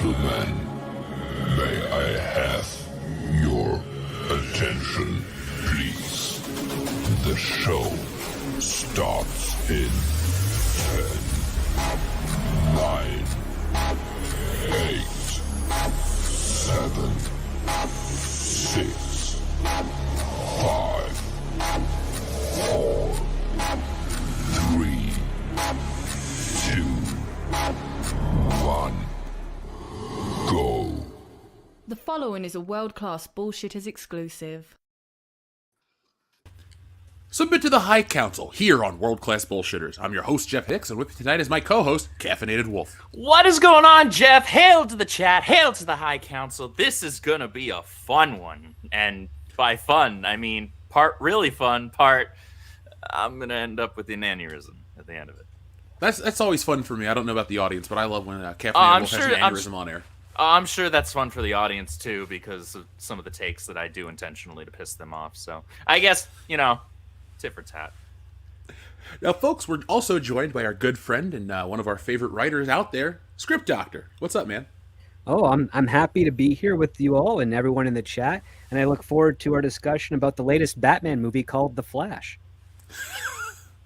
gentlemen, may I have your attention, please? The show starts in 10, 9, 8, 7, 6, 5, 4, 3, 2, 1, go. The following is a world-class Bullshitters exclusive. Submit to the High Council here on World Class Bullshitters. I'm your host, Jeff Hicks, and with me tonight is my co-host, Caffeinated Wolf. What is going on, Jeff? Hail to the chat. Hail to the High Council. This is going to be a fun one. And by fun, I mean part really fun, part I'm going to end up with an aneurysm at the end of it. That's always fun for me. I don't know about the audience, but I love when Caffeinated Wolf has an aneurysm on air. I'm sure that's fun for the audience, too, because of some of the takes that I do intentionally to piss them off. So I guess, you know, tit for tat. Now, folks, we're also joined by our good friend and one of our favorite writers out there, ScriptDoctor. What's up, man? Oh, I'm happy to be here with you all and everyone in the chat, and I look forward to our discussion about the latest Batman movie called The Flash.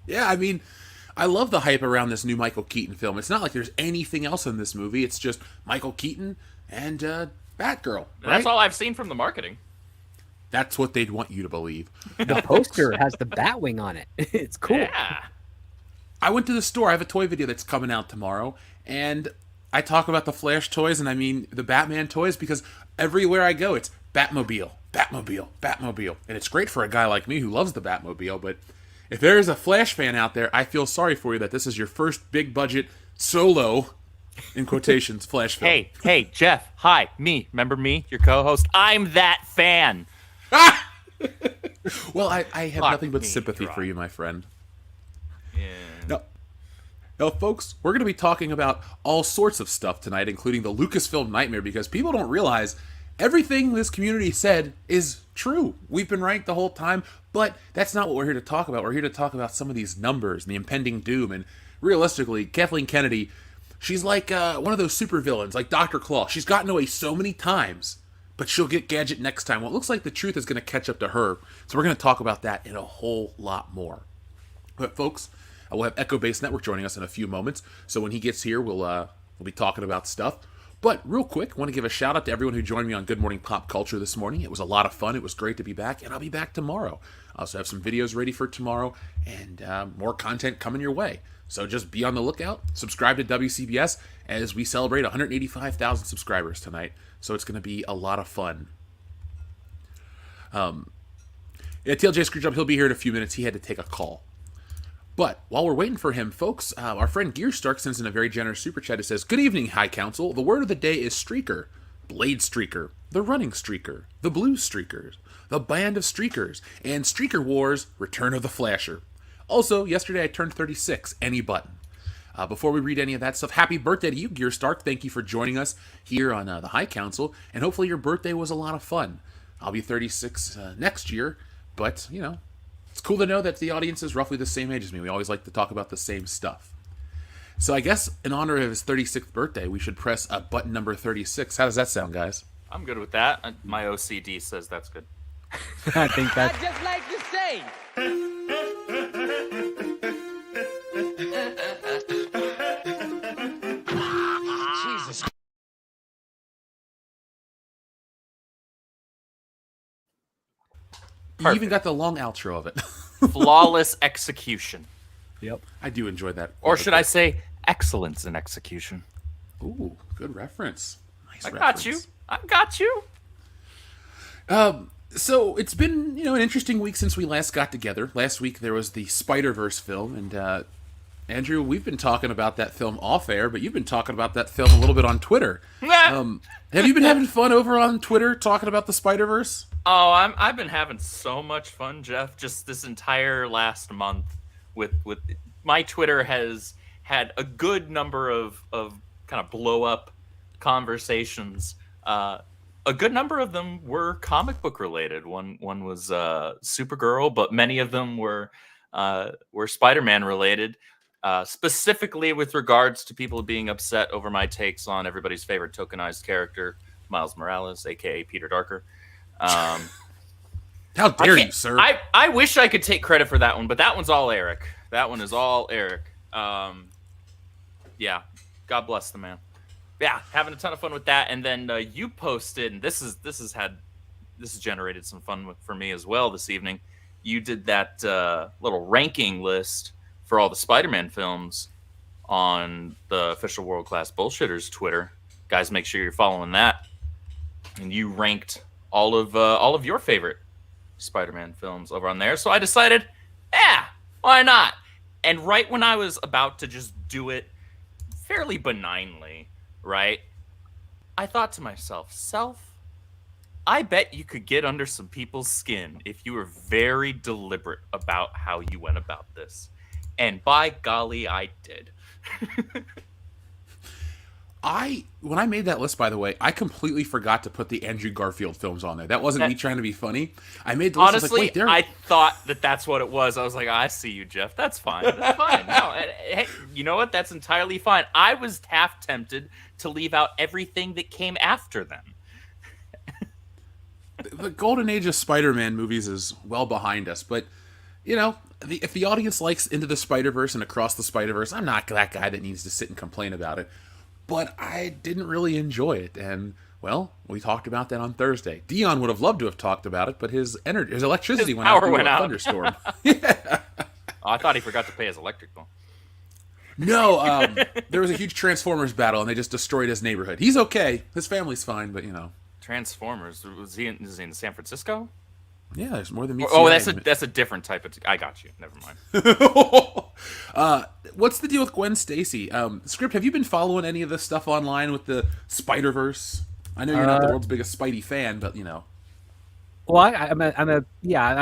Yeah, I mean, I love the hype around this new Michael Keaton film. It's not like there's anything else in this movie. It's just Michael Keaton and Batgirl. Right? That's all I've seen from the marketing. That's what they'd want you to believe. The poster has the Batwing on it. It's cool. Yeah. I went to the store. I have a toy video that's coming out tomorrow, and I talk about the Flash toys, and I mean the Batman toys, because everywhere I go, it's Batmobile, Batmobile, Batmobile. And it's great for a guy like me who loves the Batmobile, but if there is a Flash fan out there, I feel sorry for you that this is your first big-budget, solo, in quotations, Flash film. Hey, Jeff. Hi, me. Remember me, your co-host? I'm that fan. Well, I have Fuck nothing but me, sympathy dry. for you, my friend. Yeah. Now, folks, we're going to be talking about all sorts of stuff tonight, including the Lucasfilm nightmare, because people don't realize everything this community said is true. We've been right the whole time, but that's not what we're here to talk about. We're here to talk about some of these numbers and the impending doom, and realistically, Kathleen Kennedy, she's like one of those supervillains, like Dr. Claw. She's gotten away so many times, but she'll get Gadget next time. Well, it looks like the truth is going to catch up to her, so we're going to talk about that and a whole lot more. But folks, we'll have Echo Base Network joining us in a few moments, so when he gets here, we'll be talking about stuff. But real quick, I want to give a shout out to everyone who joined me on Good Morning Pop Culture this morning. It was a lot of fun. It was great to be back, and I'll be back tomorrow. I also have some videos ready for tomorrow, and more content coming your way. So just be on the lookout. Subscribe to WCBS as we celebrate 185,000 subscribers tonight. So it's going to be a lot of fun. TLJ Screwjob, he'll be here in a few minutes. He had to take a call. But while we're waiting for him, folks, our friend Gear Stark sends in a very generous super chat. It says, "Good evening, High Council. The word of the day is streaker. Blade Streaker, the Running Streaker, the Blue Streakers, the Band of Streakers, and Streaker Wars, Return of the Flasher. Also, yesterday I turned 36, any button." Before we read any of that stuff, happy birthday to you, Gear Stark. Thank you for joining us here on the High Council, and hopefully your birthday was a lot of fun. I'll be 36 next year, but, you know, it's cool to know that the audience is roughly the same age as me. We always like to talk about the same stuff. So I guess in honor of his 36th birthday, we should press button number 36. How does that sound, guys? I'm good with that. My OCD says that's good. I think that's... I just like to say. Jesus. You even got the long outro of it. Flawless execution. Yep. I do enjoy that. Or should I say excellence in execution? Ooh, good reference. Nice I reference. got you. I got you. So it's been, an interesting week since we last got together. Last week there was the Spider-Verse film, and Andrew, we've been talking about that film off air, but you've been talking about that film a little bit on Twitter. Have you been having fun over on Twitter talking about the Spider-Verse? Oh, I've been having so much fun, Jeff. Just this entire last month with my Twitter has had a good number of kind of blow up conversations. A good number of them were comic book related. One was Supergirl, but many of them were Spider-Man related. specifically with regards to people being upset over my takes on everybody's favorite tokenized character, Miles Morales, aka Peter Darker. How dare you, sir? I wish I could take credit for that one, but that one's all Eric. That one is all Eric. Yeah, God bless the man. Yeah, having a ton of fun with that. And then you posted, and this has generated some fun for me as well this evening. You did that little ranking list for all the Spider-Man films on the official World Class Bullshitters Twitter. Guys, make sure you're following that. And you ranked all of your favorite Spider-Man films over on there. So I decided, why not? And right when I was about to just do it fairly benignly, right, I thought to myself, I bet you could get under some people's skin if you were very deliberate about how you went about this. And by golly, I did. When I made that list, by the way, I completely forgot to put the Andrew Garfield films on there. That wasn't me trying to be funny. I made the list. Honestly, I, I thought that's what it was. I was like, I see you, Jeff. That's fine. That's fine. No, hey, you know what? That's entirely fine. I was half tempted to leave out everything that came after them. The golden age of Spider-Man movies is well behind us, but if the audience likes Into the Spider-Verse and Across the Spider-Verse, I'm not that guy that needs to sit and complain about it. But I didn't really enjoy it, and, well, we talked about that on Thursday. Dion would have loved to have talked about it, but his electricity went out through a thunderstorm. Yeah. Oh, I thought he forgot to pay his electric bill. No, there was a huge Transformers battle, and they just destroyed his neighborhood. He's okay. His family's fine, but, Transformers? Was he in San Francisco? Yeah, there's more than me. Oh, that's a different type of... I got you. Never mind. What's the deal with Gwen Stacy? Script, have you been following any of this stuff online with the Spider-Verse? I know you're not the world's biggest Spidey fan, but Well, I'm a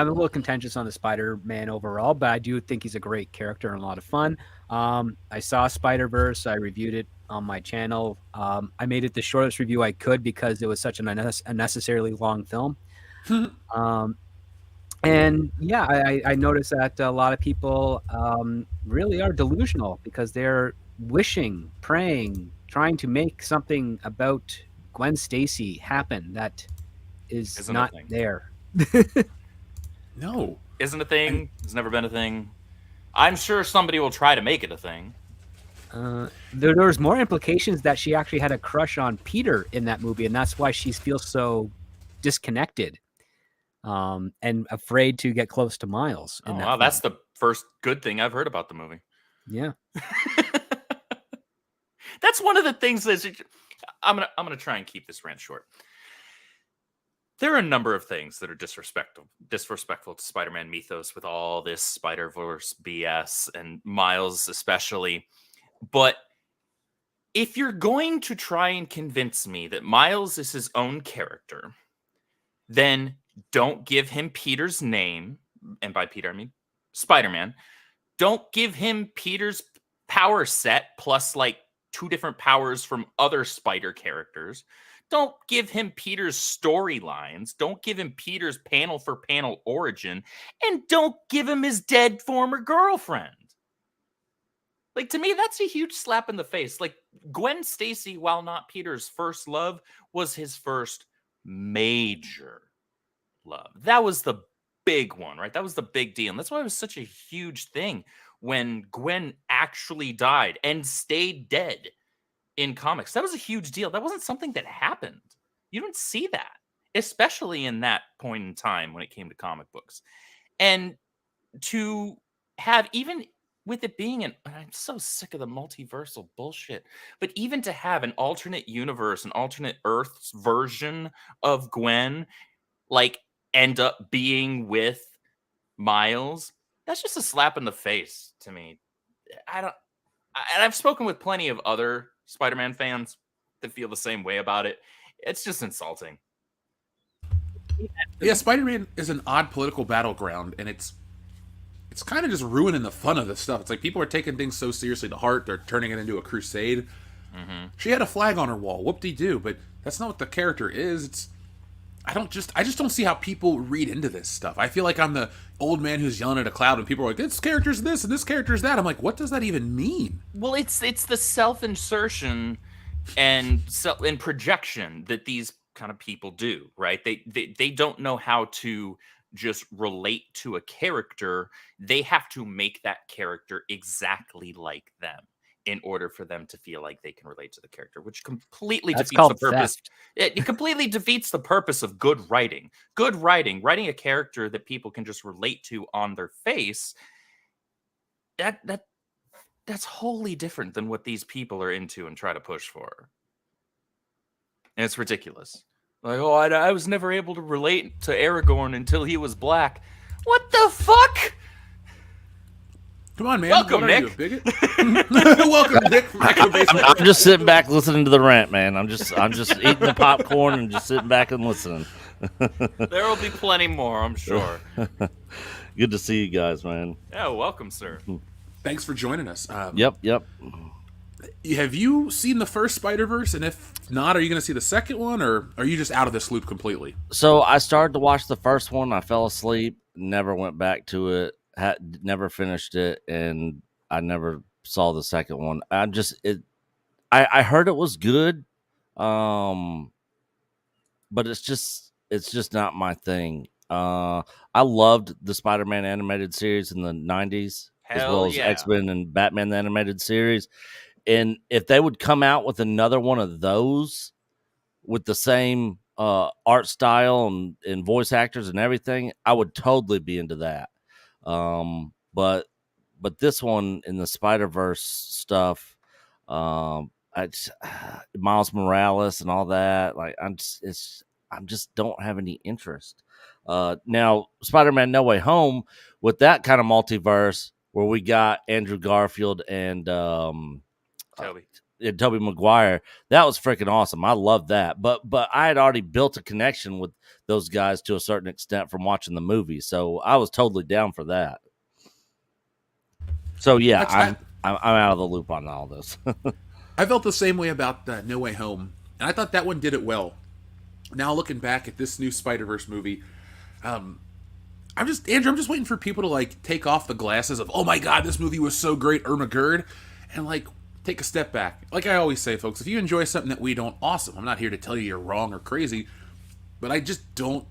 little contentious on the Spider-Man overall, but I do think he's a great character and a lot of fun. I saw Spider-Verse. I reviewed it on my channel. I made it the shortest review I could because it was such an unnecessarily long film. And yeah, I noticed that a lot of people really are delusional because they're wishing, praying, trying to make something about Gwen Stacy happen that is not there. No. Isn't a thing. It's never been a thing. I'm sure somebody will try to make it a thing. There was more implications that she actually had a crush on Peter in that movie, and that's why she feels so disconnected and afraid to get close to Miles. Oh, wow, that's the first good thing I've heard about the movie. Yeah. That's one of the things that I'm gonna try and keep this rant short. There are a number of things that are disrespectful to Spider-Man mythos with all this Spider-Verse BS and Miles especially. But if you're going to try and convince me that Miles is his own character, then don't give him Peter's name. And by Peter, I mean Spider-Man. Don't give him Peter's power set plus like 2 different powers from other Spider characters. Don't give him Peter's storylines. Don't give him Peter's panel for panel origin. And don't give him his dead former girlfriend. Like, to me, that's a huge slap in the face. Like, Gwen Stacy, while not Peter's first love, was his first major love. That was the big one, right? That was the big deal. And that's why it was such a huge thing when Gwen actually died and stayed dead in comics. That was a huge deal. That wasn't something that happened. You don't see that, especially in that point in time when it came to comic books. And to have, even with it being I'm so sick of the multiversal bullshit, but even to have an alternate universe, an alternate Earth's version of Gwen, like, end up being with Miles, that's just a slap in the face to me. And I've spoken with plenty of other Spider-Man fans that feel the same way about it. It's just insulting. Yeah, Spider-Man is an odd political battleground, and it's kind of just ruining the fun of this stuff. It's like people are taking things so seriously to heart, they're turning it into a crusade. Mm-hmm. She had a flag on her wall, whoop-de-doo, but that's not what the character is. I just don't see how people read into this stuff. I feel like I'm the old man who's yelling at a cloud when people are like, this character's this and this character's that. I'm like, what does that even mean? Well, it's the self-insertion and projection that these kind of people do, right? They don't know how to just relate to a character. They have to make that character exactly like them in order for them to feel like they can relate to the character, which completely That's defeats the called purpose. theft. It completely defeats the purpose of good writing. Good writing a character that people can just relate to on their face. That's wholly different than what these people are into and try to push for. And it's ridiculous. Like, oh, I was never able to relate to Aragorn until he was black. What the fuck? Come on, man. Welcome, What are Nick. you, a bigot? Welcome, Nick. From Echo Basement. I'm just sitting back listening to the rant, man. I'm just eating the popcorn and just sitting back and listening. There will be plenty more, I'm sure. Good to see you guys, man. Yeah, welcome, sir. Thanks for joining us. Yep. Have you seen the first Spider-Verse? And if not, are you going to see the second one, or are you just out of this loop completely? So I started to watch the first one. I fell asleep, never went back to it, never finished it, and I never saw the second one. I heard it was good, but it's just not my thing. I loved the Spider-Man animated series in the 90s, as Hell well as yeah. X-Men and Batman the animated series. And if they would come out with another one of those with the same art style and voice actors and everything, I would totally be into that. But this one in the Spider-Verse stuff, Miles Morales and all that, like I just don't have any interest. Now Spider-Man No Way Home with that kind of multiverse where we got Andrew Garfield and Tobey Maguire, that was freaking awesome. I love that. But I had already built a connection with those guys to a certain extent from watching the movie, so I was totally down for that. So yeah, I'm out of the loop on all this. I felt the same way about No Way Home, and I thought that one did it well. Now looking back at this new Spider-Verse movie, I'm just waiting for people to like take off the glasses of, oh my god, this movie was so great, Irma Gerd, and like take a step back. Like I always say, folks, if you enjoy something that we don't, awesome. I'm not here to tell you you're wrong or crazy, but I just don't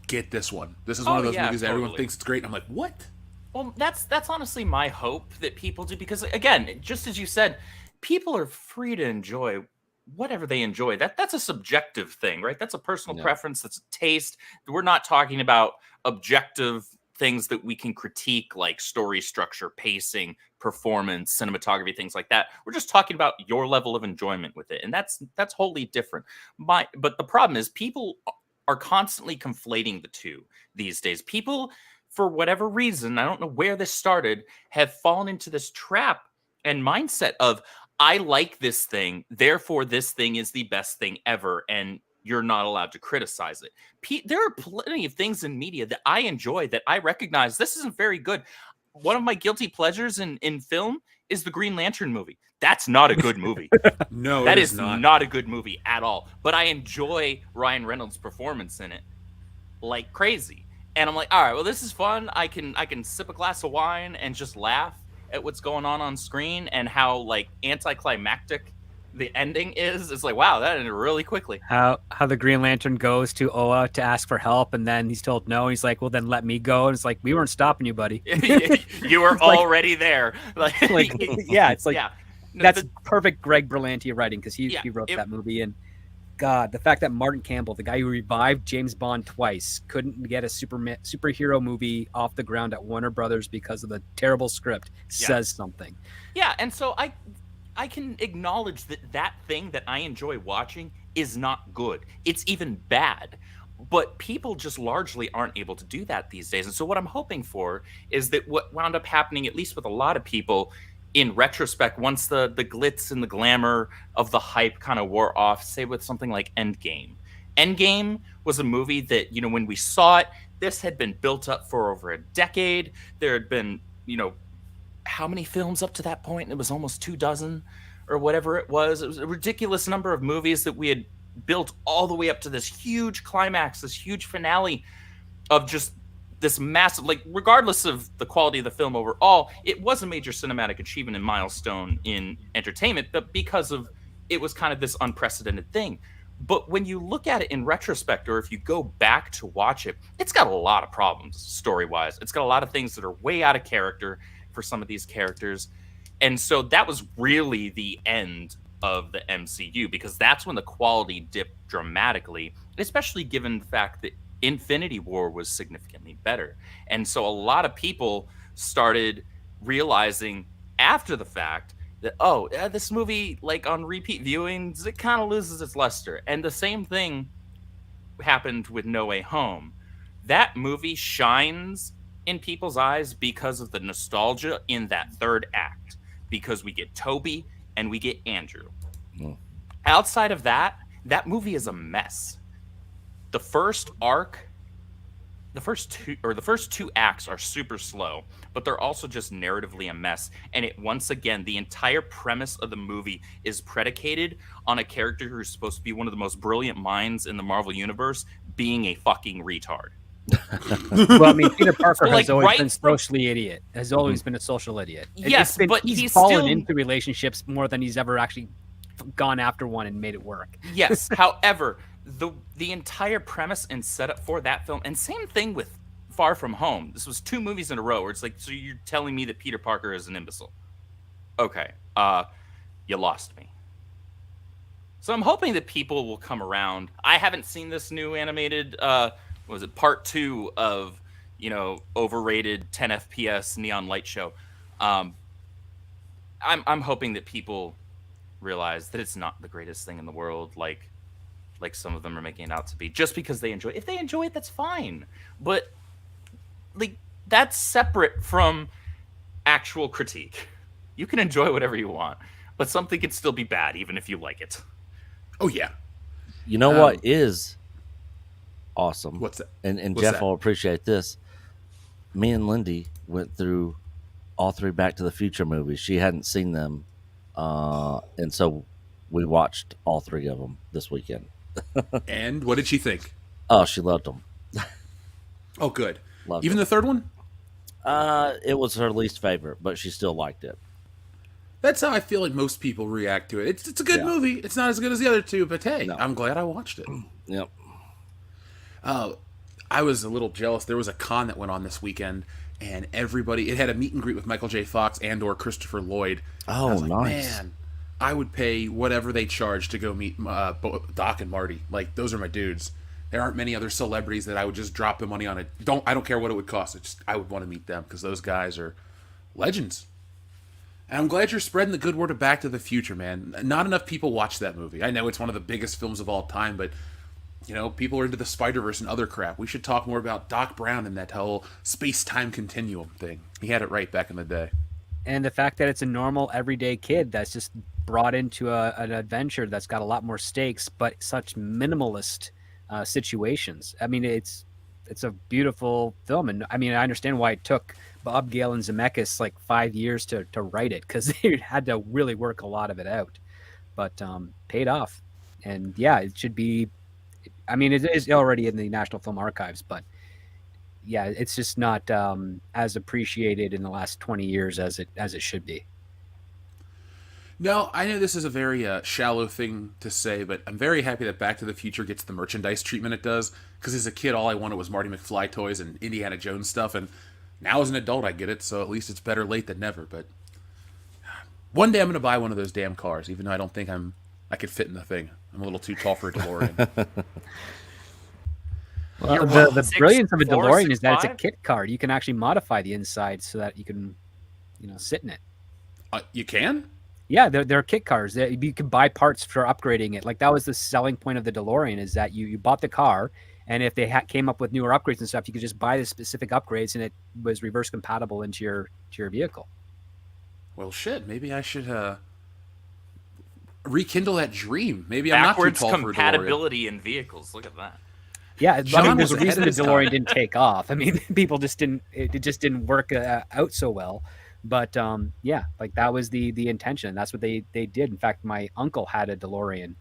get this one. This is one of those movies that everyone thinks it's great. And I'm like, what? Well, that's honestly my hope that people do, because again, just as you said, people are free to enjoy whatever they enjoy. That's a subjective thing, right? That's a personal preference. That's a taste. We're not talking about objective things that we can critique, like story structure, pacing, performance, cinematography, things like that. We're just talking about your level of enjoyment with it, and that's wholly different. But the problem is people are constantly conflating the two these days. People, for whatever reason, I don't know where this started, have fallen into this trap and mindset of, I like this thing, therefore this thing is the best thing ever, and you're not allowed to criticize it. There are plenty of things in media that I enjoy that I recognize this isn't very good. One of my guilty pleasures in film is the Green Lantern movie. That's not a good movie. No, that is not a good movie at all. But I enjoy Ryan Reynolds' performance in it like crazy. And I'm like, all right, well, this is fun. I can sip a glass of wine and just laugh at what's going on screen and how like anticlimactic the ending is. It's like, wow, that ended really quickly. How the Green Lantern goes to Oa to ask for help, and then he's told no. He's like, well, then let me go. And it's like, we weren't stopping you, buddy. You were already there. Like, yeah, it's like, yeah. That's perfect Greg Berlanti writing, because he wrote that movie. And God, the fact that Martin Campbell, the guy who revived James Bond twice, couldn't get a superhero movie off the ground at Warner Brothers because of the terrible script says something. Yeah, and so I can acknowledge that thing that I enjoy watching is not good. It's even bad. But people just largely aren't able to do that these days. And so what I'm hoping for is that what wound up happening, at least with a lot of people, in retrospect, once the glitz and the glamour of the hype kind of wore off, say with something like Endgame. Endgame was a movie that, when we saw it, this had been built up for over a decade. There had been, how many films up to that point? It was almost 24 or whatever it was. It was a ridiculous number of movies that we had built all the way up to this huge climax, this huge finale of just this massive, like, regardless of the quality of the film overall, it was a major cinematic achievement and milestone in entertainment, but because of it was kind of this unprecedented thing. But when you look at it in retrospect, or if you go back to watch it, it's got a lot of problems story-wise. It's got a lot of things that are way out of character for some of these characters. And so that was really the end of the MCU, because that's when the quality dipped dramatically, especially given the fact that Infinity War was significantly better. And so a lot of people started realizing after the fact that, this movie, like, on repeat viewings, it kind of loses its luster. And the same thing happened with No Way Home. That movie shines in people's eyes because of the nostalgia in that third act, because we get Toby and we get Andrew. Outside of that, that movie is a mess. The first arc, the first two acts are super slow, but they're also just narratively a mess. And it, once again, the entire premise of the movie is predicated on a character who's supposed to be one of the most brilliant minds in the Marvel universe being a fucking retard. Well, I mean, Peter Parker Like, has always right been from- socially idiot. Has always been a social idiot. Yes, but he's fallen still- into relationships more than he's ever actually gone after one and made it work. Yes. However, the entire premise and setup for that film, and same thing with Far From Home. This was 2 movies in a row where it's like, so you're telling me that Peter Parker is an imbecile? Okay, you lost me. So I'm hoping that people will come around. I haven't seen this new animated, part 2 of, overrated 10 FPS neon light show. I'm hoping that people realize that it's not the greatest thing in the world, like some of them are making it out to be, just because they enjoy it. If they enjoy it, that's fine. But, like, that's separate from actual critique. You can enjoy whatever you want, but something can still be bad even if you like it. Oh yeah. You know what is awesome? What's that? And What's Jeff that? will appreciate this. Me and Lindy went through all 3 Back to the Future movies. She hadn't seen them, and so we watched all 3 of them this weekend. And what did she think? Oh, she loved them. Oh, good. Loved Even them. the third one? It was her least favorite, but she still liked it. That's how I feel like most people react to it. It's a good Yeah. movie. It's not as good as the other 2, but hey, No. I'm glad I watched it. Yep. I was a little jealous. There was a con that went on this weekend, and it had a meet and greet with Michael J. Fox and or Christopher Lloyd. Oh, I was like, nice. man, I would pay whatever they charge to go meet Doc and Marty. Like, those are my dudes. There aren't many other celebrities that I would just drop the money on it. I don't care what it would cost. I would want to meet them because those guys are legends. And I'm glad you're spreading the good word of Back to the Future, man. Not enough people watch that movie. I know it's one of the biggest films of all time, but people are into the Spider-Verse and other crap. We should talk more about Doc Brown and that whole space-time continuum thing. He had it right back in the day. And the fact that it's a normal, everyday kid that's just brought into an adventure that's got a lot more stakes, but such minimalist situations. I mean, it's a beautiful film, and I mean, I understand why it took Bob Gale and Zemeckis like 5 years to write it, because they had to really work a lot of it out, but paid off. And yeah, it should be. I mean, it is already in the National Film Archives, but yeah, it's just not as appreciated in the last 20 years as it should be. No, I know this is a very shallow thing to say, but I'm very happy that Back to the Future gets the merchandise treatment it does, because as a kid, all I wanted was Marty McFly toys and Indiana Jones stuff, and now as an adult, I get it, so at least it's better late than never. But one day I'm going to buy one of those damn cars, even though I don't think I could fit in the thing. I'm a little too tall for a DeLorean. Well, the 6'4", brilliance of a DeLorean is that it's a 6'5"? kit car. You can actually modify the inside so that you can, sit in it. You can? Yeah, they're kit cars. You can buy parts for upgrading it. Like, that was the selling point of the DeLorean, is that you bought the car, and if they came up with newer upgrades and stuff, you could just buy the specific upgrades, and it was reverse compatible into your vehicle. Well, shit, maybe I should rekindle that dream. Maybe Backwards I'm not too tall for a DeLorean. compatibility in vehicles. Look at that. Yeah, John I mean, there's was a reason ahead the of his DeLorean time. didn't take off. I mean, people just didn't. It just didn't work out so well. But yeah, like, that was the intention. That's what they did. In fact, my uncle had a DeLorean,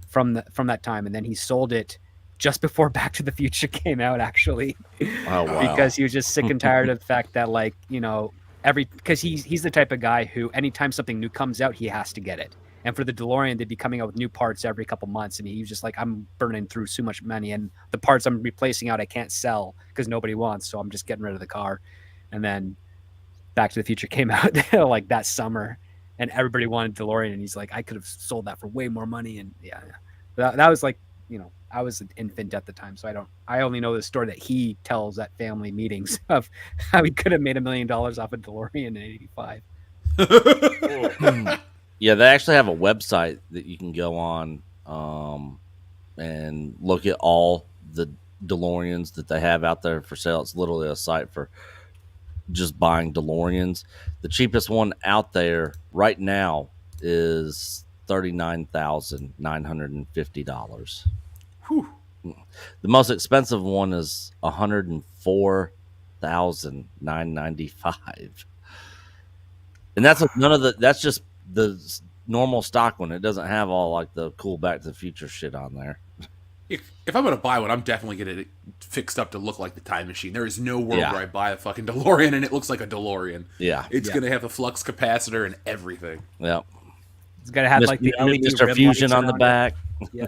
from that time, and then he sold it just before Back to the Future came out, actually. Oh, wow. Because he was just sick and tired of the fact that, like, you know, because he's the type of guy who anytime something new comes out, he has to get it. And for the DeLorean, they'd be coming out with new parts every couple months, and he was just like, I'm burning through so much money, and the parts I'm replacing out I can't sell because nobody wants, so I'm just getting rid of the car. And then Back to the Future came out like that summer, and everybody wanted DeLorean, and he's like, I could have sold that for way more money. And yeah, that was like, you know, I was an infant at the time, so I only know the story that he tells at family meetings of how he could have made $1 million off a DeLorean in '85. Yeah, they actually have a website that you can go on and look at all the DeLoreans that they have out there for sale. It's literally a site for just buying DeLoreans. The cheapest one out there right now is $39,950. Whew. The most expensive one is $104,995, and that's just the normal stock one. It doesn't have all like the cool Back to the Future shit on there. If I'm going to buy one, I'm definitely going to get it fixed up to look like the Time Machine. There is no world where I buy a fucking DeLorean and it looks like a DeLorean. Yeah. It's going to have a flux capacitor and everything. Yeah. It's got to have like the LED Mr. Fusion on the back. Yeah.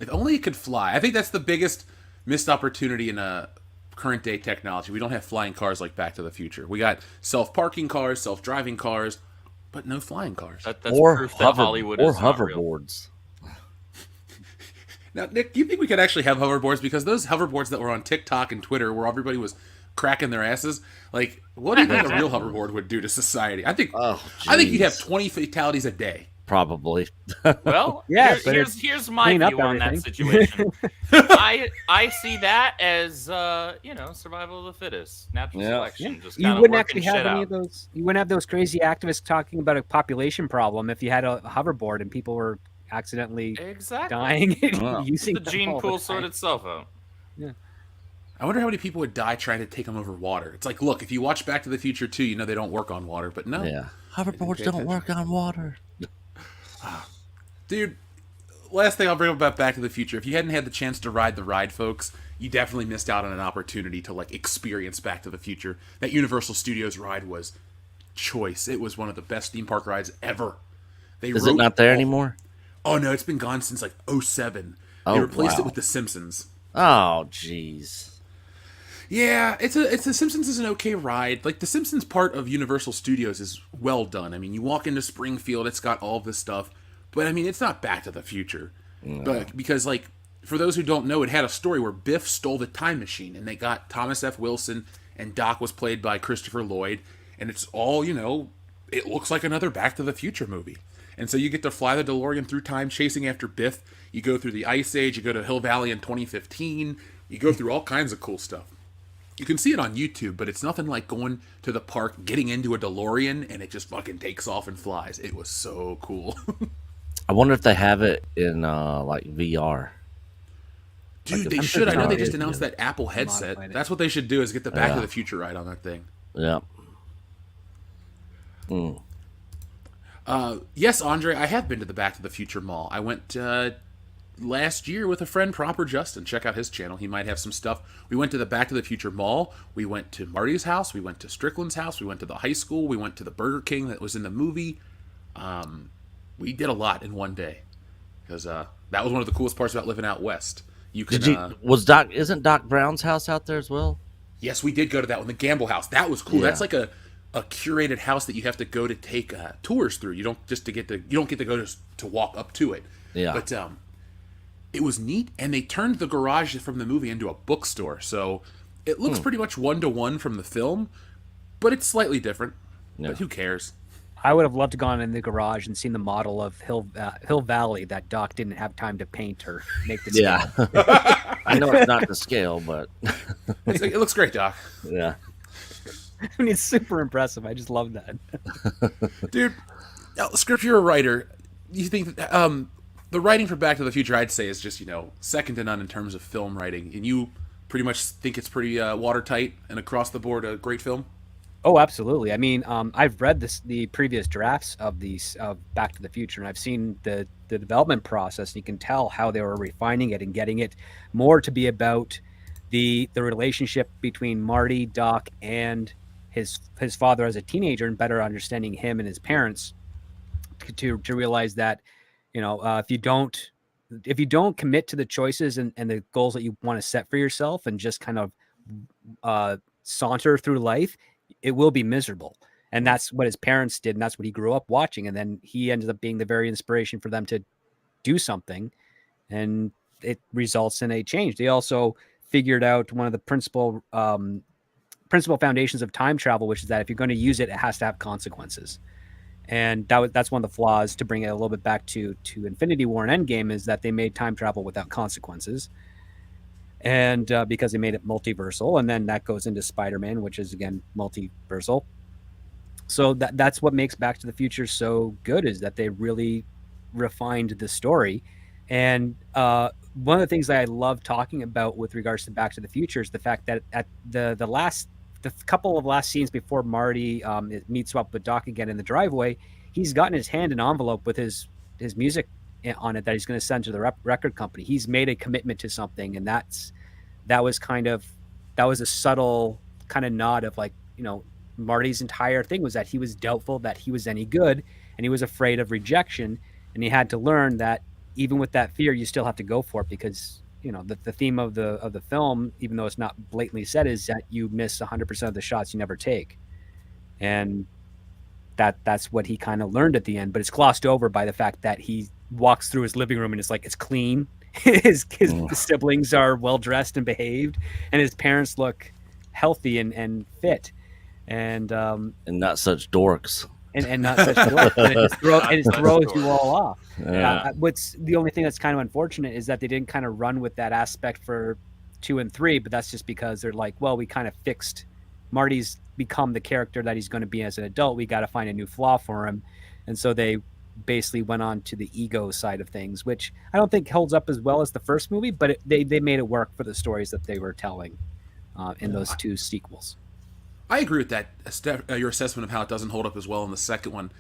If only it could fly. I think that's the biggest missed opportunity in current day technology. We don't have flying cars like Back to the Future. We got self-parking cars, self-driving cars, but no flying cars. That's proof that Hollywood is not real. Hoverboards. Now, Nick, do you think we could actually have hoverboards? Because those hoverboards that were on TikTok and Twitter, where everybody was cracking their asses, like, what do you think a real hoverboard would do to society? I think you'd have 20 fatalities a day. Probably. Well, yeah, here's my view on that situation. I see that as survival of the fittest, natural selection. Just you wouldn't actually have any of those. You wouldn't have those crazy activists talking about a population problem if you had a hoverboard and people were accidentally dying using the gene pool sort itself out. Yeah. I wonder how many people would die trying to take them over water. It's like, look, if you watch Back to the Future 2, you know they don't work on water, but no. Yeah. Hoverboards don't work on water. Dude, last thing I'll bring up about Back to the Future. If you hadn't had the chance to ride the ride, folks, you definitely missed out on an opportunity to like experience Back to the Future. That Universal Studios ride was choice. It was one of the best theme park rides ever. Is it not there anymore? Oh no, it's been gone since like 2007. They replaced it with The Simpsons. Oh, jeez. Yeah, The Simpsons is an okay ride. Like, The Simpsons part of Universal Studios is well done. I mean, you walk into Springfield, it's got all this stuff. But, I mean, it's not Back to the Future. No. But because, like, for those who don't know, it had a story where Biff stole the time machine, and they got Thomas F. Wilson, and Doc was played by Christopher Lloyd, and it's all, it looks like another Back to the Future movie. And so you get to fly the DeLorean through time, chasing after Biff. You go through the Ice Age, you go to Hill Valley in 2015, you go through all kinds of cool stuff. You can see it on YouTube, but it's nothing like going to the park, getting into a DeLorean, and it just fucking takes off and flies. It was so cool. I wonder if they have it in like VR. Dude, they should. I know they just announced that Apple headset. That's what they should do, is get the Back to the Future ride on that thing. Yeah. Yes, Andre, I have been to the Back to the Future Mall. I went last year with a friend, Proper Justin. Check out his channel. He might have some stuff. We went to the Back to the Future Mall. We went to Marty's house. We went to Strickland's house. We went to the high school. We went to the Burger King that was in the movie. We did a lot in one day. Because that was one of the coolest parts about living out west. You could, isn't Doc Brown's house out there as well? Yes, we did go to that one, the Gamble House. That was cool. Yeah. That's like a curated house that you have to go to take tours through. You don't get to go to walk up to it. Yeah. But it was neat, and they turned the garage from the movie into a bookstore. So it looks pretty much 1-to-1 from the film, but it's slightly different. Yeah. But who cares? I would have loved to gone in the garage and seen the model of Hill Valley that Doc didn't have time to paint or make the scale. Yeah. I know it's not the scale, but it looks great, Doc. Yeah. I mean, it's super impressive. I just love that. Dude, Script, you're a writer. You think the writing for Back to the Future, I'd say, is just, second to none in terms of film writing. And you pretty much think it's pretty watertight and across the board a great film? Oh, absolutely. I mean, I've read the previous drafts of these of Back to the Future, and I've seen the development process. And you can tell how they were refining it and getting it more to be about the relationship between Marty, Doc, and his father as a teenager, and better understanding him and his parents to realize that, if you don't commit to the choices and the goals that you want to set for yourself and just kind of saunter through life, it will be miserable. And that's what his parents did, and that's what he grew up watching. And then he ended up being the very inspiration for them to do something, and it results in a change. They also figured out one of the principal foundations of time travel, which is that if you're going to use it, it has to have consequences. And that's one of the flaws, to bring it a little bit back to Infinity War and Endgame, is that they made time travel without consequences. And because they made it multiversal, and then that goes into Spider-Man, which is again multiversal. So that's what makes Back to the Future so good, is that they really refined the story. And one of the things that I love talking about with regards to Back to the Future is the fact that at the couple of last scenes before Marty meets up with Doc again in the driveway, he's got in his hand an envelope with his music on it that he's going to send to the record company. He's made a commitment to something, and that was a subtle kind of nod of, like, Marty's entire thing was that he was doubtful that he was any good, and he was afraid of rejection, and he had to learn that even with that fear, you still have to go for it, because the theme of the film, even though it's not blatantly said, is that you miss 100% of the shots you never take. And that's what he kind of learned at the end, but it's glossed over by the fact that he walks through his living room and it's like, it's clean. his siblings are well dressed and behaved, and his parents look healthy and fit, and not such dorks. And not such dorks. And it throws you all off. Yeah. What's the only thing that's kind of unfortunate is that they didn't kind of run with that aspect for 2 and 3, but that's just because they're like, well, we kind of fixed Marty's become the character that he's going to be as an adult. We got to find a new flaw for him. And so they basically went on to the ego side of things, which I don't think holds up as well as the first movie, but they made it work for the stories that they were telling in those 2 sequels. I agree with that, your assessment of how it doesn't hold up as well in the second one.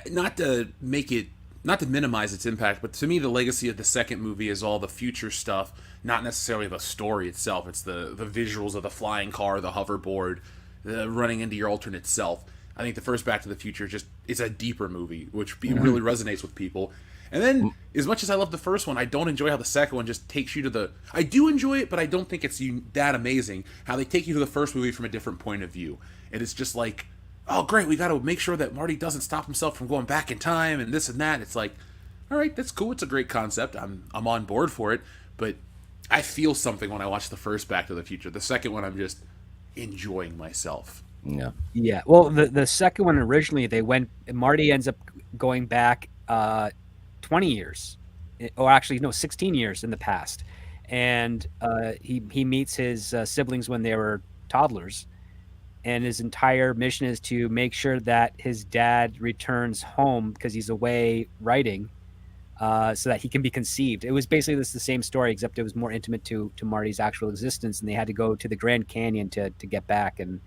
Not to minimize its impact, but to me, the legacy of the second movie is all the future stuff, not necessarily the story itself. It's the visuals of the flying car, the hoverboard, the running into your alternate self. I think the first Back to the Future it's a deeper movie, which really resonates with people. And then, as much as I love the first one, I don't enjoy how the second one just takes you to I do enjoy it, but I don't think it's that amazing how they take you to the first movie from a different point of view. And it's just like, oh, great, we got to make sure that Marty doesn't stop himself from going back in time and this and that. It's like, all right, that's cool. It's a great concept. I'm on board for it. But I feel something when I watch the first Back to the Future. The second one, I'm just enjoying myself. Yeah. Yeah. Well, the second one, originally, Marty ends up going back 20 years, or actually, no, 16 years in the past. And he meets his siblings when they were toddlers. And his entire mission is to make sure that his dad returns home because he's away writing, so that he can be conceived. It was basically the same story, except it was more intimate to Marty's actual existence, and they had to go to the Grand Canyon to get back. And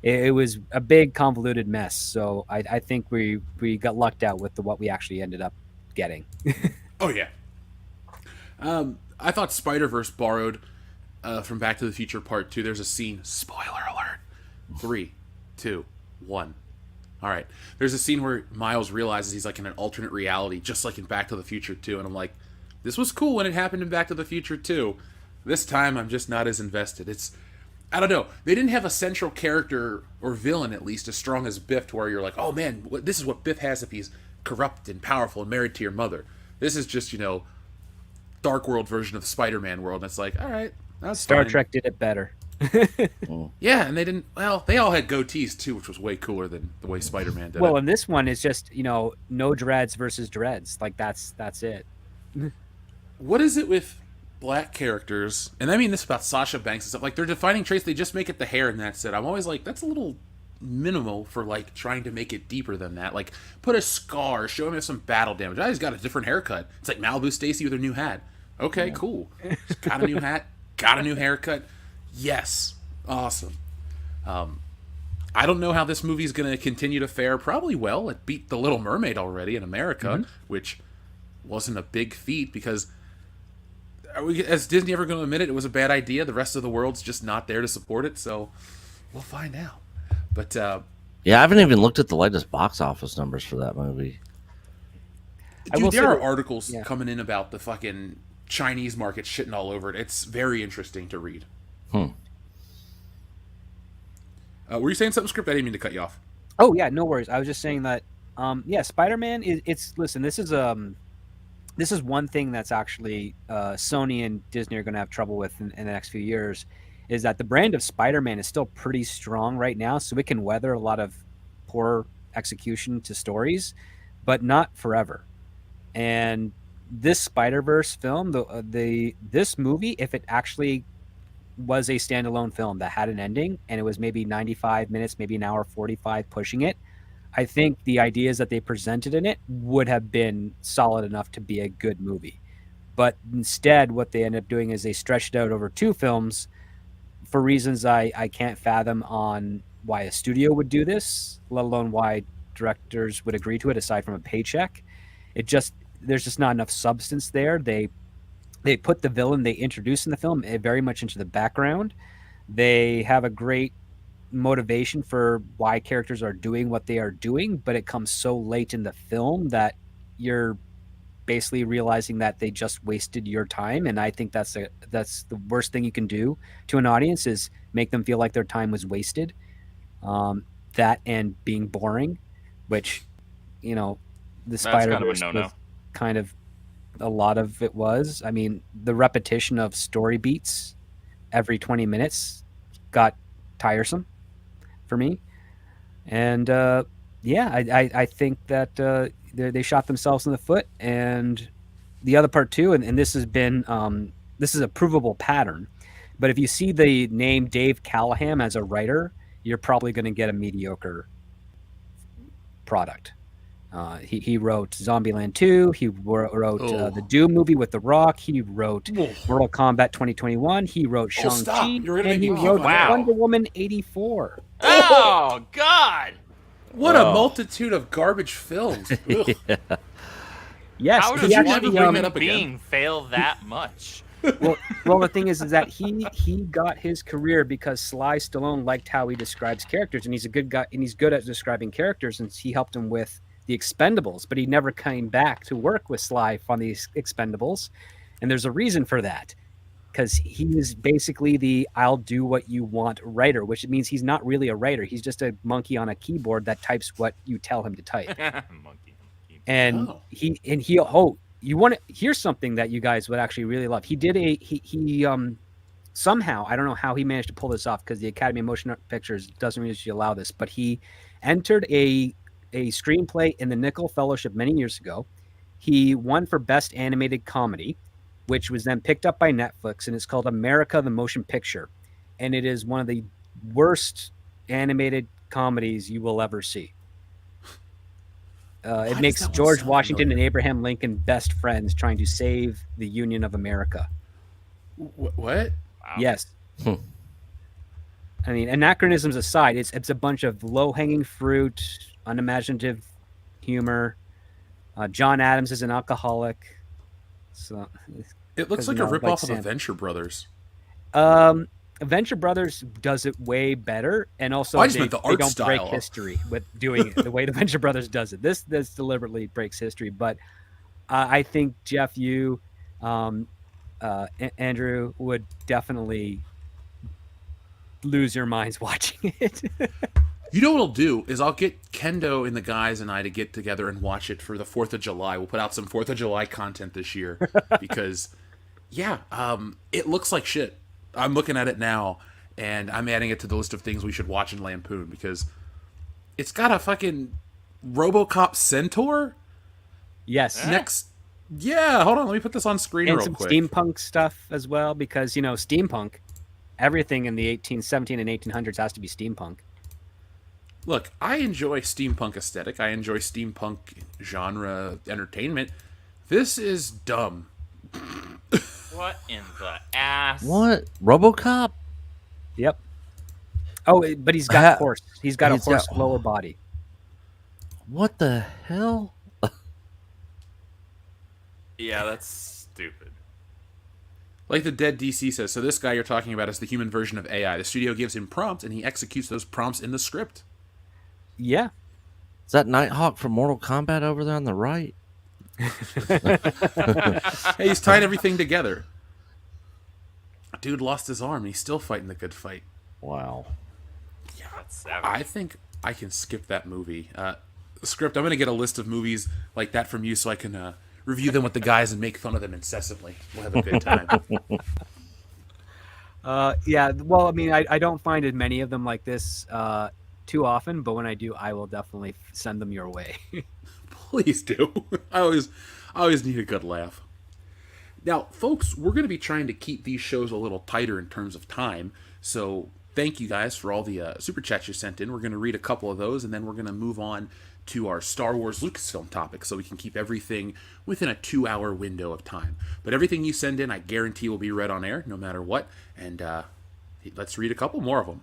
it was a big convoluted mess. So I think we got lucked out with what we actually ended up getting. Oh, yeah. I thought Spider-Verse borrowed from Back to the Future Part 2. There's a scene, spoiler alert, 3, 2, 1. All right. There's a scene where Miles realizes he's like in an alternate reality, just like in Back to the Future 2. And I'm like, this was cool when it happened in Back to the Future 2. This time, I'm just not as invested. I don't know. They didn't have a central character, or villain at least, as strong as Biff, to where you're like, oh man, this is what Biff has if he's corrupt and powerful and married to your mother. This is just, Dark World version of the Spider-Man world. And it's like, all right, that's Star fine. Trek did it better. Yeah, and they all had goatees too, which was way cooler than the way Spider-Man did Well, it. and this one is just, no dreads versus dreads. Like that's it. What is it with black characters, and I mean this about Sasha Banks and stuff, like their defining traits, they just make it the hair and that's it. I'm always like, that's a little minimal for like trying to make it deeper than that. Like, put a scar, show him some battle damage. He's got a different haircut. It's like Malibu Stacy with her new hat. Okay, cool. She's got a new hat, got a new haircut. Yes, awesome. I don't know how this movie's going to continue to fare. Probably well. It beat The Little Mermaid already in America, which wasn't a big feat because as Disney ever going to admit it, it was a bad idea. The rest of the world's just not there to support it, so we'll find out. But yeah, I haven't even looked at the latest box office numbers for that movie. dude, there are articles coming in about the fucking Chinese market shitting all over it. It's very interesting to read. Were you saying something, Script? I didn't mean to cut you off. Oh yeah, no worries. I was just saying that Spider-Man listen, this is one thing that's actually Sony and Disney are going to have trouble with in the next few years, is that the brand of Spider-Man is still pretty strong right now, so it can weather a lot of poor execution to stories, but not forever. And this Spider-Verse film, this movie, if it actually was a standalone film that had an ending and it was maybe 95 minutes, maybe an hour 45 pushing it, I think the ideas that they presented in it would have been solid enough to be a good movie. But instead, what they ended up doing is they stretched it out over 2 films for reasons I can't fathom on why a studio would do this, let alone why directors would agree to it aside from a paycheck. There's just not enough substance there. They put the villain they introduced in the film very much into the background. They have a great motivation for why characters are doing what they are doing, but it comes so late in the film that you're basically realizing that they just wasted your time. And I think that's the worst thing you can do to an audience, is make them feel like their time was wasted. That and being boring, which, the Spider-Verse was kind of, a lot of it was. I mean, the repetition of story beats every 20 minutes got tiresome for me. And I think that they shot themselves in the foot. And the other part too, and this has been this is a provable pattern, but if you see the name Dave Callahan as a writer, you're probably going to get a mediocre product. He wrote Zombieland 2. He wrote the Doom movie with The Rock. He wrote Mortal Kombat 2021. He wrote Shang-Chi. And he wrote Wonder Woman 84. Oh, God! What a multitude of garbage films. Yes. How does one being fail that much? Well, the thing is that he got his career because Sly Stallone liked how he describes characters, and he's a good guy, and he's good at describing characters, and he helped him with the Expendables, but he never came back to work with Sly on the Expendables. And there's a reason for that, because he is basically the I'll do what you want writer, which means he's not really a writer. He's just a monkey on a keyboard that types what you tell him to type. And you want to hear something that you guys would actually really love. He did he somehow, I don't know how he managed to pull this off, because the Academy of Motion Pictures doesn't usually allow this, but he entered a screenplay in the Nickel Fellowship many years ago. He won for Best Animated Comedy, which was then picked up by Netflix, and it's called America the Motion Picture. And it is one of the worst animated comedies you will ever see. It makes George Washington and Abraham Lincoln best friends trying to save the Union of America. What? Wow. Yes. I mean, anachronisms aside, it's a bunch of low-hanging fruit, unimaginative humor. John Adams is an alcoholic. So it looks like a ripoff of Venture Brothers. Venture Brothers does it way better, and also I just meant the art don't style. break history with doing it the way the Venture Brothers does it. This deliberately breaks history, but I think Jeff, you, Andrew would definitely lose your minds watching it. You know what I'll do is I'll get Kendo and the guys and I to get together and watch it for the 4th of July. We'll put out some 4th of July content this year because, it looks like shit. I'm looking at it now, and I'm adding it to the list of things we should watch in Lampoon because it's got a fucking RoboCop centaur. Yes. Hold on. Let me put this on screen and real some quick. Steampunk stuff as well, because, steampunk, everything in the 1817 and 1800s has to be steampunk. Look, I enjoy steampunk aesthetic. I enjoy steampunk genre entertainment. This is dumb. What in the ass? What? RoboCop? Yep. But he's got horse. He's got a He's got- horse lower body. What the hell? Yeah, that's stupid. Like the Dead DC says, so this guy you're talking about is the human version of AI. The studio gives him prompts, and he executes those prompts in the script. Yeah. Is that Nighthawk from Mortal Kombat over there on the right? Hey, he's tying everything together. Dude lost his arm, and he's still fighting the good fight. Wow. That's savage. I think I can skip that movie. Script, I'm going to get a list of movies like that from you so I can review them with the guys and make fun of them incessantly. We'll have a good time. Yeah. Well, I mean, I don't find as many of them like this too often, but when I do, I will definitely send them your way. Please do. I always need a good laugh. Now, folks, we're going to be trying to keep these shows a little tighter in terms of time. So thank you guys for all the super chats you sent in. We're going to read a couple of those, and then we're going to move on to our Star Wars Lucasfilm topic so we can keep everything within a 2-hour window of time. But everything you send in, I guarantee will be read on air no matter what. And let's read a couple more of them.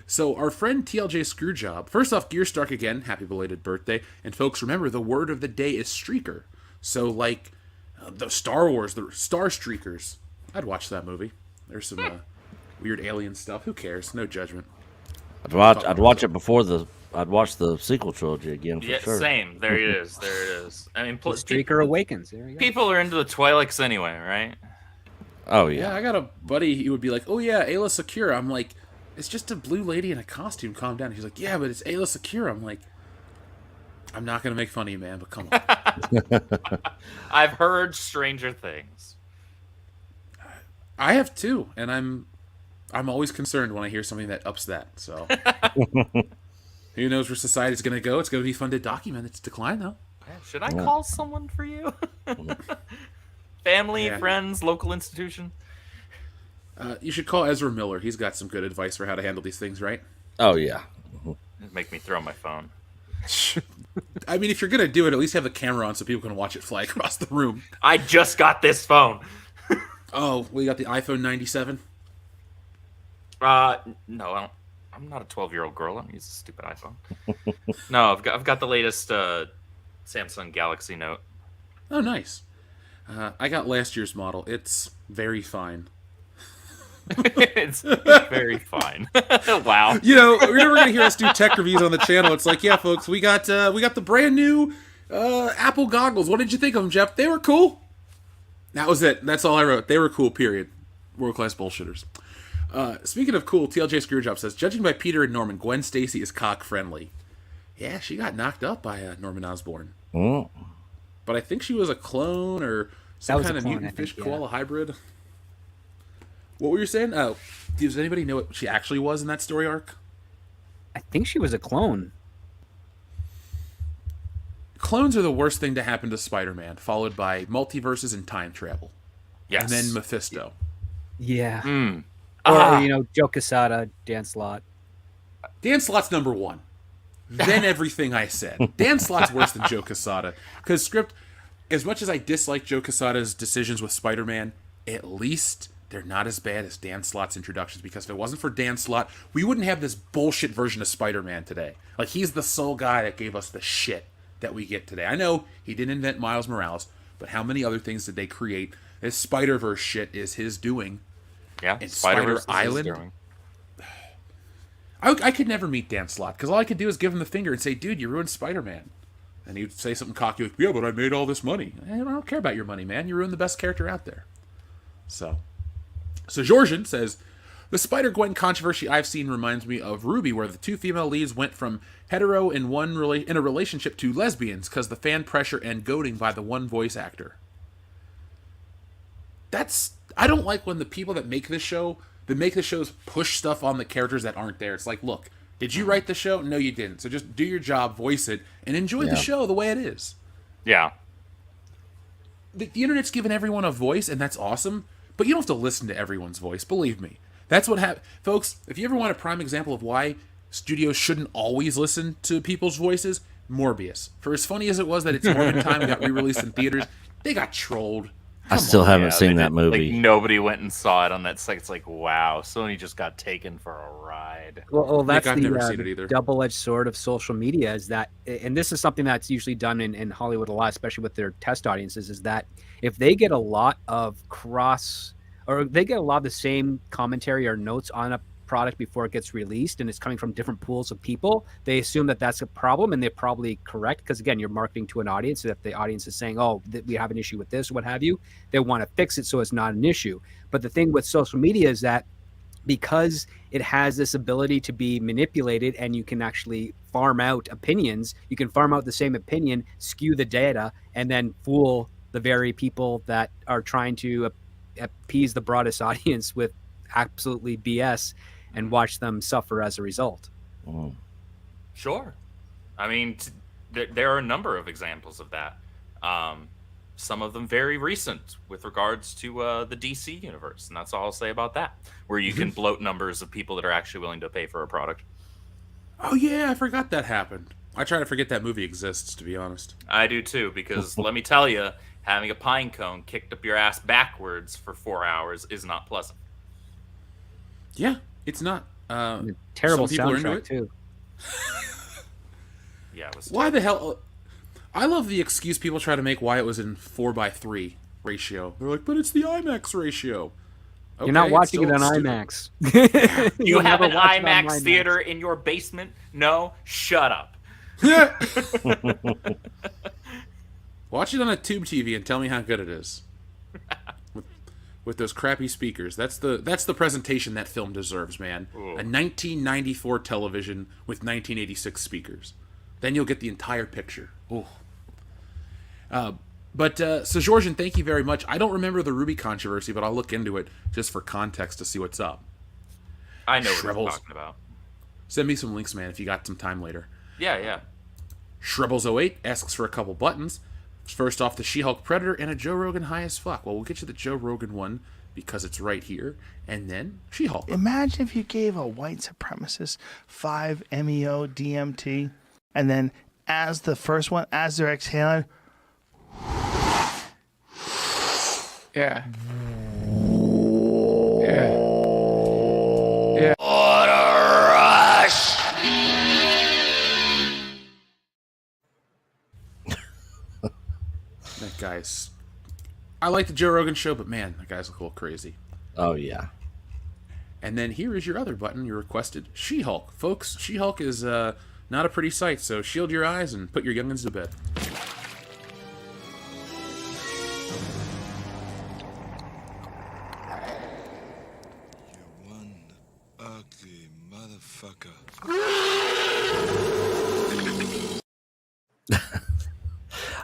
So our friend TLJ Screwjob, first off, Gear Stark again, happy belated birthday. And folks, remember, the word of the day is streaker. So like the Star Wars, the Star Streakers, I'd watch that movie. There's some weird alien stuff. Who cares? No judgment. I'd watch it before I'd watch the sequel trilogy again for Yeah, sure. same. There it is. There it is. I mean, The Streaker Awakens. There you go. people are into the Twi'leks anyway, right? Oh Yeah, yeah. I got a buddy, he would be like, oh yeah, Ayla Secura. I'm like, it's just a blue lady in a costume, calm down. He's like, yeah, but it's Ayla Secura. I'm like, I'm not going to make fun of you, man, but come on. I've heard stranger things. I have too, and I'm always concerned when I hear something that ups that, so. Who knows where society's going to go? It's going to be fun to document its decline, though. Should I call someone for you? Family, Yeah. friends, local institution? You should call Ezra Miller. He's got some good advice for how to handle these things, right? Oh yeah. It'd make me throw my phone. I mean, if you're going to do it, at least have the camera on so people can watch it fly across the room. I just got this phone. Oh, we got the iPhone 97? No, I don't. I'm not a 12-year-old girl. I don't use a stupid iPhone. No, I've got the latest Samsung Galaxy Note. Oh, nice. I got last year's model. It's very fine. It's very fine. Wow. You know, you're never gonna hear us do tech reviews on the channel. It's like, yeah, folks, we got the brand new Apple goggles. What did you think of them, Jeff? They were cool. That was it. That's all I wrote. They were cool. Period. World class bullshitters. Speaking of cool, TLJ Screwjob says, judging by Peter and Norman, Gwen Stacy is cock friendly. Yeah, she got knocked up by Norman Osborn. Mm. But I think she was a clone or some was a kind of clone, mutant I think, fish yeah. koala hybrid. What were you saying? Oh, does anybody know what she actually was in that story arc? I think she was a clone. Clones are the worst thing to happen to Spider-Man, followed by multiverses and time travel. Yes. And then Mephisto. Yeah. Mm. Or, Joe Quesada, Dan Slott. Dan Slott's number one. Then everything I said. Dan Slott's worse than Joe Quesada. Because Script, as much as I dislike Joe Quesada's decisions with Spider-Man, at least they're not as bad as Dan Slott's introductions. Because if it wasn't for Dan Slott, we wouldn't have this bullshit version of Spider-Man today. Like, he's the sole guy that gave us the shit that we get today. I know he didn't invent Miles Morales, but how many other things did they create? This Spider-Verse shit is his doing. Yeah. And Spider-Verse Spider is Island? doing. I could never meet Dan Slott, because all I could do is give him the finger and say, dude, you ruined Spider-Man. And he'd say something cocky like, yeah, but I made all this money. I don't care about your money, man. You ruined the best character out there. So Georgian says, the Spider-Gwen controversy I've seen reminds me of Ruby, where the two female leads went from hetero in a relationship to lesbians because the fan pressure and goading by the one voice actor. I don't like when the people that make this show, shows push stuff on the characters that aren't there. It's like, look, did you write the show? No, you didn't. So just do your job, voice it, and enjoy the show the way it is. Yeah. The internet's given everyone a voice, and that's awesome, but you don't have to listen to everyone's voice, believe me. That's what happened. Folks, if you ever want a prime example of why studios shouldn't always listen to people's voices, Morbius. For as funny as it was that it's Morbid Time and got re-released in theaters, they got trolled. I still haven't seen they that did- movie. Like nobody went and saw it on that site. It's like, wow, Sony just got taken for a ride. Well, that's I've never the, seen it either. double-edged sword of social media is that, and this is something that's usually done in Hollywood a lot, especially with their test audiences, is that if they get a lot of they get a lot of the same commentary or notes on a product before it gets released and it's coming from different pools of people, they assume that that's a problem, and they're probably correct because, again, you're marketing to an audience. So if the audience is saying, oh, we have an issue with this, what have you, they want to fix it so it's not an issue. But the thing with social media is that because it has this ability to be manipulated and you can actually farm out opinions, you can farm out the same opinion, skew the data, and then fool the very people that are trying to appease the broadest audience with absolutely BS and watch them suffer as a result. Sure. I mean, there are a number of examples of that. Some of them very recent with regards to the DC universe. And that's all I'll say about that, where you can bloat numbers of people that are actually willing to pay for a product. Oh, yeah, I forgot that happened. I try to forget that movie exists, to be honest. I do too, because let me tell you, having a pine cone kicked up your ass backwards for 4 hours is not pleasant. Yeah, it's not. Terrible some people are into soundtrack it. too. Yeah, it was Why the hell? I love the excuse people try to make why it was in 4:3 ratio. They're like, but it's the IMAX ratio. You're not Okay, watching it it's on still IMAX. You You'll have never an watch it on IMAX theater in your basement? No? Shut up. stupid. Watch it on a tube TV and tell me how good it is. With those crappy speakers. That's the presentation that film deserves, man. Ooh. A 1994 television with 1986 speakers. Then you'll get the entire picture. Ooh. So Georgian, thank you very much. I don't remember the Ruby controversy, but I'll look into it just for context to see what's up. I know what you're Shrevels. talking about. Send me some links, man, if you got some time later. Yeah. Shrebbles08 asks for a couple buttons. First off, the She-Hulk Predator and a Joe Rogan High as Fuck. Well, we'll get you the Joe Rogan one because it's right here. And then She-Hulk. Imagine if you gave a white supremacist 5-MeO DMT, and then as the first one, as they're exhaling, Yeah. Yeah. Yeah. That guy's... I like the Joe Rogan show, but man, that guy's a little crazy. Oh yeah. And then here is your other button you requested. She-Hulk. Folks, She-Hulk is not a pretty sight, so shield your eyes and put your youngins to bed. One ugly motherfucker.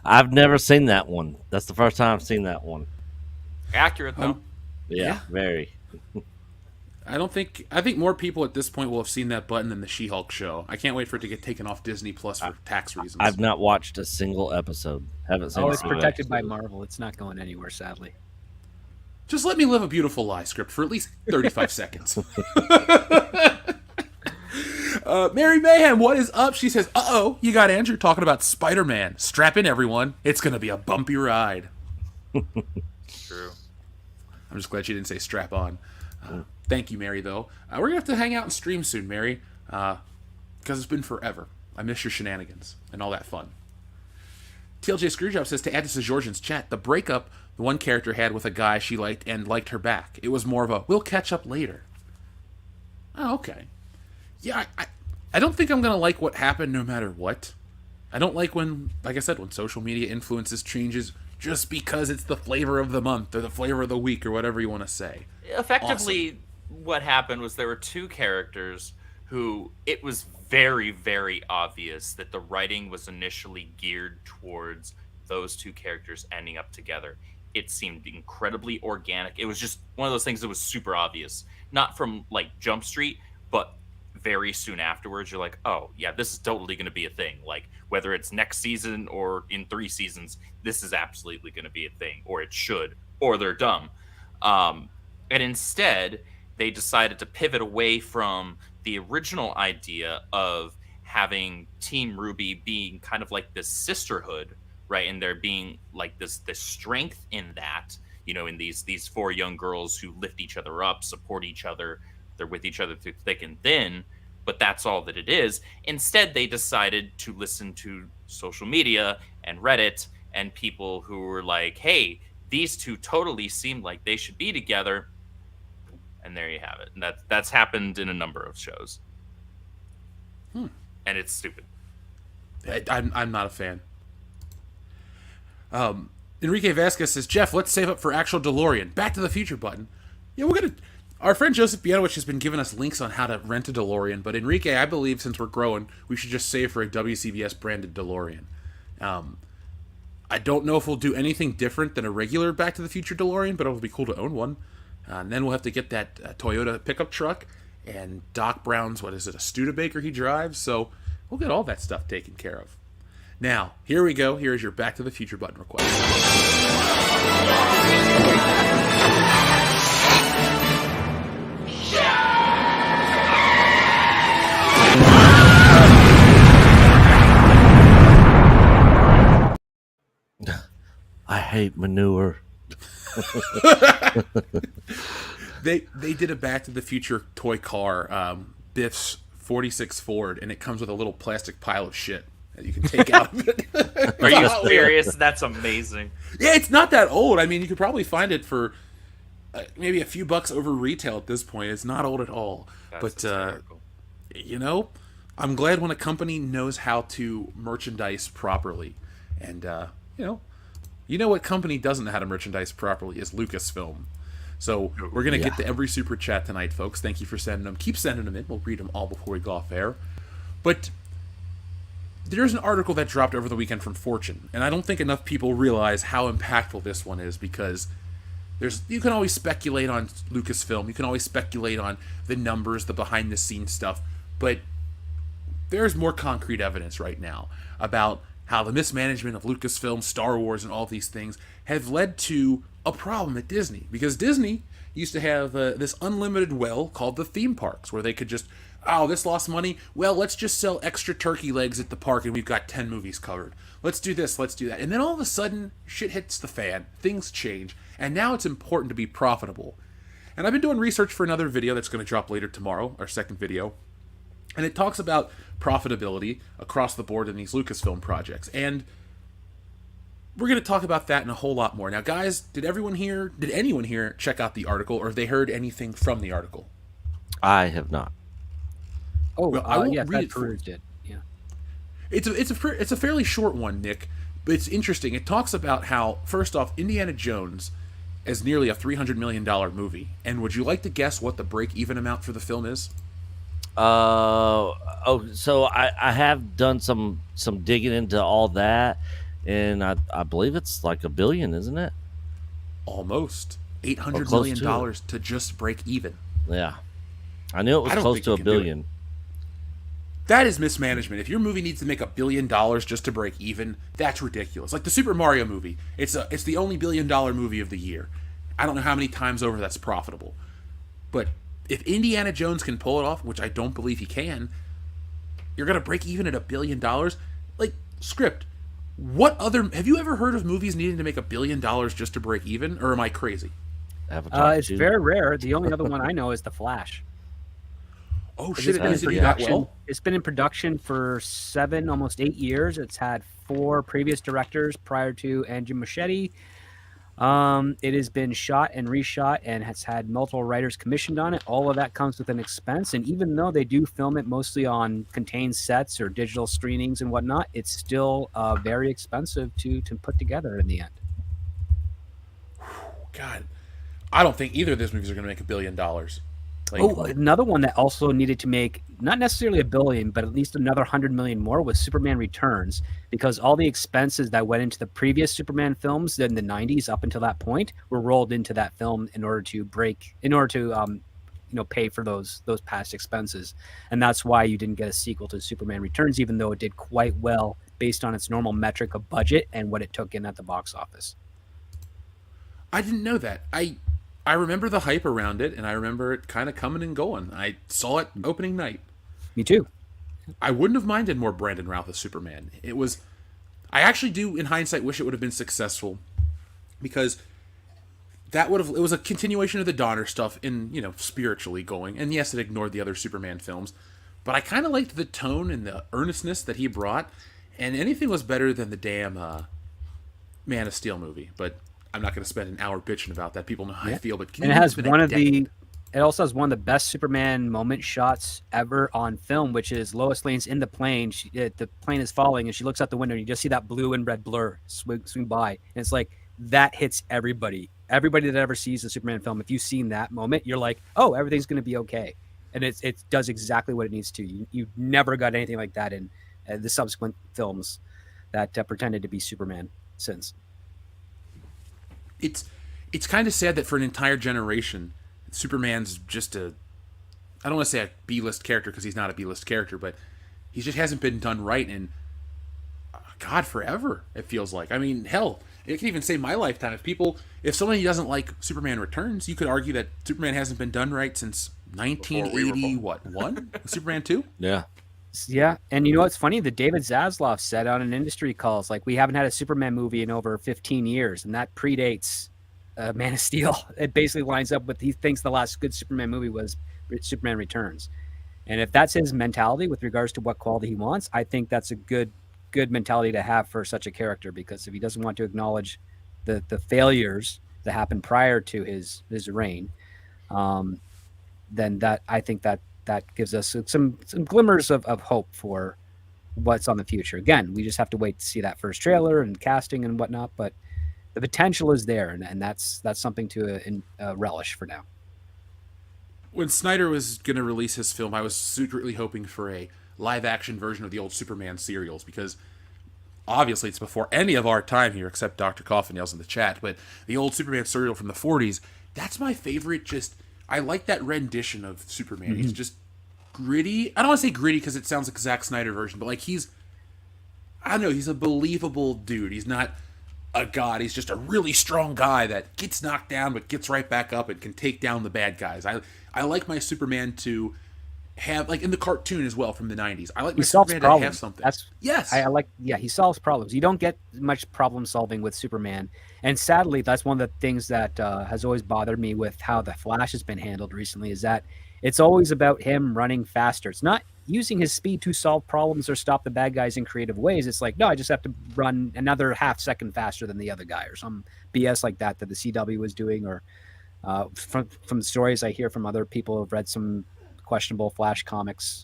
I've never seen that one. That's the first time I've seen that one. Accurate, though. Yeah, very. I think more people at this point will have seen that button than the She-Hulk show. I can't wait for it to get taken off Disney Plus for tax reasons. I've not watched a single episode. Haven't seen. Oh, a it's single protected by episode. Marvel. It's not going anywhere, sadly. Just let me live a beautiful lie script for at least 35 seconds. Mary Mayhem, what is up? She says, uh-oh, you got Andrew talking about Spider-Man. Strap in, everyone. It's going to be a bumpy ride. True. I'm just glad she didn't say strap on. Thank you, Mary, though. We're going to have to hang out and stream soon, Mary, because it's been forever. I miss your shenanigans and all that fun. TLJ Screwjob says, to add to Georgian's chat, the breakup the one character had with a guy she liked and liked her back. It was more of a, we'll catch up later. Oh, okay. Yeah, I don't think I'm going to like what happened no matter what. I don't like when, like I said, when social media influences changes just because it's the flavor of the month or the flavor of the week or whatever you want to say. Effectively, what happened was there were two characters who it was very, very obvious that the writing was initially geared towards those two characters ending up together. It seemed incredibly organic. It was just one of those things that was super obvious. Not from, like, Jump Street, but very soon afterwards, you're like, oh, yeah, this is totally going to be a thing. Like, whether it's next season or in 3 seasons, this is absolutely going to be a thing. Or it should. Or they're dumb. And instead, they decided to pivot away from the original idea of having Team Ruby being kind of like this sisterhood, right? And there being like this strength in that in these four young girls who lift each other up, support each other, they're with each other through thick and thin, but that's all that it is. Instead, they decided to listen to social media and Reddit and people who were like, hey, these two totally seem like they should be together. And there you have it. And that's happened in a number of shows. And it's stupid. I'm not a fan. Enrique Vasquez says, Jeff, let's save up for actual DeLorean. Back to the Future button. Yeah, we're going to... Our friend Joseph Bianowicz has been giving us links on how to rent a DeLorean, but Enrique, I believe since we're growing, we should just save for a WCBS branded DeLorean. I don't know if we'll do anything different than a regular Back to the Future DeLorean, but it'll be cool to own one. And then we'll have to get that Toyota pickup truck and Doc Brown's, a Studebaker he drives, so we'll get all that stuff taken care of. Now, here we go. Here is your Back to the Future button request. I hate manure. They did a Back to the Future toy car, Biff's 46 Ford, and it comes with a little plastic pile of shit that you can take out of it. Are you serious? That's amazing. Yeah, it's not that old. I mean, you could probably find it for maybe a few bucks over retail at this point. It's not old at all. That's hysterical. I'm glad when a company knows how to merchandise properly. And, what company doesn't know how to merchandise properly is Lucasfilm. So we're going to get to every super chat tonight, folks. Thank you for sending them. Keep sending them in. We'll read them all before we go off air. But there's an article that dropped over the weekend from Fortune, and I don't think enough people realize how impactful this one is, because you can always speculate on Lucasfilm. You can always speculate on the numbers, the behind-the-scenes stuff, but there's more concrete evidence right now about how the mismanagement of Lucasfilm, Star Wars, and all these things have led to a problem at Disney. Because Disney used to have this unlimited well called the theme parks, where they could just, this lost money? Well, let's just sell extra turkey legs at the park and we've got 10 movies covered. Let's do this, let's do that. And then all of a sudden, shit hits the fan, things change, and now it's important to be profitable. And I've been doing research for another video that's going to drop later tomorrow, our second video. And it talks about profitability across the board in these Lucasfilm projects. And we're going to talk about that and a whole lot more. Now, guys, did anyone here check out the article, or have they heard anything from the article? I have not. Oh, well, I won't read that it for perused it. Yeah. It's a fairly short one, Nick, but it's interesting. It talks about how, first off, Indiana Jones is nearly a $300 million movie. And would you like to guess what the break-even amount for the film is? So I have done some digging into all that, and I believe it's like $1 billion, isn't it? Almost $800 million to just break even. Yeah, I knew it was close to $1 billion. That is mismanagement. If your movie needs to make $1 billion just to break even, that's ridiculous. Like the Super Mario movie, it's the only $1 billion movie of the year. I don't know how many times over that's profitable, but if Indiana Jones can pull it off, which I don't believe he can, you're gonna break even at $1 billion. Like, Script, have you ever heard of movies needing to make $1 billion just to break even, or am I crazy? It's very rare. The only other one I know is The Flash. Oh shit! Is it that well? It's been in production for 7, almost 8 years. It's had 4 previous directors prior to Andrew Muschietti. It has been shot and reshot and has had multiple writers commissioned on it. All of that comes with an expense, and even though they do film it mostly on contained sets or digital screenings and whatnot, it's still very expensive to put together in the end. God, I don't think either of those movies are going to make $1 billion. Another one that also needed to make not necessarily $1 billion, but at least another 100 million more was Superman Returns, because all the expenses that went into the previous Superman films in the 90s up until that point were rolled into that film in order to pay for those past expenses. And that's why you didn't get a sequel to Superman Returns, even though it did quite well based on its normal metric of budget and what it took in at the box office. I didn't know that. I remember the hype around it, and I remember it kind of coming and going. I saw it opening night. Me too. I wouldn't have minded more Brandon Routh as Superman. I actually do, in hindsight, wish it would have been successful, because it was a continuation of the Donner stuff in, spiritually going. And yes, it ignored the other Superman films. But I kind of liked the tone and the earnestness that he brought. And anything was better than the damn Man of Steel movie. But I'm not going to spend an hour bitching about that. People know how I feel. But and it has it also has one of the best Superman moment shots ever on film, which is Lois Lane's in the plane. The plane is falling, and she looks out the window, and you just see that blue and red blur swing by. And it's like, that hits everybody. Everybody that ever sees a Superman film, if you've seen that moment, you're like, oh, everything's going to be okay. And it does exactly what it needs to. You've never got anything like that in the subsequent films that pretended to be Superman since. It's kind of sad that for an entire generation, Superman's just I don't want to say a B-list character because he's not a B-list character, but he just hasn't been done right in, God, forever, it feels like. I mean, hell, it can even say my lifetime. If somebody doesn't like Superman Returns, you could argue that Superman hasn't been done right since 1981? Superman 2? Yeah. Yeah, and you know what's funny? The David Zaslav said on an industry call, it's like, we haven't had a Superman movie in over 15 years, and that predates Man of Steel. It basically lines up with, he thinks the last good Superman movie was Superman Returns. And if that's his mentality with regards to what quality he wants, I think that's a good mentality to have for such a character, because if he doesn't want to acknowledge the failures that happened prior to his reign, then I think that gives us some glimmers of hope for what's on the future. Again, we just have to wait to see that first trailer and casting and whatnot, but the potential is there, and that's something to relish for now. When Snyder was going to release his film, I was secretly hoping for a live-action version of the old Superman serials, because obviously it's before any of our time here, except Dr. Coffinails in the chat, but the old Superman serial from the 40s, that's my favorite. I like that rendition of Superman. Mm-hmm. He's just gritty. I don't want to say gritty because it sounds like a Zack Snyder version, but like he's a believable dude. He's not a god. He's just a really strong guy that gets knocked down but gets right back up and can take down the bad guys. I like my Superman to have, like in the cartoon as well from the 90s, I like my Superman to have something. Yes. He solves problems. You don't get much problem solving with Superman. And sadly, that's one of the things that has always bothered me with how the Flash has been handled recently, is that it's always about him running faster. It's not using his speed to solve problems or stop the bad guys in creative ways. It's like, no, I just have to run another half second faster than the other guy, or some BS like that the CW was doing, or from the stories I hear from other people who have read some questionable Flash comics,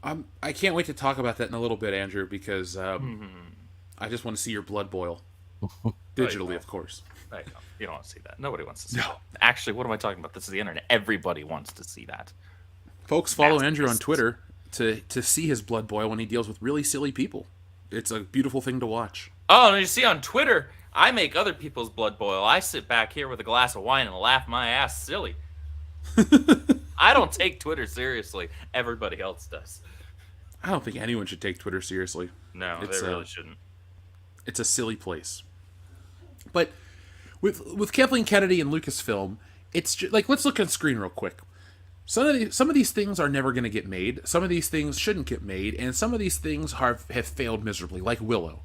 I can't wait to talk about that in a little bit, Andrew, because I just want to see your blood boil. Digitally, of course. You don't want to see that. Nobody wants to see that. Actually, what am I talking about? This is the internet. Everybody wants to see that. Folks, follow Andrew on Twitter to see his blood boil when he deals with really silly people. It's a beautiful thing to watch. Oh, and you see on Twitter, I make other people's blood boil. I sit back here with a glass of wine and laugh my ass silly. I don't take Twitter seriously. Everybody else does. I don't think anyone should take Twitter seriously. No, they really shouldn't. It's a silly place. But with Kathleen Kennedy and Lucasfilm, it's just, like, let's look on screen real quick. Some of these things are never going to get made. Some of these things shouldn't get made, and some of these things have failed miserably, like Willow.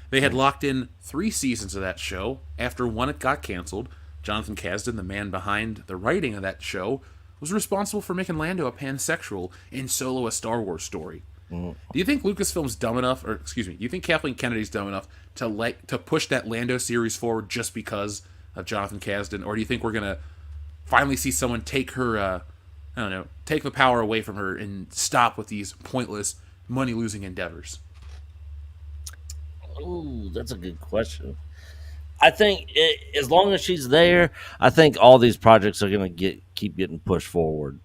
They had locked in 3 seasons of that show. After one, it got canceled. Jonathan Kasdan, the man behind the writing of that show, was responsible for making Lando a pansexual in Solo: A Star Wars Story. Mm-hmm. Do you think Lucasfilm's dumb enough, do you think Kathleen Kennedy's dumb enough to push that Lando series forward just because of Jonathan Kasdan, or do you think we're gonna finally see someone take her, take the power away from her and stop with these pointless, money-losing endeavors? Ooh, that's a good question. I think as long as she's there, I think all these projects are going to keep getting pushed forward.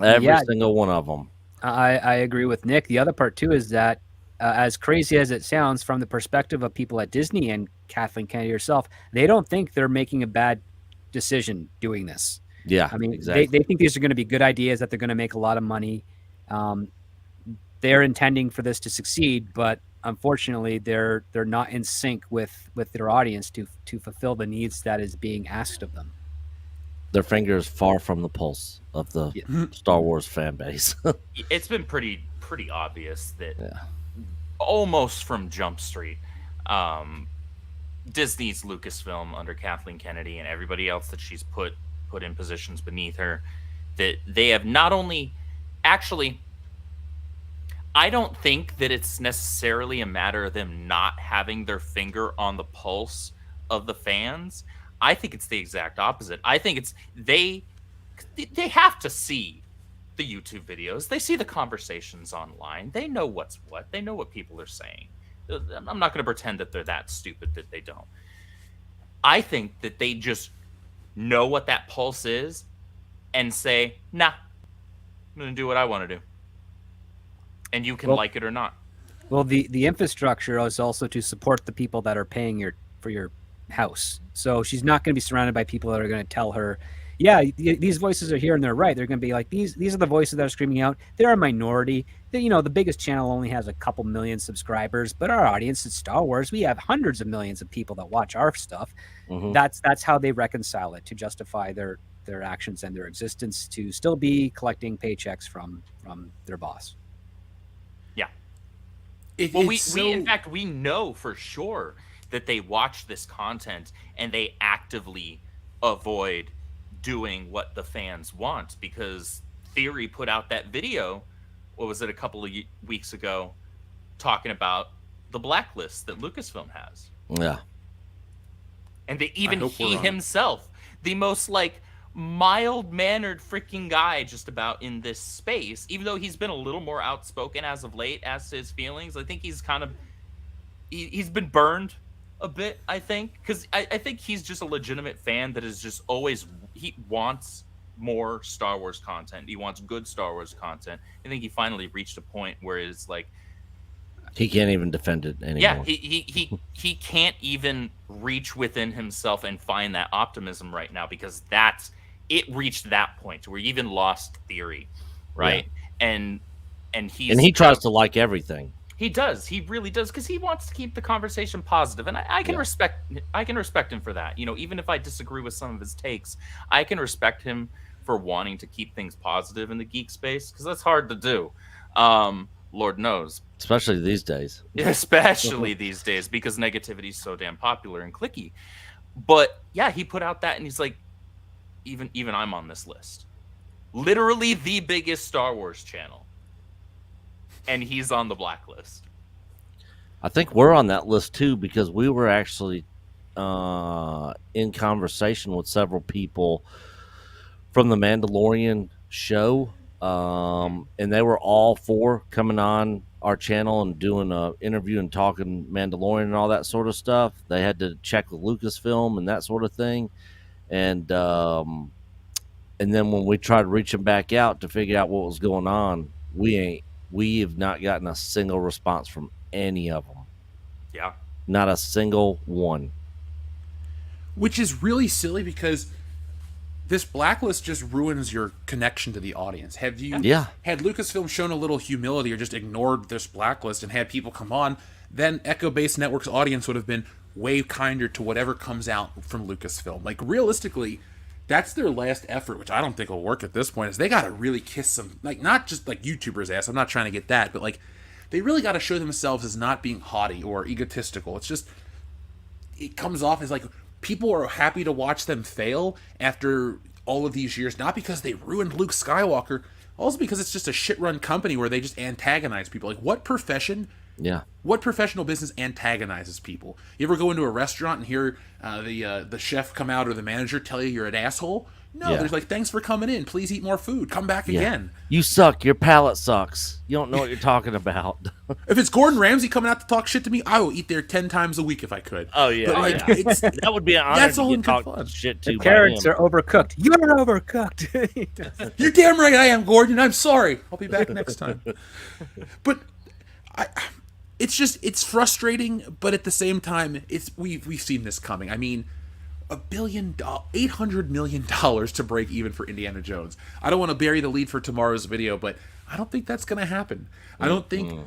Every single one of them. I agree with Nick. The other part, too, is that as crazy as it sounds, from the perspective of people at Disney and Kathleen Kennedy herself, they don't think they're making a bad decision doing this. Yeah, I mean, exactly. They think these are going to be good ideas, that they're going to make a lot of money. They're intending for this to succeed, but unfortunately, they're not in sync with their audience to fulfill the needs that is being asked of them. Their finger is far from the pulse of the Star Wars fan base. It's been pretty obvious that almost from Jump Street, Disney's Lucasfilm under Kathleen Kennedy and everybody else that she's put in positions beneath her, that they have not only actually, I don't think that it's necessarily a matter of them not having their finger on the pulse of the fans. I think it's the exact opposite. I think it's they have to see the YouTube videos. They see the conversations online. They know what's what. They know what people are saying. I'm not going to pretend that they're that stupid that they don't. I think that they just know what that pulse is and say, nah, I'm going to do what I want to do. And you can like it or not. Well, the infrastructure is also to support the people that are paying for your house. So she's not going to be surrounded by people that are going to tell her, yeah, these voices are here and they're right. They're going to be like, these are the voices that are screaming out. They're a minority. The biggest channel only has a couple million subscribers, but our audience is Star Wars. We have hundreds of millions of people that watch our stuff. Mhm. That's how they reconcile it, to justify their actions and their existence, to still be collecting paychecks from their boss. Yeah. Well, we in fact, we know for sure that they watch this content and they actively avoid doing what the fans want, because Theory put out that video, what was it, a couple of weeks ago, talking about the blacklist that Lucasfilm has. Yeah. And he himself, the most mild-mannered freaking guy just about in this space, even though he's been a little more outspoken as of late as to his feelings. I think he's he's been burned a bit, I think, because I think he's just a legitimate fan that is just always, he wants more Star Wars content. He wants good Star Wars content. I think he finally reached a point where it's like, he can't even defend it anymore. yeah, he can't even reach within himself and find that optimism right now, because it reached that point where he even lost Theory, right? Yeah. And he tries to like everything. He does. He really does, because he wants to keep the conversation positive, and I can respect him for that. Even if I disagree with some of his takes, I can respect him for wanting to keep things positive in the geek space, because that's hard to do. Lord knows. Especially these days. Especially these days, because negativity is so damn popular and clicky. But yeah, he put out that, and he's like, even I'm on this list. Literally the biggest Star Wars channel. And he's on the blacklist. I think we're on that list too, because we were actually in conversation with several people from the Mandalorian show. And they were all for coming on our channel and doing an interview and talking Mandalorian and all that sort of stuff. They had to check with Lucasfilm and that sort of thing. And then when we tried reaching back out to figure out what was going on, we have not gotten a single response from any of them. Yeah. Not a single one. Which is really silly, because this blacklist just ruins your connection to the audience. Had Lucasfilm shown a little humility or just ignored this blacklist and had people come on, then Echo Base Network's audience would have been way kinder to whatever comes out from Lucasfilm. Realistically, that's their last effort, which I don't think will work at this point, is they got to really kiss some, not just YouTubers' ass. I'm not trying to get that, but they really got to show themselves as not being haughty or egotistical. It's just, it comes off as people are happy to watch them fail after all of these years, not because they ruined Luke Skywalker, also because it's just a shit-run company where they just antagonize people. What profession? Yeah. What professional business antagonizes people? You ever go into a restaurant and hear the chef come out or the manager tell you you're an asshole? No, Yeah. There's thanks for coming in. Please eat more food. Come back again. You suck. Your palate sucks. You don't know what you're talking about. If it's Gordon Ramsay coming out to talk shit to me, I will eat there 10 times a week if I could. Oh, yeah. But, It's, that would be an honor that's to all in get good talked fun. shit to The by carrots him. are overcooked. You're overcooked. You're damn right I am, Gordon. I'm sorry. I'll be back next time. But it's frustrating, but at the same time, we've seen this coming. I mean, $800 million to break even for Indiana Jones. I don't want to bury the lead for tomorrow's video, but I don't think that's going to happen. I don't think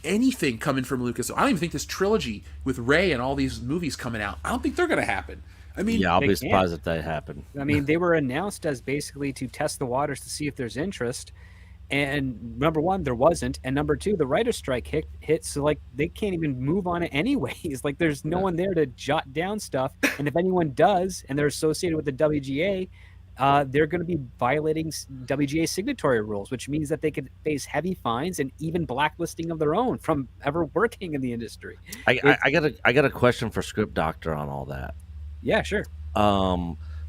anything coming from Lucas. I don't even think this trilogy with Rey and all these movies coming out, I don't think they're going to happen. I mean, Yeah, I'll be They surprised if that happened. I mean, they were announced as basically to test the waters to see if there's interest. And number one, there wasn't, and number two, the writer's strike hit, so like they can't even move on it anyways. Like there's no one there to jot down stuff, and if anyone does, and they're associated with the WGA, they're going to be violating WGA signatory rules, which means that they could face heavy fines and even blacklisting of their own from ever working in the industry. I got a question for ScriptDoctor on all that. Yeah, sure.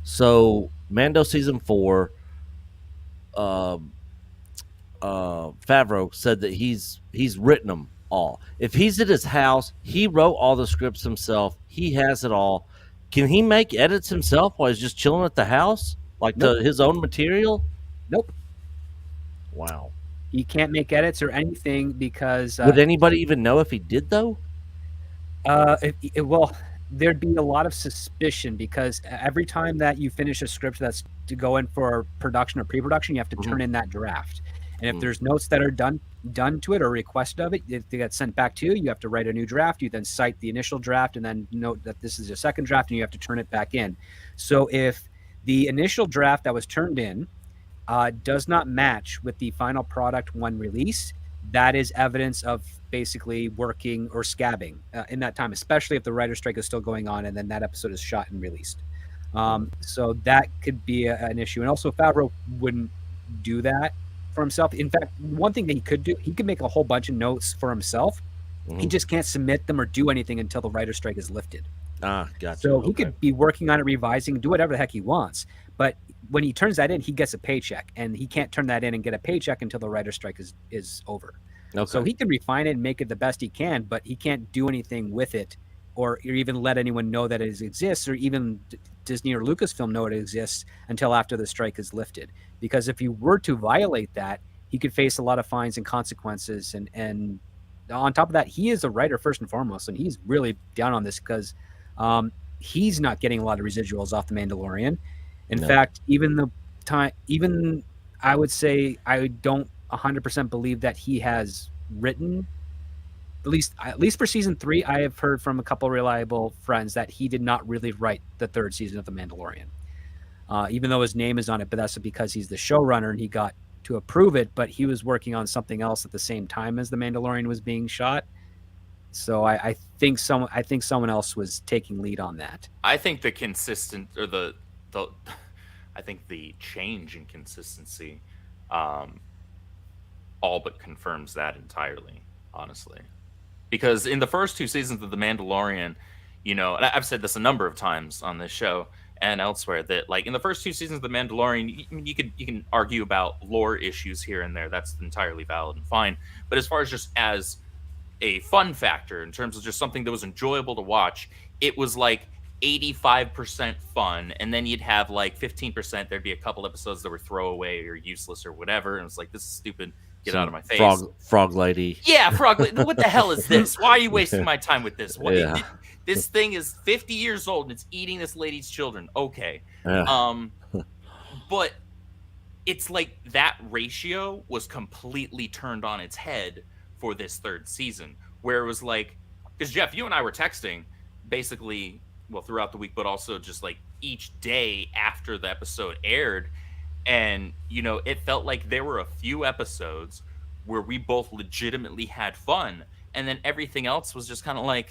So Mando season 4, Favreau said that he's written them all. If he's at his house, he wrote all the scripts himself. He has it all. Can he make edits himself while he's just chilling at the house, like his own material? Nope. Wow. He can't make edits or anything because would anybody even know if he did though? Well, there'd be a lot of suspicion because every time that you finish a script that's to go in for production or pre-production, you have to turn in that draft. And if there's notes that are done to it or request of it, if they get sent back to you, you have to write a new draft. You then cite the initial draft and then note that this is a second draft and you have to turn it back in. So if the initial draft that was turned in does not match with the final product when released, that is evidence of basically working or scabbing in that time, especially if the writer's strike is still going on and then that episode is shot and released. So that could be an issue. And also Favreau wouldn't do that for himself. In fact, one thing that he could do, he could make a whole bunch of notes for himself. He just can't submit them or do anything until the writer's strike is lifted. Gotcha. So he could be working on it, revising, do whatever the heck he wants. But when he turns that in, he gets a paycheck, and he can't turn that in and get a paycheck until the writer's strike is over. Okay. So he can refine it and make it the best he can, but he can't do anything with it or even let anyone know that it exists, or even Disney or Lucasfilm know it exists until after the strike is lifted. Because if he were to violate that, he could face a lot of fines and consequences. And on top of that, he is a writer first and foremost, and he's really down on this because he's not getting a lot of residuals off The Mandalorian. In fact, even I would say I don't 100% believe that he has written, at least for season 3, I have heard from a couple reliable friends that he did not really write the 3rd season of The Mandalorian. Even though his name is on it, but that's because he's the showrunner and he got to approve it, but he was working on something else at the same time as The Mandalorian was being shot. So I think someone else was taking lead on that. I think the I think the change in consistency all but confirms that entirely, honestly. Because in the first 2 seasons of The Mandalorian, and I've said this a number of times on this show and elsewhere, that like in the first 2 seasons of The Mandalorian, you can argue about lore issues here and there. That's entirely valid and fine. But as far as just as a fun factor, in terms of just something that was enjoyable to watch, it was like 85% fun, and then you'd have like 15%. There'd be a couple episodes that were throwaway or useless or whatever, and it's like, this is stupid. Get out of my face. Frog lady. Yeah, frog lady. What the hell is this? Why are you wasting my time with this? This thing is 50 years old and it's eating this lady's children. Okay. Yeah. But it's like that ratio was completely turned on its head for this 3rd season, where it was like, because Jeff, you and I were texting basically, well, throughout the week, but also just like each day after the episode aired. And, it felt like there were a few episodes where we both legitimately had fun. And then everything else was just kind of like,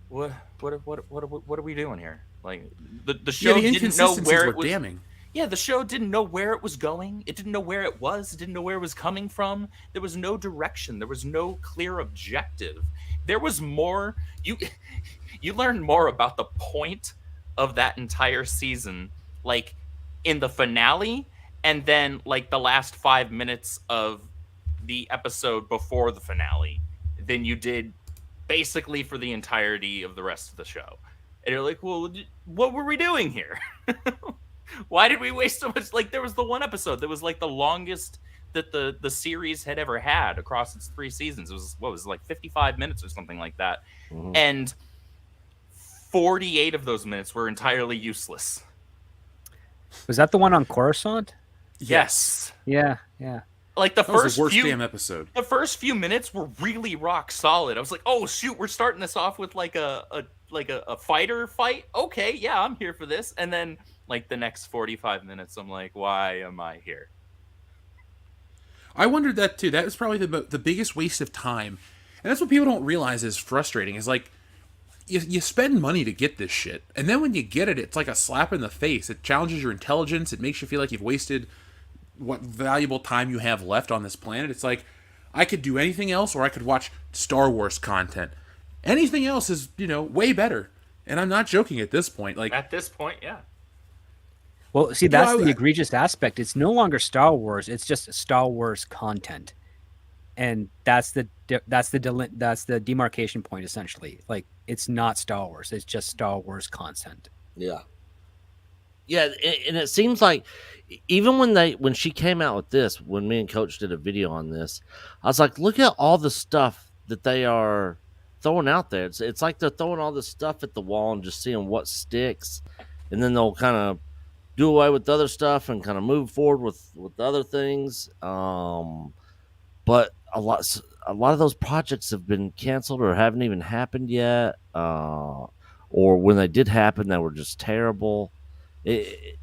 what are we doing here? Like the show didn't know where it was. Damning. Yeah, the show didn't know where it was going. It didn't know where it was. It didn't know where it was coming from. There was no direction. There was no clear objective. There was more. You learn more about the point of that entire season, like in the finale, and then like the last 5 minutes of the episode before the finale, than you did basically for the entirety of the rest of the show. And you're like, well, what were we doing here? Why did we waste so much? Like, there was the one episode that was like the longest that the series had ever had across its 3 seasons. It was like 55 minutes or something like that. Mm-hmm. And 48 of those minutes were entirely useless. Was that the one on Coruscant? Yes. Yeah. Like the was the worst damn episode. The first few minutes were really rock solid. I was like, oh shoot, we're starting this off with like a fighter fight. Okay, yeah, I'm here for this. And then like the next 45 minutes, I'm like, why am I here? I wondered that too. That was probably the biggest waste of time, and that's what people don't realize is frustrating. Is like you spend money to get this shit, and then when you get it, it's like a slap in the face. It challenges your intelligence. It makes you feel like you've wasted what valuable time you have left on this planet. It's like I could do anything else, or I could watch Star Wars content. Anything else is, way better. And I'm not joking at this point. Like at this point, yeah. Well, see, that's the egregious aspect. It's no longer Star Wars. It's just Star Wars content, and that's the demarcation point essentially. Like it's not Star Wars. It's just Star Wars content. Yeah. Yeah, and it seems like even when she came out with this, when me and Coach did a video on this, I was like, look at all the stuff that they are throwing out there. It's like they're throwing all this stuff at the wall and just seeing what sticks, and then they'll kind of do away with the other stuff and kind of move forward with other things. But a lot of those projects have been canceled or haven't even happened yet, or when they did happen, they were just terrible.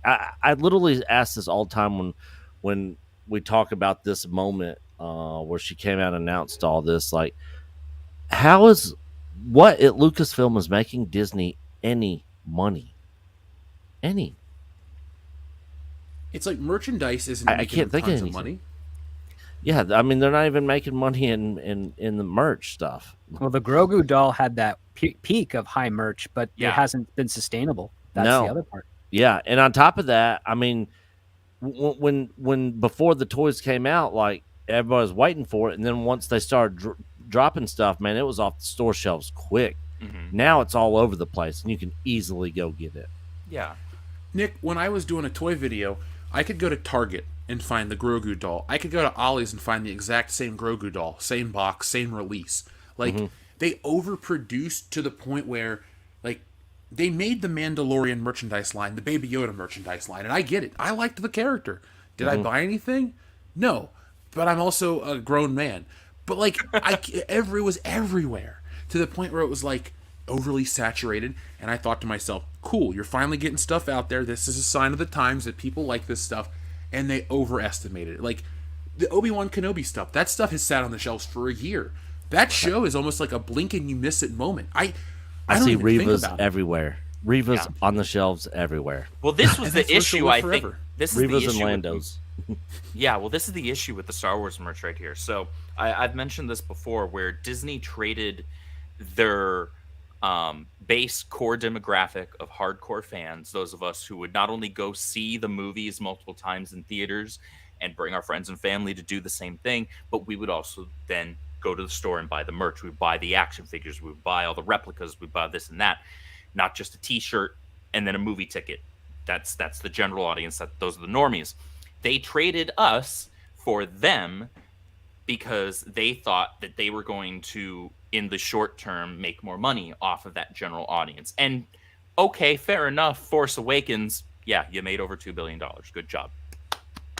I literally ask this all the time when we talk about this moment where she came out and announced all this. Like, how is what at Lucasfilm is making Disney any money? Any? It's like merchandise isn't. I can't think of anything. Money. Yeah, I mean they're not even making money in the merch stuff. Well, the Grogu doll had that peak of high merch, but it hasn't been sustainable. That's the other part. Yeah, and on top of that, I mean, when before the toys came out, like everybody was waiting for it, and then once they started dropping stuff, man, it was off the store shelves quick. Mm-hmm. Now it's all over the place, and you can easily go get it. Yeah, Nick, when I was doing a toy video, I could go to Target and find the Grogu doll. I could go to Ollie's and find the exact same Grogu doll, same box, same release. Like they overproduced to the point where, like, they made the Mandalorian merchandise line, the Baby Yoda merchandise line, and I get it. I liked the character. Did I buy anything? No, but I'm also a grown man. But like, it was everywhere to the point where it was like overly saturated, and I thought to myself, cool, you're finally getting stuff out there. This is a sign of the times that people like this stuff, and they overestimated it. Like the Obi-Wan Kenobi stuff, that stuff has sat on the shelves for a year. That show is almost like a blink and you miss it moment. I see Revas everywhere. Revas on the shelves everywhere. Well, this was the issue, I think. This is Revas the issue and Landos. Yeah, well, this is the issue with the Star Wars merch right here. So I've mentioned this before, where Disney traded their base core demographic of hardcore fans, those of us who would not only go see the movies multiple times in theaters and bring our friends and family to do the same thing, but we would also then go to the store and buy the merch. We would buy the action figures. We would buy all the replicas. We buy this and that, not just a T-shirt and then a movie ticket. That's the general audience. Those are the normies. They traded us for them because they thought that they were going to, in the short term, make more money off of that general audience. And okay, fair enough. Force Awakens, yeah, you made over $2 billion. Good job.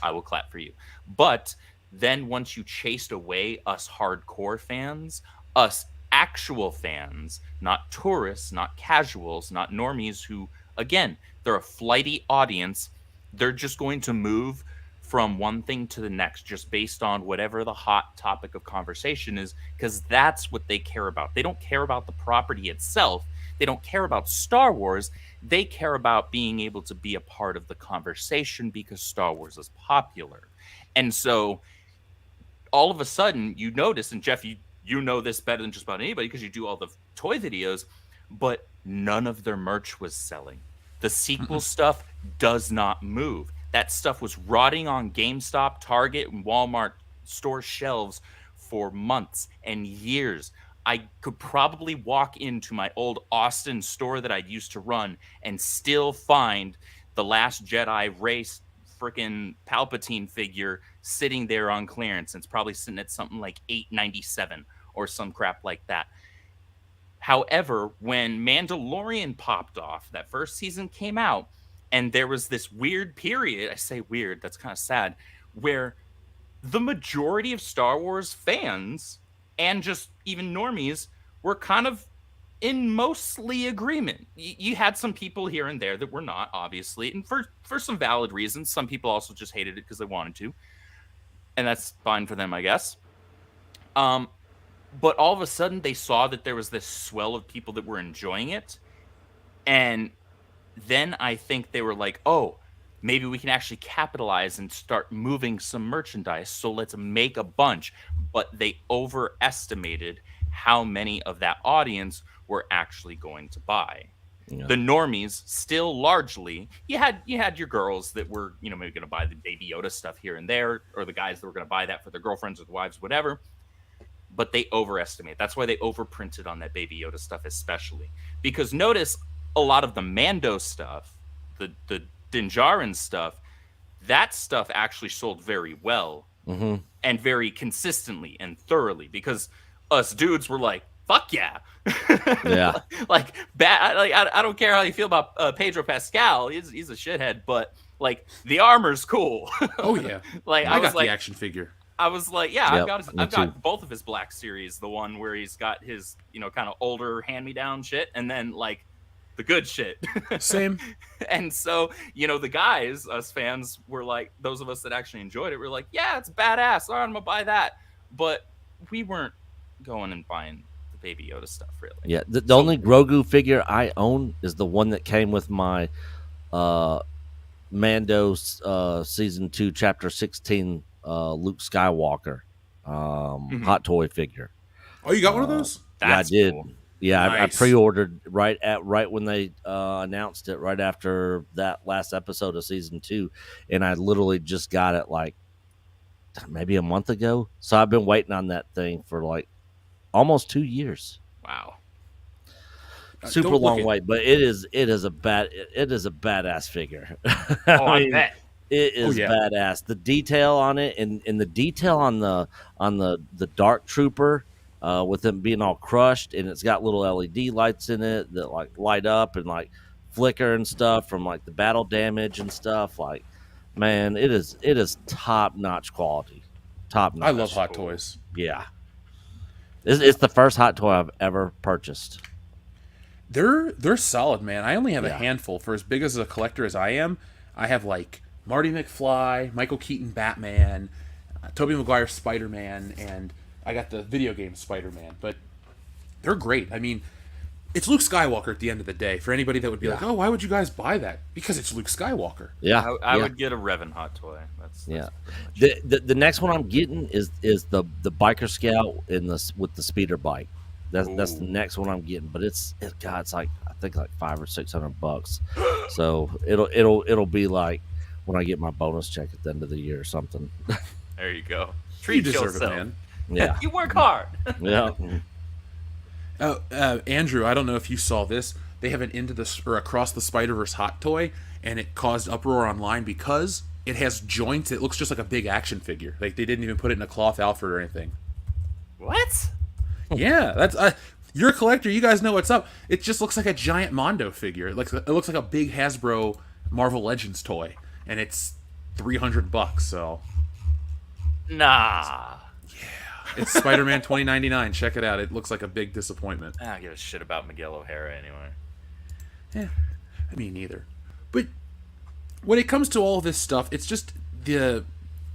I will clap for you. But then once you chased away us hardcore fans, us actual fans, not tourists, not casuals, not normies who, again, they're a flighty audience. They're just going to move from one thing to the next just based on whatever the hot topic of conversation is, because that's what they care about. They don't care about the property itself. They don't care about Star Wars. They care about being able to be a part of the conversation because Star Wars is popular. And so all of a sudden you notice, and Jeff, you know this better than just about anybody because you do all the toy videos, but none of their merch was selling. The sequel stuff does not move. That stuff was rotting on GameStop, Target, and Walmart store shelves for months and years. I could probably walk into my old Austin store that I used to run and still find the Last Jedi race freaking Palpatine figure sitting there on clearance. It's probably sitting at something like $8.97 or some crap like that. However, when Mandalorian popped off, that first season came out, and there was this weird period, I say weird, that's kind of sad, where the majority of Star Wars fans and just even normies were kind of in mostly agreement. You had some people here and there that were not, obviously, and for some valid reasons. Some people also just hated it because they wanted to. and that's fine for them, I guess. But all of a sudden, they saw that there was this swell of people that were enjoying it, and then I think they were like, "Oh, maybe we can actually capitalize and start moving some merchandise. So let's make a bunch." But they overestimated how many of that audience were actually going to buy. Yeah. The normies still largely, you had your girls that were, maybe going to buy the Baby Yoda stuff here and there, or the guys that were going to buy that for their girlfriends or their wives, whatever. But they overestimate. That's why they overprinted on that Baby Yoda stuff, especially because notice a lot of the Mando stuff, the Din Djarin stuff, that stuff actually sold very well and very consistently and thoroughly, because us dudes were like, fuck yeah. Yeah. Like I don't care how you feel about Pedro Pascal. He's a shithead, but like the armor's cool. Oh yeah. Like I got the action figure. I was like, yeah, Yep, I've got both of his Black Series, the one where he's got his, kind of older hand-me-down shit, and then like the good shit. Same. And so, the guys, us fans, were like, those of us that actually enjoyed it, were like, yeah, it's badass. All right, I'm gonna buy that. But we weren't going and buying the Baby Yoda stuff, really. Yeah, the only Grogu figure I own is the one that came with my Mando season 2, chapter 16, Luke Skywalker hot toy figure. Oh, you got one of those? That's yeah, I did. cool. Yeah, Nice. I pre-ordered right when they announced it, right after that last episode of season 2, and I literally just got it like maybe a month ago. So I've been waiting on that thing for like almost 2 years. Wow. Super Don't long look at- wait, but it is a badass figure. Oh, I bet. It is badass. The detail on it, and the detail on the Dark Trooper, with them being all crushed, and it's got little LED lights in it that like light up and like flicker and stuff from like the battle damage and stuff. Like, man, it is top notch quality. Top notch. I love hot toys. Yeah, it's the first hot toy I've ever purchased. They're solid, man. I only have a Yeah. handful. For as big as a collector as I am, I have like Marty McFly, Michael Keaton Batman, Tobey Maguire Spider-Man, and I got the video game Spider-Man. But they're great. I mean, it's Luke Skywalker at the end of the day. For anybody that would be like, oh, why would you guys buy that? Because it's Luke Skywalker. Yeah, I yeah. would get a Revan hot toy. That's Yeah, the next one I'm getting is the biker scout with the speeder bike. That's the next one I'm getting, but it's like I think like $500 or $600. So it'll be like when I get my bonus check at the end of the year or something. There you go. You Treat deserve yourself. it, man. Yeah, You work hard. yeah. Andrew, I don't know if you saw this. They have an Across the Spider-Verse hot toy, and it caused uproar online because it has joints. It looks just like a big action figure. Like they didn't even put it in a cloth outfit or anything. What? Yeah, that's you're a collector. You guys know what's up. It just looks like a giant Mondo figure. It looks like a big Hasbro Marvel Legends toy, and it's $300. So Nah. it's Spider-Man 2099. Check it out. It looks like a big disappointment. I don't give a shit about Miguel O'Hara anyway. Yeah, I mean neither. But when it comes to all this stuff, it's just the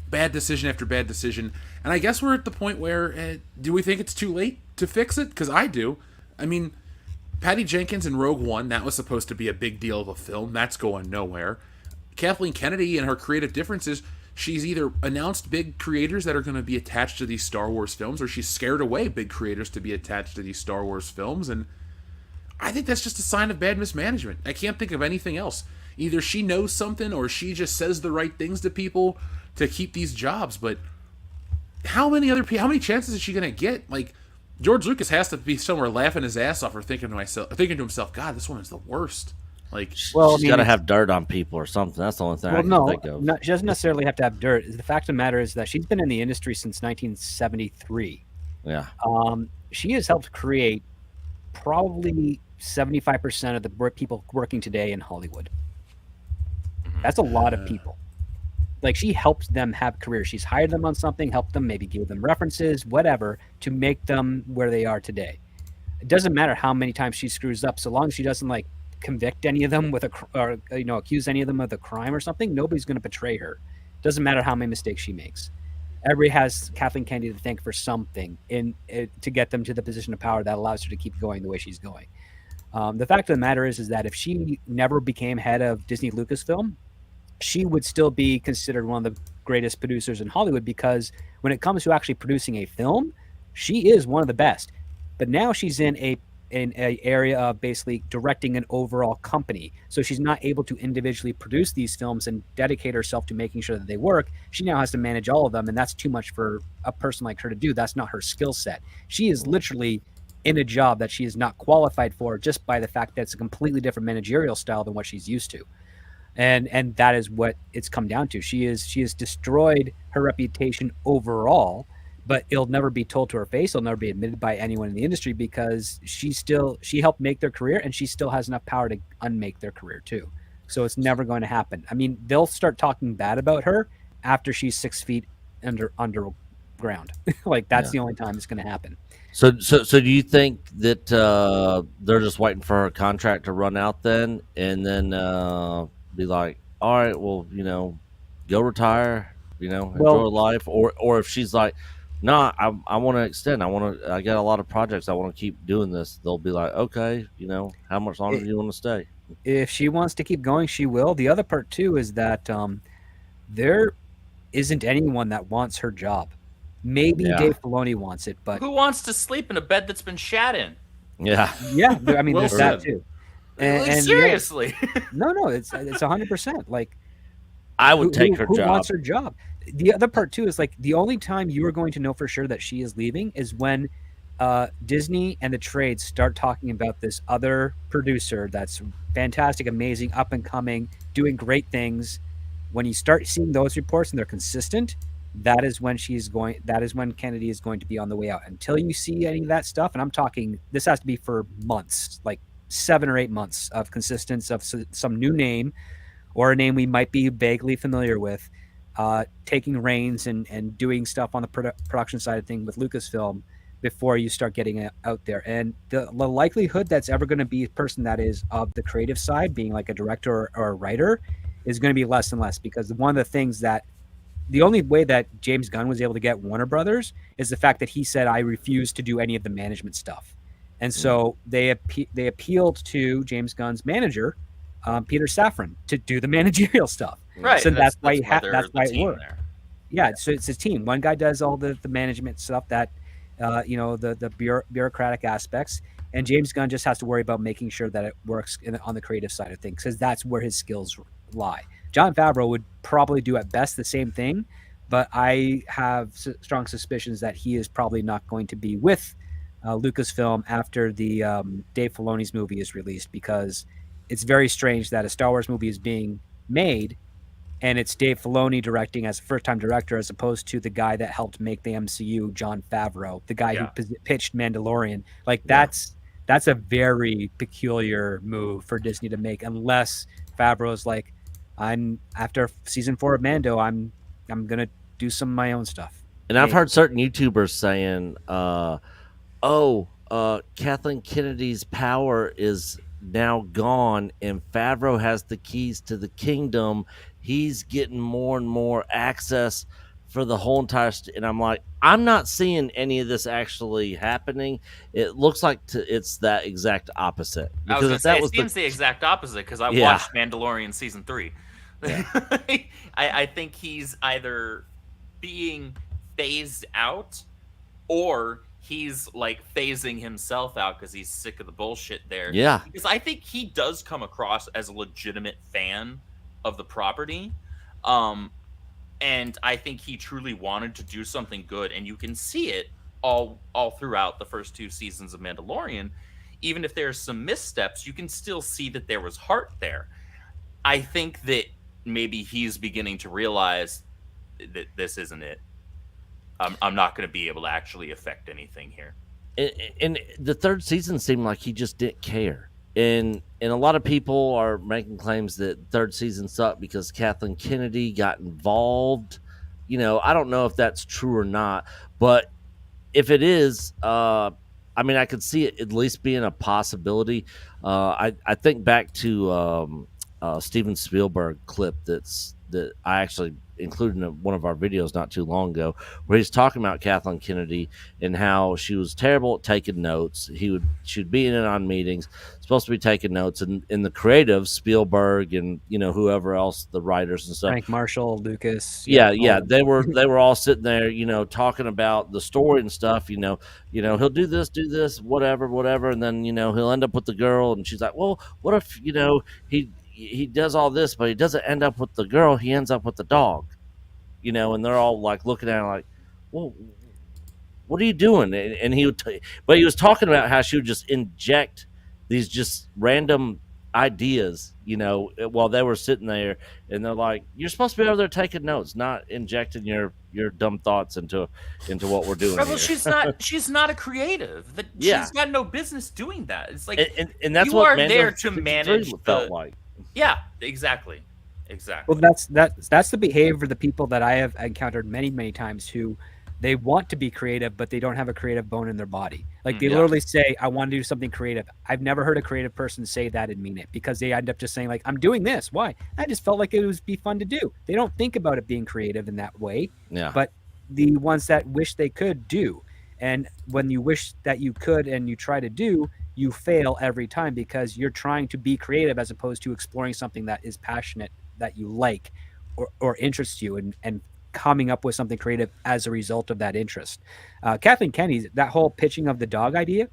bad decision after bad decision. And I guess we're at the point where, do we think it's too late to fix it? Because I do. I mean, Patty Jenkins in Rogue One, that was supposed to be a big deal of a film. That's going nowhere. Kathleen Kennedy and her creative differences, she's either announced big creators that are going to be attached to these Star Wars films, or she's scared away big creators to be attached to these Star Wars films. And I think that's just a sign of bad mismanagement. I can't think of anything else. Either she knows something, or she just says the right things to people to keep these jobs. But how many chances is she going to get? Like, George Lucas has to be somewhere laughing his ass off or thinking to himself, God, this one is the worst. Like, Well, I She's mean, got to have dirt on people or something. That's the only thing I can think of. no, she doesn't necessarily have to have dirt. The fact of the matter is that she's been in the industry since 1973. Yeah, She has helped create probably 75% of the people working today in Hollywood. That's a lot of people. Like, she helps them have careers. She's hired them on something, helped them, maybe give them references, whatever, to make them where they are today. It doesn't matter how many times she screws up, so long as she doesn't like convict any of them or accuse any of them of the crime or something. Nobody's going to betray her. Doesn't matter how many mistakes she makes. everybody has Kathleen Kennedy to thank for something to get them to the position of power that allows her to keep going the way she's going. The fact of the matter is that if she never became head of Disney Lucasfilm, she would still be considered one of the greatest producers in Hollywood, because when it comes to actually producing a film, she is one of the best. But now she's in a area of basically directing an overall company. So she's not able to individually produce these films and dedicate herself to making sure that they work. She now has to manage all of them, and that's too much for a person like her to do. That's not her skill set. She is literally in a job that she is not qualified for, just by the fact that it's a completely different managerial style than what she's used to. And that is what it's come down to. She has destroyed her reputation overall, but it'll never be told to her face. It'll never be admitted by anyone in the industry, because she helped make their career, and she still has enough power to unmake their career too. So it's never going to happen. I mean, they'll start talking bad about her after she's 6 feet underground. Like, that's the only time it's going to happen. So do you think that they're just waiting for her contract to run out then, and then be like, all right, well, go retire, enjoy life, or if she's like, no, I want to extend, I got a lot of projects, I want to keep doing this, they'll be like, okay, how much longer do you want to stay? If she wants to keep going, she will. The other part too is that there isn't anyone that wants her job. Maybe Dave Filoni wants it, but who wants to sleep in a bed that's been shat in? Yeah, I mean, there's that too. And seriously, no, it's 100%. Like, I would take her job. Who wants her job? The other part too is, like, the only time you are going to know for sure that she is leaving is when Disney and the trades start talking about this other producer that's fantastic, amazing, up and coming, doing great things. When you start seeing those reports and they're consistent, that is when Kennedy is going to be on the way out. Until you see any of that stuff, and I'm talking, this has to be for months, like 7 or 8 months of consistency of some new name, or a name we might be vaguely familiar with, taking reins and doing stuff on the production side of things with Lucasfilm before you start getting it out there. And the likelihood that's ever going to be a person that is of the creative side, being like a director or a writer, is going to be less and less, because one of the things that the only way that James Gunn was able to get Warner Brothers is the fact that he said, I refuse to do any of the management stuff. And so they appealed to James Gunn's manager, Peter Safran, to do the managerial stuff. Right. So that's why it worked. There. Yeah. So it's a team. One guy does all the management stuff, that, the bureaucratic aspects. And James Gunn just has to worry about making sure that it works on the creative side of things, because that's where his skills lie. Jon Favreau would probably do at best the same thing, but I have strong suspicions that he is probably not going to be with Lucasfilm after the Dave Filoni's movie is released, because it's very strange that a Star Wars movie is being made and it's Dave Filoni directing as a first-time director, as opposed to the guy that helped make the MCU, Jon Favreau, the guy who pitched Mandalorian. Like, that's a very peculiar move for Disney to make, unless Favreau's like, after season 4 of Mando, I'm gonna do some of my own stuff. And I've heard certain YouTubers saying, Kathleen Kennedy's power is now gone, and Favreau has the keys to the kingdom. He's getting more and more access for the whole entire and I'm like, I'm not seeing any of this actually happening. It looks like it's that exact opposite. Because it seems the exact opposite, because I watched Mandalorian season 3. Yeah. I think he's either being phased out, or he's like phasing himself out because he's sick of the bullshit there. Yeah. Because I think he does come across as a legitimate fan of the property. And I think he truly wanted to do something good, and you can see it all throughout the first 2 seasons of Mandalorian. Even if there's some missteps, you can still see that there was heart there. I think that maybe he's beginning to realize that this isn't it. I'm not going to be able to actually affect anything here. And the 3rd season seemed like he just didn't care. And a lot of people are making claims that 3rd season sucked because Kathleen Kennedy got involved. I don't know if that's true or not, but if it is, I could see it at least being a possibility. I think back to Steven Spielberg clip that I actually included in one of our videos not too long ago, where he's talking about Kathleen Kennedy and how she was terrible at taking notes. She'd be in on meetings, supposed to be taking notes, and in the creative, Spielberg and whoever else, the writers and stuff, Frank Marshall, Lucas. yeah, they were all sitting there, talking about the story and stuff. He'll do this, whatever, and then he'll end up with the girl, and she's like, well, what if he does all this, but he doesn't end up with the girl, he ends up with the dog, and they're all like looking at him like, well, what are you doing? And he would but he was talking about how she would just inject these just random ideas, while they were sitting there, and they're like, you're supposed to be over there taking notes, not injecting your dumb thoughts into what we're doing. Well, here. she's not a creative. She's got no business doing that. It's like, and that's you what are Mando there to 63 manage felt like. Yeah, exactly. Well, that's the behavior of the people that I have encountered many times who they want to be creative, but they don't have a creative bone in their body. Like they literally say, I want to do something creative. I've never heard a creative person say that and mean it, because they end up just saying like, I'm doing this. Why? I just felt like it would be fun to do. They don't think about it being creative in that way. Yeah. But the ones that wish they could do. And when you wish that you could and you try to do, you fail every time, because you're trying to be creative as opposed to exploring something that is passionate, that you like or interests you, and coming up with something creative as a result of that interest. Kathleen Kennedy, that whole pitching of the dog idea,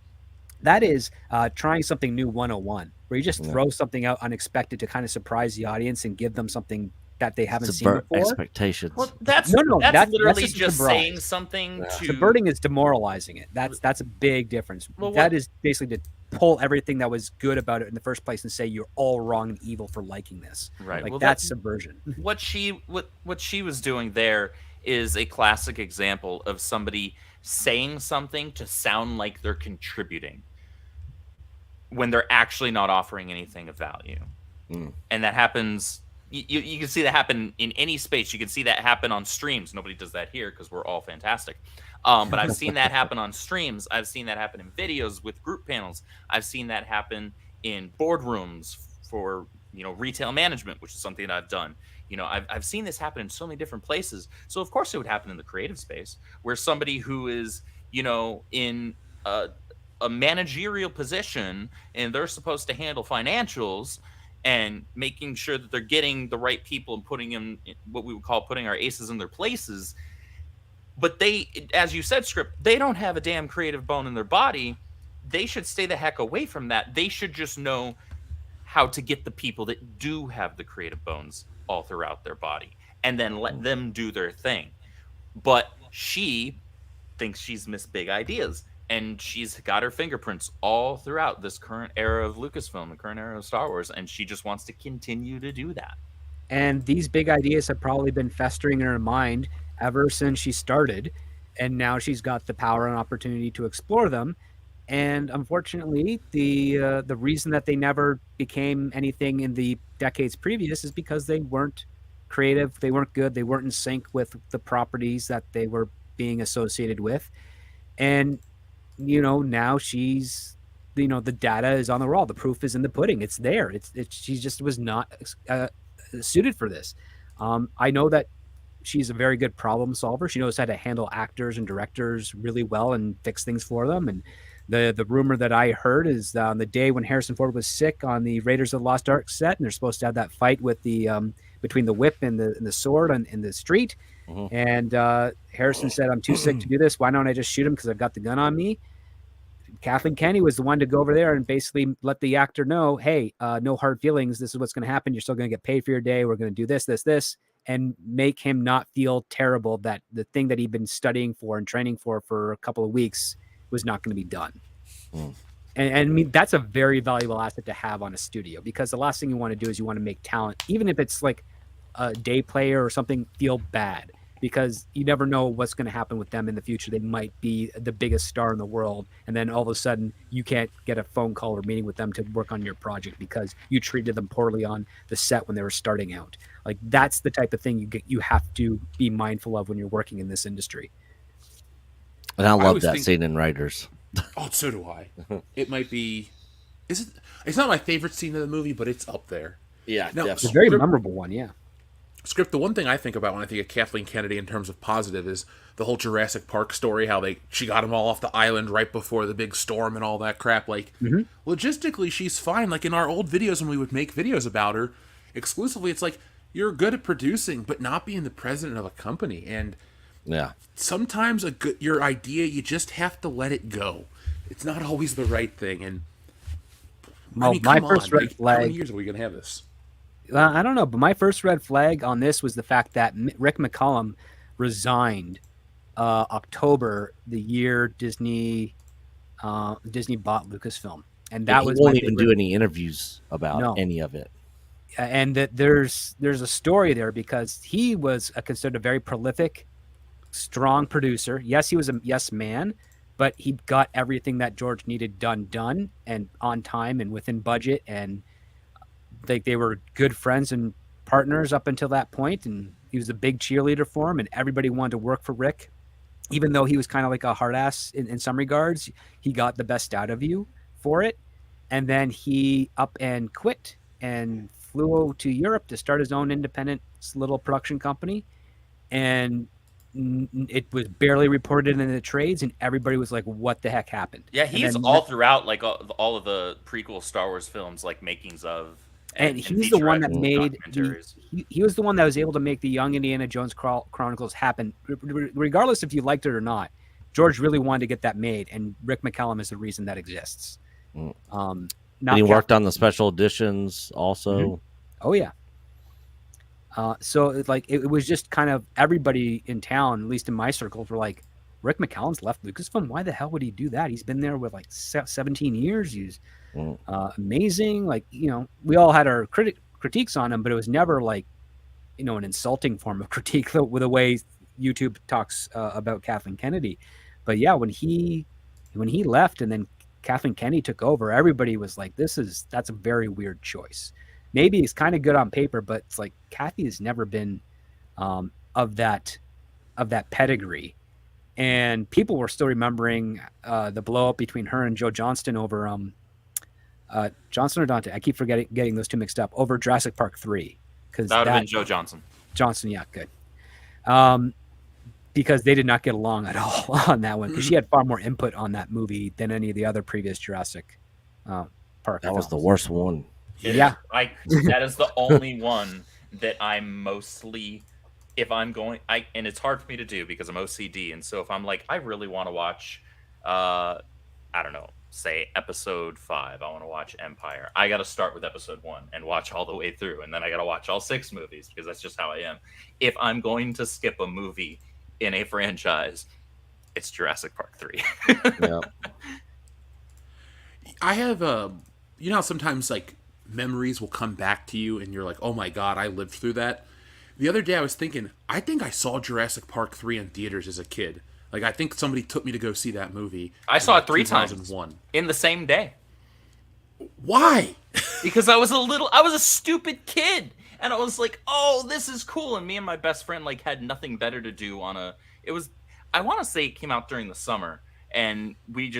that is trying something new 101, where you just throw something out unexpected to kind of surprise the audience and give them something that they haven't seen before. Expectations. Well, that's literally just saying something to... Subverting is demoralizing it. That's a big difference. Well, that is basically to pull everything that was good about it in the first place and say you're all wrong and evil for liking this. Right. Like well, that's subversion. What she was doing there is a classic example of somebody saying something to sound like they're contributing when they're actually not offering anything of value. And that happens... You can see that happen in any space. You can see that happen on streams. Nobody does that here because we're all fantastic. But I've seen that happen on streams. I've seen that happen in videos with group panels. I've seen that happen in boardrooms for retail management, which is something that I've done. I've seen this happen in so many different places. So of course it would happen in the creative space, where somebody who is in a managerial position and they're supposed to handle financials and making sure that they're getting the right people and putting in what we would call putting our aces in their places. But they, as you said, Script, they don't have a damn creative bone in their body. They should stay the heck away from that. They should just know how to get the people that do have the creative bones all throughout their body and then let them do their thing. But she thinks she's missed big ideas. And she's got her fingerprints all throughout this current era of Lucasfilm, the current era of Star Wars, and she just wants to continue to do that. And these big ideas have probably been festering in her mind ever since she started, and now she's got the power and opportunity to explore them. And unfortunately, the reason that they never became anything in the decades previous is because they weren't creative, they weren't good, they weren't in sync with the properties that they were being associated with. And now she's, the data is on the wall. The proof is in the pudding. It's there. She just was not suited for this. I know that she's a very good problem solver. She knows how to handle actors and directors really well and fix things for them. And the rumor that I heard is on the day when Harrison Ford was sick on the Raiders of the Lost Ark set, and they're supposed to have that fight with the between the whip and the sword in the street. And Harrison said, I'm too sick to do this. Why don't I just shoot him because I've got the gun on me? Kathleen Kennedy was the one to go over there and basically let the actor know, hey, no hard feelings. This is what's going to happen. You're still going to get paid for your day. We're going to do this, and make him not feel terrible that the thing that he'd been studying for and training for a couple of weeks was not going to be done. And I mean, that's a very valuable asset to have on a studio, because the last thing you want to do is you want to make talent, even if it's like a day player or something, feel bad, because you never know what's going to happen with them in the future. They might be the biggest star in the world, and then all of a sudden you can't get a phone call or meeting with them to work on your project because you treated them poorly on the set when they were starting out. Like, that's the type of thing you have to be mindful of when you're working in this industry. And I love that scene in Raiders. Oh, so do I. It might be... It's not my favorite scene of the movie, but it's up there. Yeah, now, it's a very memorable one, yeah. Script, the one thing I think about when I think of Kathleen Kennedy in terms of positive is the whole Jurassic Park story, how she got them all off the island right before the big storm and all that crap. Like, logistically, she's fine. Like, in our old videos when we would make videos about her exclusively, it's like, you're good at producing, but not being the president of a company. And sometimes your idea, you just have to let it go. It's not always the right thing. And my first red flag. How many years are we going to have this? I don't know, but my first red flag on this was the fact that Rick McCallum resigned October the year Disney bought Lucasfilm, and that he was won't even do any interviews about any of it. And that there's a story there because he was considered a very prolific, strong producer. Yes, he was a yes man, but he got everything that George needed done and on time and within budget, and they were good friends and partners up until that point, and he was a big cheerleader for him, and everybody wanted to work for Rick. Even though he was kind of like a hard ass in some regards, he got the best out of you for it. And then he up and quit and flew to Europe to start his own independent little production company. And it was barely reported in the trades, and everybody was like, what the heck happened? Yeah, he's all throughout, like, all of the prequel Star Wars films, like, makings of. And he's the one that made he was the one that was able to make the Young Indiana Jones Chronicles happen, regardless if you liked it or not. George really wanted to get that made, and Rick McCallum is the reason that exists. And he worked on the special editions also. Oh yeah. So it was just kind of everybody in town, at least in my circles, were like, Rick McCallum's left Lucasfilm. Why the hell would he do that? He's been there with like 17 years. He's amazing. Like, we all had our critiques on him, but it was never like, an insulting form of critique with the way YouTube talks about Kathleen Kennedy. But yeah, when he left and then Kathleen Kennedy took over, everybody was like, that's a very weird choice. Maybe it's kind of good on paper, but it's like Kathy has never been of that pedigree. And people were still remembering the blow up between her and Joe Johnston over Johnston or Dante. I keep getting those two mixed up over Jurassic Park 3. Because that would have been Joe Johnson. Johnson, yeah, good. Because they did not get along at all on that one. Because she had far more input on that movie than any of the other previous Jurassic Park. That was the worst one. Yeah. That is the only one that I'm mostly, if I'm going, and it's hard for me to do because I'm OCD. And so if I'm like, I really want to watch, I don't know, say episode 5, I want to watch Empire. I got to start with episode 1 and watch all the way through. And then I got to watch all 6 movies because that's just how I am. If I'm going to skip a movie in a franchise, it's Jurassic Park 3. Yeah. I have, how sometimes like memories will come back to you and you're like, oh my God, I lived through that. The other day I was thinking, I think I saw Jurassic Park 3 in theaters as a kid. Like, I think somebody took me to go see that movie. I saw it 3 times in the same day. Why? Because I was a stupid kid. And I was like, oh, this is cool. And me and my best friend, like, had nothing better to do I want to say it came out during the summer. And we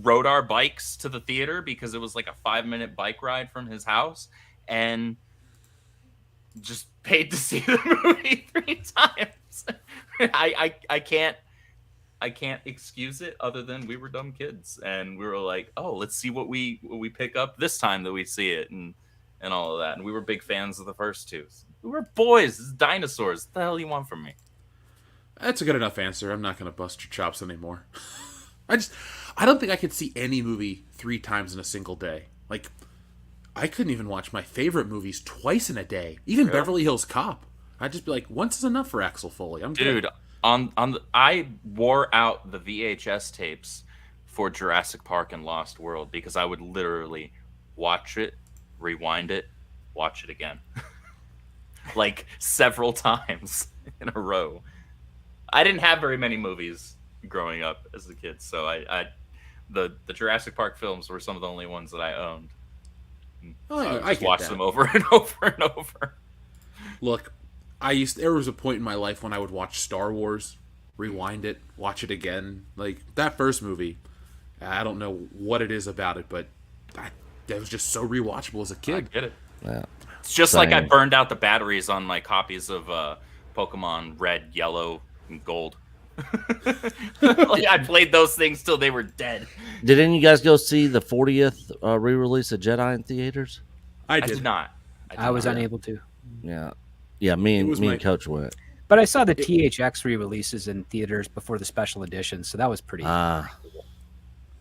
rode our bikes to the theater because it was like a 5-minute bike ride from his house. And just paid to see the movie 3 times. I can't excuse it other than we were dumb kids and we were like, oh, let's see what we pick up this time that we see it and all of that. And we were big fans of the first 2. We were boys. This is dinosaurs. What the hell do you want from me? That's a good enough answer. I'm not going to bust your chops anymore. I don't think I could see any movie 3 times in a single day. Like, I couldn't even watch my favorite movies twice in a day. Even Beverly Hills Cop. I'd just be like, once is enough for Axel Foley. I'm Dude, good. I wore out the VHS tapes for Jurassic Park and Lost World because I would literally watch it, rewind it, watch it again. Like several times in a row. I didn't have very many movies growing up as a kid, so the Jurassic Park films were some of the only ones that I owned. I just watched them over and over and over. Look, there was a point in my life when I would watch Star Wars, rewind it, watch it again. Like, that first movie, I don't know what it is about it, but that was just so rewatchable as a kid. I get it. Yeah. It's just like I Same. burned out the batteries on my copies of Pokemon Red, Yellow, and Gold. Like I played those things till they were dead. Did any of you guys go see the 40th re-release of Jedi in theaters? I did not. I was unable to. Yeah. Yeah, me It was and my- Coach went. But I saw the THX re-releases in theaters before the special edition, so that was pretty. That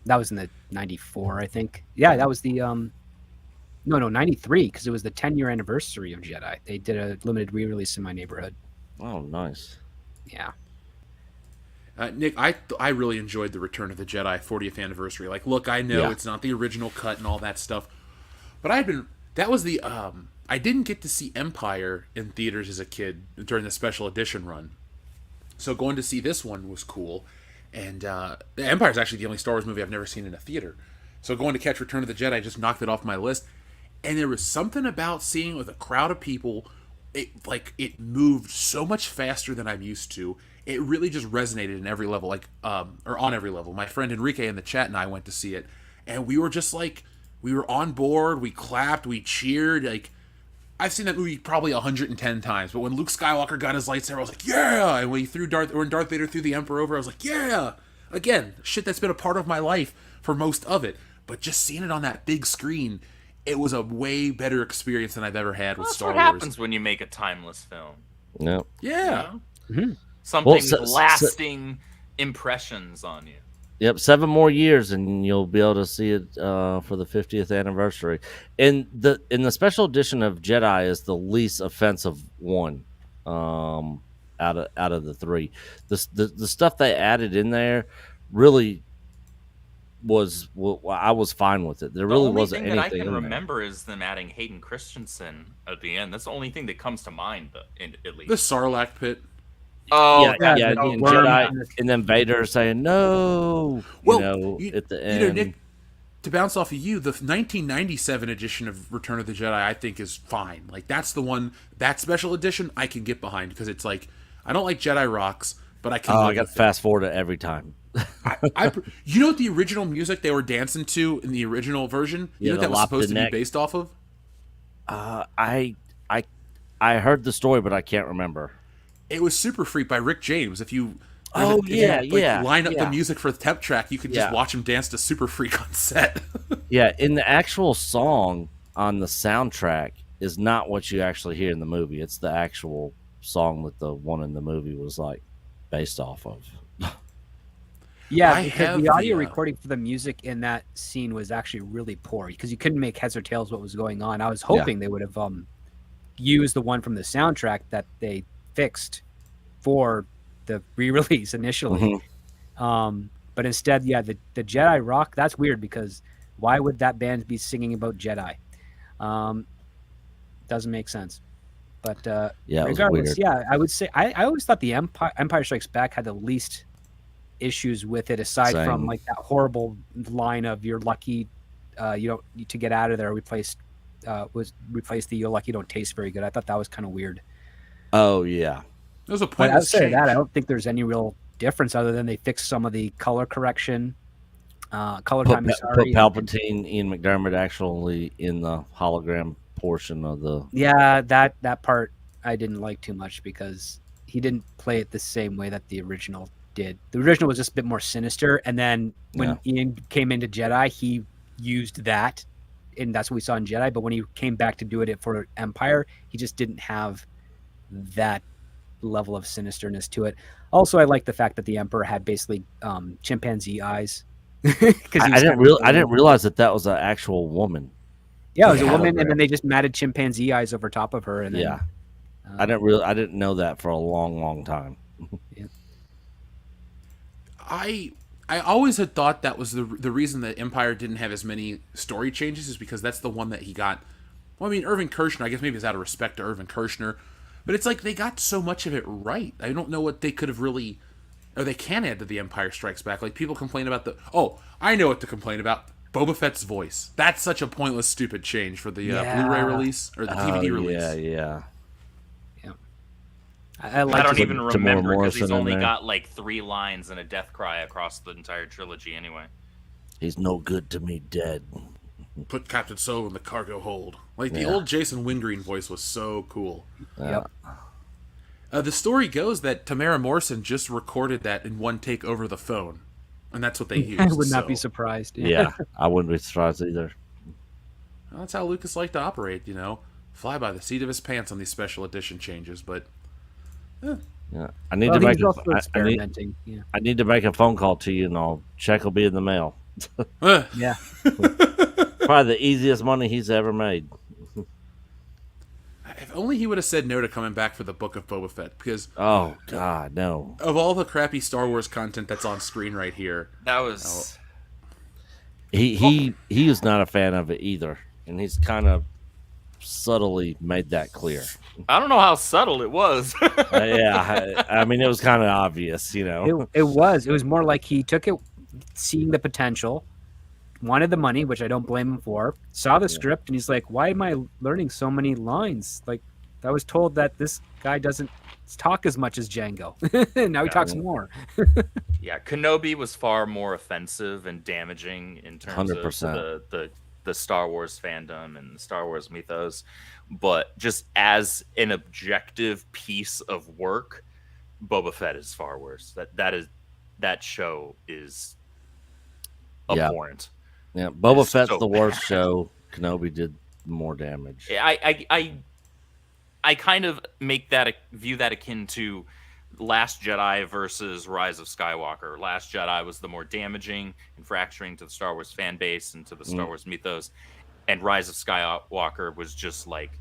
was in the '94, I think. Yeah, that was the no, '93, because it was the 10-year anniversary of Jedi. They did a limited re-release in my neighborhood. Oh, nice. Yeah. Nick, I really enjoyed the Return of the Jedi 40th anniversary. Like, look, I know it's not the original cut and all that stuff, but that was the I didn't get to see Empire in theaters as a kid during the special edition run, so going to see this one was cool. And Empire is actually the only Star Wars movie I've never seen in a theater, so going to catch Return of the Jedi just knocked it off my list. And there was something about seeing it with a crowd of people. It moved so much faster than I'm used to. It really just resonated in every level, or on every level. My friend Enrique in the chat and I went to see it, and we were just we were on board. We clapped, we cheered. Like, I've seen that movie probably 110 times, but when Luke Skywalker got his lightsaber, I was like, yeah! And when Darth Vader threw the Emperor over, I was like, yeah! Again, shit that's been a part of my life for most of it. But just seeing it on that big screen, it was a way better experience than I've ever had with Star Wars. That's what happens when you make a timeless film. No. Yeah. You know? Something Well, lasting impressions on you. Yep, 7 more years and you'll be able to see it for the 50th anniversary. And the special edition of Jedi is the least offensive one out of the 3. The stuff they added in there really I was fine with it. There really wasn't anything. The only thing that I can in there. remember is them adding Hayden Christensen at the end. That's the only thing that comes to mind, at least. The Sarlacc pit. Oh, yeah, and Jedi, and then Vader saying no. At the end. Nick, to bounce off of you, the 1997 edition of Return of the Jedi, I think, is fine. Like, that's the one, that special edition I can get behind, because it's like, I don't like Jedi rocks, but I can. I got to fast forward it every time. You know what the original music they were dancing to in the original version? You know what that was supposed to be based off of? I heard the story, but I can't remember. It was Super Freak by Rick James. If you line up the music for the temp track, you could just watch him dance to Super Freak on set. Yeah, in the actual song on the soundtrack is not what you actually hear in the movie. It's the actual song that the one in the movie was based off of. Yeah, because the audio recording for the music in that scene was actually really poor, because you couldn't make heads or tails what was going on. I was hoping they would have used the one from the soundtrack that they fixed for the re-release initially. But instead, the Jedi rock, that's weird, because why would that band be singing about Jedi? Doesn't make sense. But regardless, I would say I always thought the Empire Strikes Back had the least issues with it, aside from that horrible line of "you're lucky you don't to get out of there." Replaced the "you're lucky you don't taste very good." I thought that was kind of weird. Oh yeah, there was a point. Outside of that, I don't think there's any real difference, other than they fixed some of the color correction, color timing. Put Palpatine, Ian McDermott actually in the hologram portion of the. Yeah, that part I didn't like too much, because he didn't play it the same way that the original did. The original was just a bit more sinister, and then when Ian came into Jedi, he used that, and that's what we saw in Jedi. But when he came back to do it for Empire, he just didn't have that level of sinisterness to it. Also, I like the fact that the Emperor had basically chimpanzee eyes. I didn't realize that was an actual woman. Yeah, it was a woman, and then they just matted chimpanzee eyes over top of her. And then, I didn't know that for a long time. Yeah. I always had thought that was the reason that Empire didn't have as many story changes, is because that's the one that he got. Well, I mean, Irvin Kershner, I guess maybe it's out of respect to Irvin Kershner, but it's like they got so much of it right. I don't know what they could have really, or they can add to the Empire Strikes Back. Like, people complain about I know what to complain about. Boba Fett's voice. That's such a pointless, stupid change for the Blu-ray release, or the DVD release. Yeah. I don't even remember, because he's only got 3 lines and a death cry across the entire trilogy anyway. He's no good to me dead. Put Captain Solo in the cargo hold. Like, the Yeah. old Jason Wingreen voice was so cool. Yep. The story goes that Tamara Morrison just recorded that in one take over the phone. And that's what they used. I would not be so- surprised. Yeah, I wouldn't be surprised either. Well, that's how Lucas liked to operate, fly by the seat of his pants on these special edition changes. But Yeah, I need Well, to make. he's also I need, experimenting. Yeah. I need to make a phone call to you, and I'll check will be in the mail. Yeah. Probably the easiest money he's ever made. if only he would have said no to coming back for the Book of Boba Fett, because Oh God, no. of all the crappy Star Wars content that's on screen right here, That was He is not a fan of it either, and he's kind of subtly made that clear. I don't know how subtle it was. Yeah, I mean it was kind of obvious, It was more like he took it, seeing the potential, wanted the money, which I don't blame him for, saw the script, and he's like, why am I learning so many lines? Like, I was told that this guy doesn't talk as much as Django. Now he talks more. Yeah, Kenobi was far more offensive and damaging in terms 100%. of the Star Wars fandom and the Star Wars mythos, but just as an objective piece of work, Boba Fett is far worse. That show is Yeah. abhorrent. Yeah, Boba It's Fett's so the worst show. Kenobi did more damage. I kind of view that akin to Last Jedi versus Rise of Skywalker. Last Jedi was the more damaging and fracturing to the Star Wars fan base and to the Star Wars mythos, and Rise of Skywalker was just like,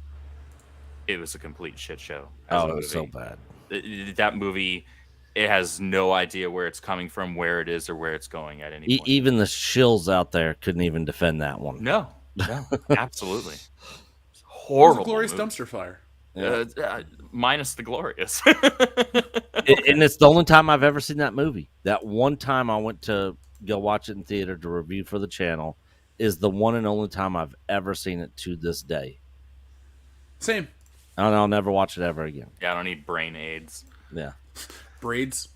it was a complete shit show. as a Oh, it was so movie. bad. That movie, it has no idea where it's coming from, where it is, or where it's going at any point. Even the shills out there couldn't even defend that one. No, absolutely. it was Horrible. a glorious movie. dumpster fire. Minus the glorious. And it's the only time I've ever seen that movie. That one time I went to go watch it in theater to review for the channel is the one and only time I've ever seen it to this day. Same. And I'll never watch it ever again. Yeah, I don't need brain aids. Yeah. Braids.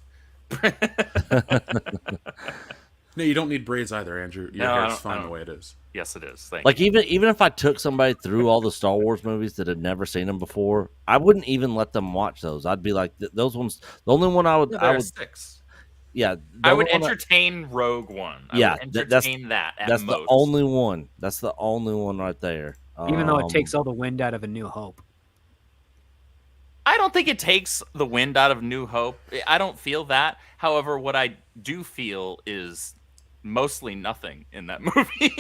No, you don't need braids either, Andrew. Your No, I hair's don't- I fine the don't. way it is. Yes, it is. Thank Like you. even if I took somebody through all the Star Wars movies that had never seen them before, I wouldn't even let them watch those. I'd be like, those ones. The only one I would, There are 6. yeah. the I would only one entertain Rogue One. I Yeah, would that's- entertain that. At That's most. the only one. That's the only one right there. Even though it Um, takes all the wind out of A New Hope. I don't think it takes the wind out of New Hope. I don't feel that. However, what I do feel is mostly nothing in that movie.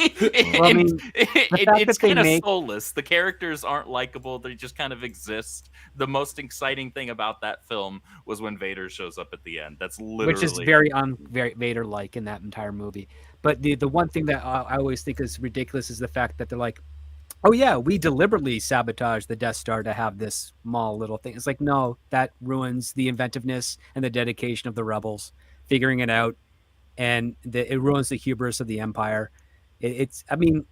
Well, I mean, fact It's that they kind of make- soulless. The characters aren't likable. They just kind of exist. The most exciting thing about that film was when Vader shows up at the end. That's literally Which is very Vader-like in that entire movie. But the one thing that I always think is ridiculous is the fact that they're like, oh yeah, we deliberately sabotaged the Death Star to have this small little thing. It's like, no, that ruins the inventiveness and the dedication of the rebels figuring it out, and it ruins the hubris of the Empire. I mean,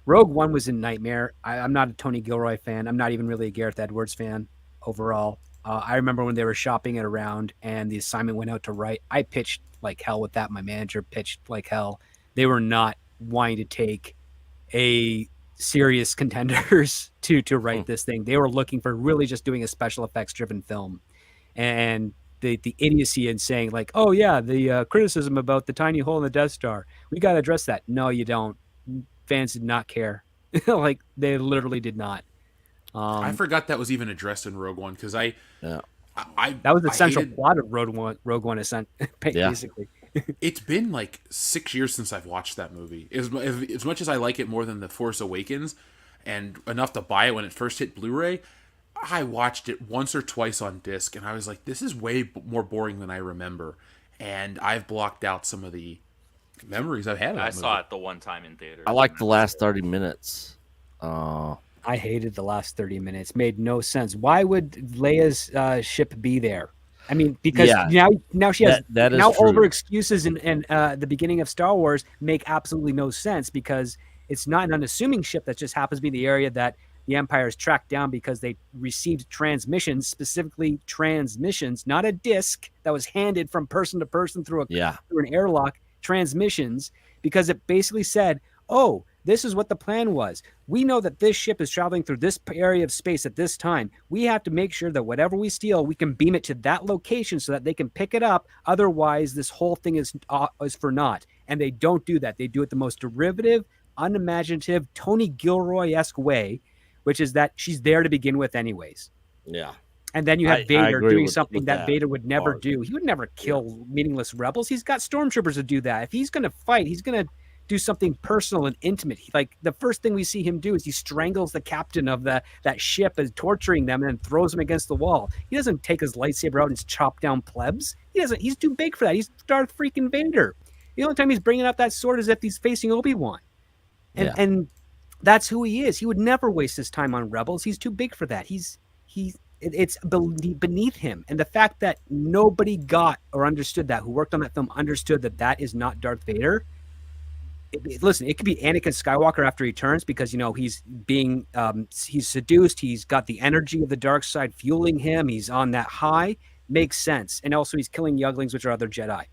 Rogue One was a nightmare. I'm not a Tony Gilroy fan. I'm not even really a Gareth Edwards fan overall. I remember when they were shopping it around and the assignment went out to write. I pitched like hell with that. My manager pitched like hell. They were not wanting to take a serious contenders to write this thing. They were looking for really just doing a special effects driven film. And the idiocy in saying like, oh yeah, the criticism about the tiny hole in the Death Star, we got to address that. No, you don't. Fans did not care. Like they literally did not. I forgot that was even addressed in Rogue One because that was the I central hated- plot of Rogue One, basically. It's been like 6 years since I've watched that movie. As much as I like it more than The Force Awakens, and enough to buy it when it first hit Blu-ray, I watched it once or twice on disc, and I was like, this is way more boring than I remember. And I've blocked out some of the memories I've had of that I movie. saw it the one time in theater. I like the last 30 minutes. I hated the last 30 minutes. Made no sense. Why would Leia's ship be there? I mean, because now she has that is now all of her true. excuses in the beginning of Star Wars make absolutely no sense because it's not an unassuming ship that just happens to be the area that the Empire has tracked down because they received transmissions, specifically transmissions, not a disc that was handed from person to person through an airlock. Transmissions, because it basically said, "Oh, This is what the plan was. We know that this ship is traveling through this area of space at this time. We have to make sure that whatever we steal, we can beam it to that location so that they can pick it up. Otherwise, this whole thing is for naught. And they don't do that. They do it the most derivative, unimaginative, Tony Gilroy-esque way, which is that she's there to begin with anyways. Yeah. And then you have I Vader agree doing with something that that Vader would never part. do. He would never kill meaningless rebels. He's got stormtroopers to do that. If he's going to fight, he's going to do something personal and intimate. Like the first thing we see him do is he strangles the captain of that ship and torturing them and then throws him against the wall. He doesn't take his lightsaber out and chop down plebs. He doesn't. He's too big for that. He's Darth freaking Vader. The only time he's bringing up that sword is if he's facing Obi-Wan. And that's who he is. He would never waste his time on rebels. He's too big for that. It's beneath him. And the fact that nobody got or understood that, who worked on that film, understood that is not Darth Vader. Listen, it could be Anakin Skywalker after he turns because, he's being, he's seduced. He's got the energy of the dark side fueling him. He's on that high. Makes sense. And also he's killing younglings, which are other Jedi.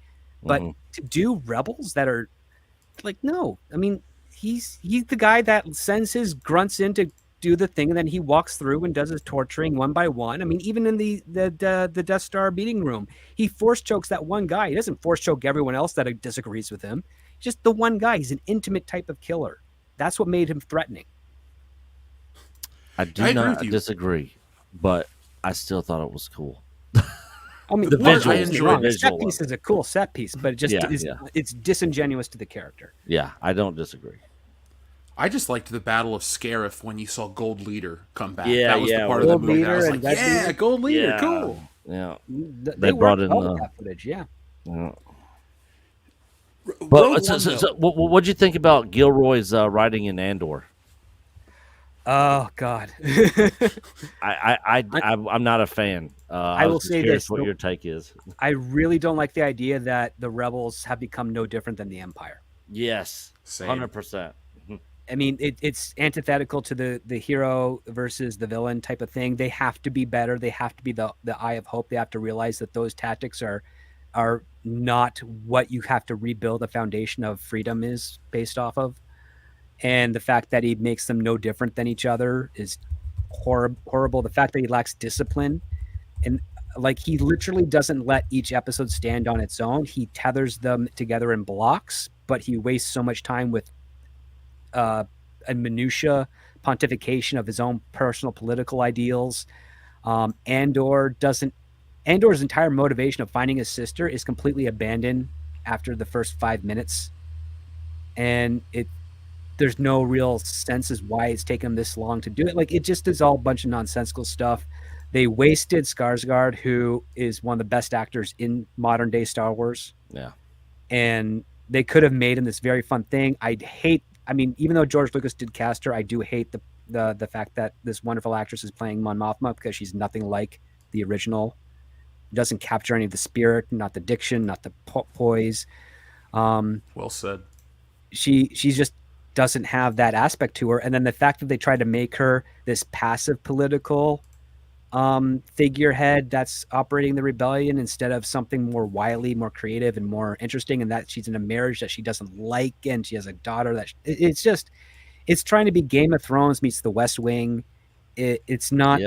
But to do rebels that are like, no, I mean, he's the guy that sends his grunts in to do the thing, and then he walks through and does his torturing one by one. I mean, even in the Death Star meeting room, he force chokes that one guy. He doesn't force choke everyone else that disagrees with him. Just the one guy. He's an intimate type of killer. That's what made him threatening. I do not disagree, but I still thought it was cool. I mean, the visual, the set piece is a cool set piece, but it just it's disingenuous to the character. Yeah, I don't disagree. I just liked the Battle of Scarif when you saw Gold Leader come back. Yeah, that was the part of the movie that I was like, yeah, Gold Leader, cool. Yeah, they brought in that footage. Yeah. But what'd you think about Gilroy's writing in Andor? Oh God, I'm not a fan. I will say this: what your take is. I really don't like the idea that the rebels have become no different than the Empire. Yes, 100%. I mean, it's antithetical to the hero versus the villain type of thing. They have to be better. They have to be the eye of hope. They have to realize that those tactics are not what you have to rebuild a foundation of freedom is based off of. And the fact that he makes them no different than each other is horrible. The fact that he lacks discipline, and like he literally doesn't let each episode stand on its own. He tethers them together in blocks, but he wastes so much time with a minutia pontification of his own personal political ideals. Andor's entire motivation of finding his sister is completely abandoned after the first 5 minutes, and there's no real sense as why it's taken them this long to do it. Like, it just is all a bunch of nonsensical stuff. They wasted Skarsgård, who is one of the best actors in modern day Star Wars. Yeah. And they could have made him this very fun thing. Even though George Lucas did cast her, I do hate the fact that this wonderful actress is playing Mon Mothma, because she's nothing like the original. Doesn't capture any of the spirit, not the diction, not the poise. Well said. She just doesn't have that aspect to her. And then the fact that they tried to make her this passive political figurehead that's operating the rebellion instead of something more wily, more creative, and more interesting, and that she's in a marriage that she doesn't like, and she has a daughter that it's trying to be Game of Thrones meets The West Wing. It's not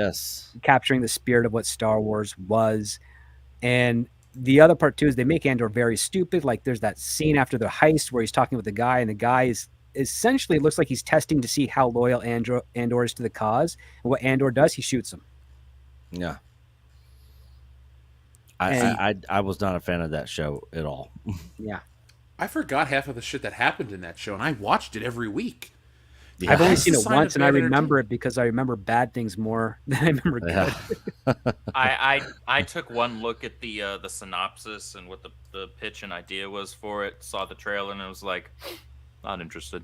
capturing the spirit of what Star Wars was. And the other part too is they make Andor very stupid. Like, there's that scene after the heist where he's talking with the guy, and the guy is essentially, it looks like he's testing to see how loyal Andor is to the cause. And what Andor does, he shoots him. Yeah. I was not a fan of that show at all. Yeah. I forgot half of the shit that happened in that show, and I watched it every week. Yeah. I've only seen it once, and I remember it because I remember bad things more than I remember good. I took one look at the synopsis and what the pitch and idea was for it, saw the trailer, and I was like, not interested.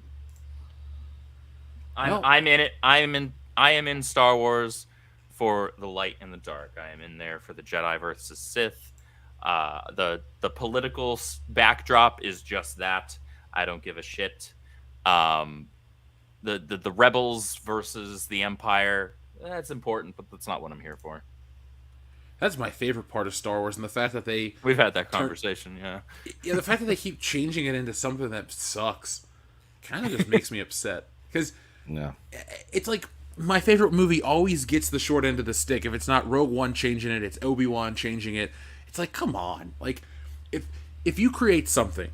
I'm in it. I am in Star Wars for the light and the dark. I am in there for the Jedi versus Sith. The political backdrop is just that. I don't give a shit. The rebels versus the Empire, that's important, but that's not what I'm here for. That's my favorite part of Star Wars, and the fact that we've had that conversation. Yeah, the fact that they keep changing it into something that sucks. kind of just makes me upset. Because Yeah. it's like my favorite movie always gets the short end of the stick. If it's not Rogue One changing it, it's Obi-Wan changing it. It's like, come on. Like, if you create something,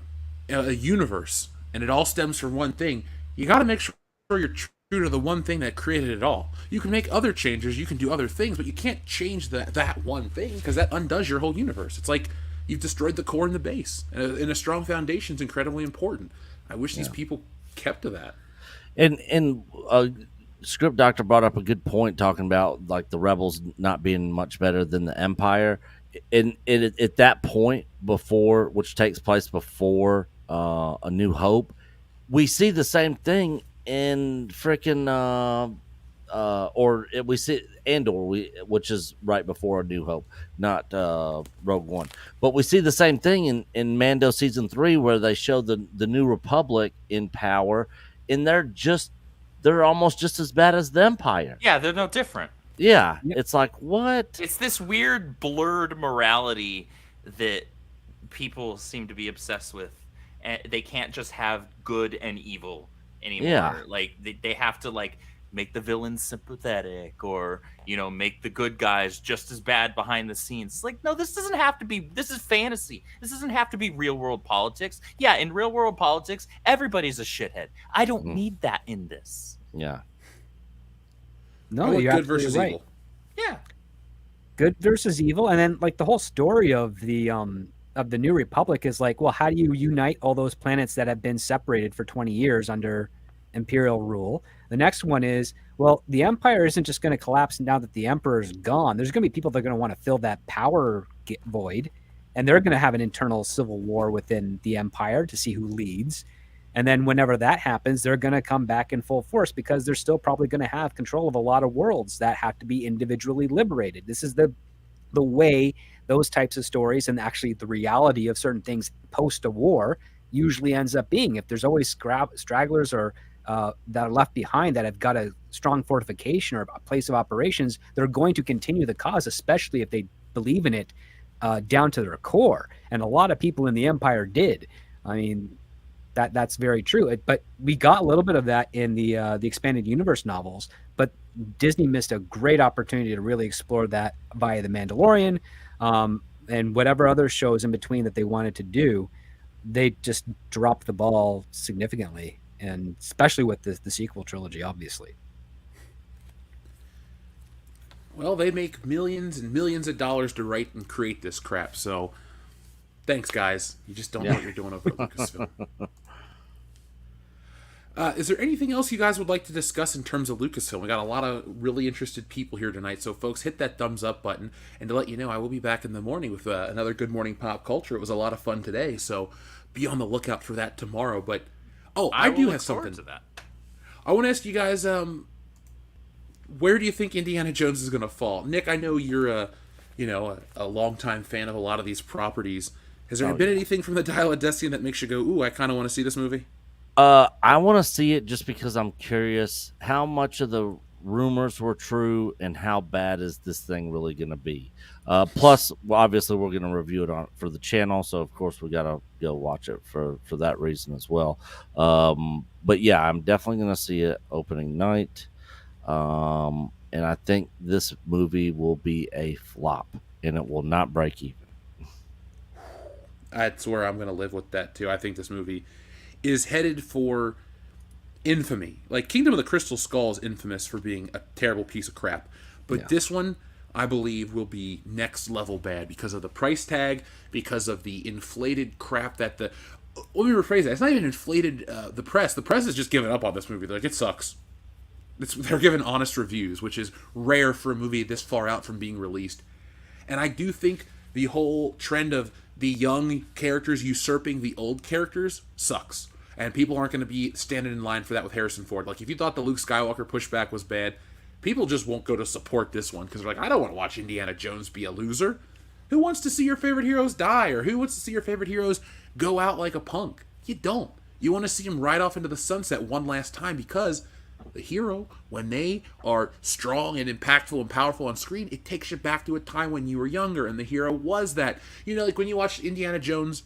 a universe, and it all stems from one thing, you got to make sure you're true to the one thing that created it all. You can make other changes, you can do other things, but you can't change that one thing, because that undoes your whole universe. It's like you've destroyed the core and the base, and a strong foundation is incredibly important. I wish these people kept to that. And ScriptDoctor brought up a good point, talking about like the rebels not being much better than the Empire. And at that point, before, which takes place before A New Hope, we see the same thing in freaking we see Andor, which is right before A New Hope, not Rogue One, but we see the same thing in Mando season 3, where they show the New Republic in power, and they're almost just as bad as the Empire. Yeah, they're no different. Yeah, it's like, what? It's this weird blurred morality that people seem to be obsessed with, and they can't just have good and evil anymore. Yeah. Like they have to like make the villains sympathetic, or make the good guys just as bad behind the scenes. It's like, no, this doesn't have to be. This is fantasy. This doesn't have to be real world politics. Yeah, in real world politics, everybody's a shithead. I don't need that in this. Yeah. No, you're good absolutely versus right. evil. Yeah. Good versus evil, and then like the whole story of the New Republic is like, well, how do you unite all those planets that have been separated for 20 years under Imperial rule? The next one is, well, the Empire isn't just going to collapse now that the Emperor's gone. There's going to be people that are going to want to fill that power void, and they're going to have an internal civil war within the Empire to see who leads. And then whenever that happens, they're going to come back in full force, because they're still probably going to have control of a lot of worlds that have to be individually liberated. This is the way those types of stories, and actually the reality of certain things post a war, usually ends up being. If there's always stragglers or that are left behind that have got a strong fortification or a place of operations, they're going to continue the cause, especially if they believe in it down to their core. And a lot of people in the Empire did. I mean, that's very true. But we got a little bit of that in the expanded universe novels. But Disney missed a great opportunity to really explore that via the Mandalorian, and whatever other shows in between that they wanted to do. They just dropped the ball significantly, and especially with the sequel trilogy, obviously. Well, they make millions and millions of dollars to write and create this crap, so thanks, guys. You just don't know what you're doing over at Lucasfilm. Is there anything else you guys would like to discuss in terms of Lucasfilm? We got a lot of really interested people here tonight, so folks, hit that thumbs up button. And to let you know, I will be back in the morning with another Good Morning Pop Culture. It was a lot of fun today, so be on the lookout for that tomorrow. But I do have something to that. I want to ask you guys, where do you think Indiana Jones is going to fall? Nick, I know you're a longtime fan of a lot of these properties. Has there been anything from the Dial of Destiny that makes you go, ooh, I kind of want to see this movie? I want to see it just because I'm curious how much of the rumors were true and how bad is this thing really going to be. Plus, obviously, we're going to review it for the channel, so of course we got to go watch it for that reason as well. But yeah, I'm definitely going to see it opening night, and I think this movie will be a flop, and it will not break even. That's where I'm going to live with that too. I think this movie is headed for infamy. Like Kingdom of the Crystal Skull is infamous for being a terrible piece of crap, but this one, I believe, will be next level bad because of the price tag, because of the inflated crap that the. Let me rephrase that. It's not even inflated. The press has just given up on this movie. They're like, it sucks. They're giving honest reviews, which is rare for a movie this far out from being released. And I do think the whole trend of the young characters usurping the old characters sucks. And people aren't going to be standing in line for that with Harrison Ford. Like, if you thought the Luke Skywalker pushback was bad, people just won't go to support this one because they're like, I don't want to watch Indiana Jones be a loser. Who wants to see your favorite heroes die? Or who wants to see your favorite heroes go out like a punk? You don't. You want to see them ride off into the sunset one last time, because the hero, when they are strong and impactful and powerful on screen, it takes you back to a time when you were younger and the hero was that. You know, like when you watch Indiana Jones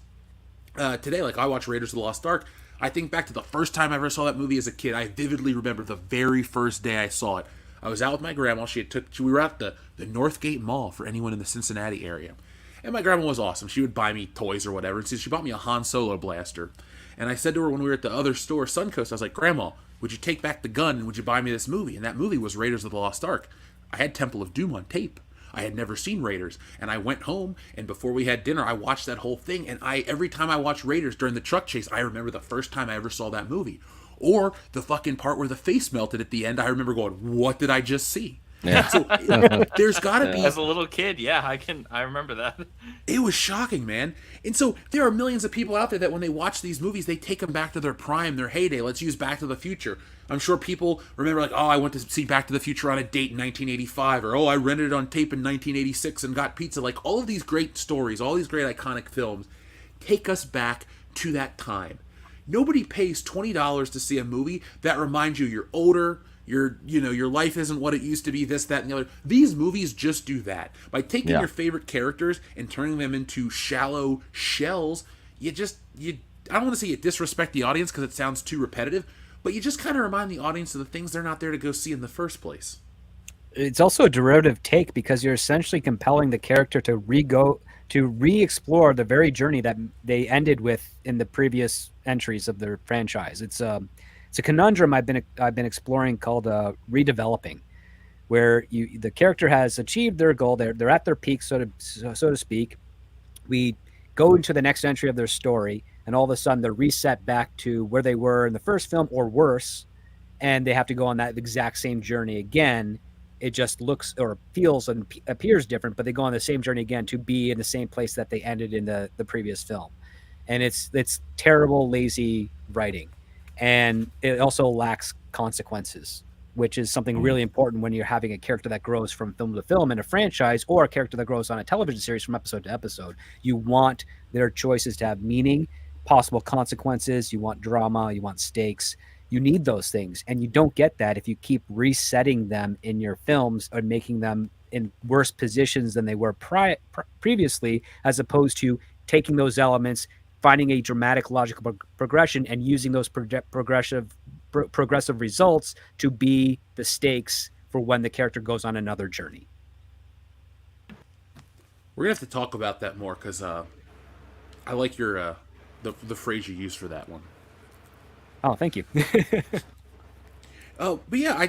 today, like I watch Raiders of the Lost Ark, I think back to the first time I ever saw that movie as a kid. I vividly remember the very first day I saw it. I was out with my grandma. We were at the Northgate Mall, for anyone in the Cincinnati area. And my grandma was awesome. She would buy me toys or whatever. And so she bought me a Han Solo blaster. And I said to her when we were at the other store, Suncoast, I was like, Grandma, would you take back the gun and would you buy me this movie? And that movie was Raiders of the Lost Ark. I had Temple of Doom on tape. I had never seen Raiders. And I went home, and before we had dinner, I watched that whole thing. And every time I watched Raiders during the truck chase, I remember the first time I ever saw that movie. Or the fucking part where the face melted at the end, I remember going, what did I just see? Yeah. So there's got to be... As a little kid, yeah, I remember that. It was shocking, man. And so there are millions of people out there that when they watch these movies, they take them back to their prime, their heyday. Let's use Back to the Future. I'm sure people remember, like, oh, I went to see Back to the Future on a date in 1985, or oh, I rented it on tape in 1986 and got pizza. Like, all of these great stories, all these great iconic films take us back to that time. Nobody pays $20 to see a movie that reminds you you're older, your life isn't what it used to be, this, that, and the other. These movies just do that. By taking your favorite characters and turning them into shallow shells, I don't want to say you disrespect the audience because it sounds too repetitive, but you just kind of remind the audience of the things they're not there to go see in the first place. It's also a derivative take because you're essentially compelling the character to re-explore the very journey that they ended with in the previous entries of their franchise. It's a conundrum I've been exploring called redeveloping, where the character has achieved their goal. They're at their peak, so to speak. We go into the next entry of their story, and all of a sudden they're reset back to where they were in the first film or worse, and they have to go on that exact same journey again. It just looks or feels and appears different, but they go on the same journey again to be in the same place that they ended in the previous film. And it's terrible, lazy writing. And it also lacks consequences, which is something really important when you're having a character that grows from film to film in a franchise, or a character that grows on a television series from episode to episode. You want their choices to have meaning, possible consequences. You want drama. You want stakes. You need those things, and you don't get that if you keep resetting them in your films or making them in worse positions than they were previously, as opposed to taking those elements, finding a dramatic logical progression, and using those progressive results to be the stakes for when the character goes on another journey. We're gonna have to talk about that more because I like your the phrase you used for that one. Oh, thank you. But yeah,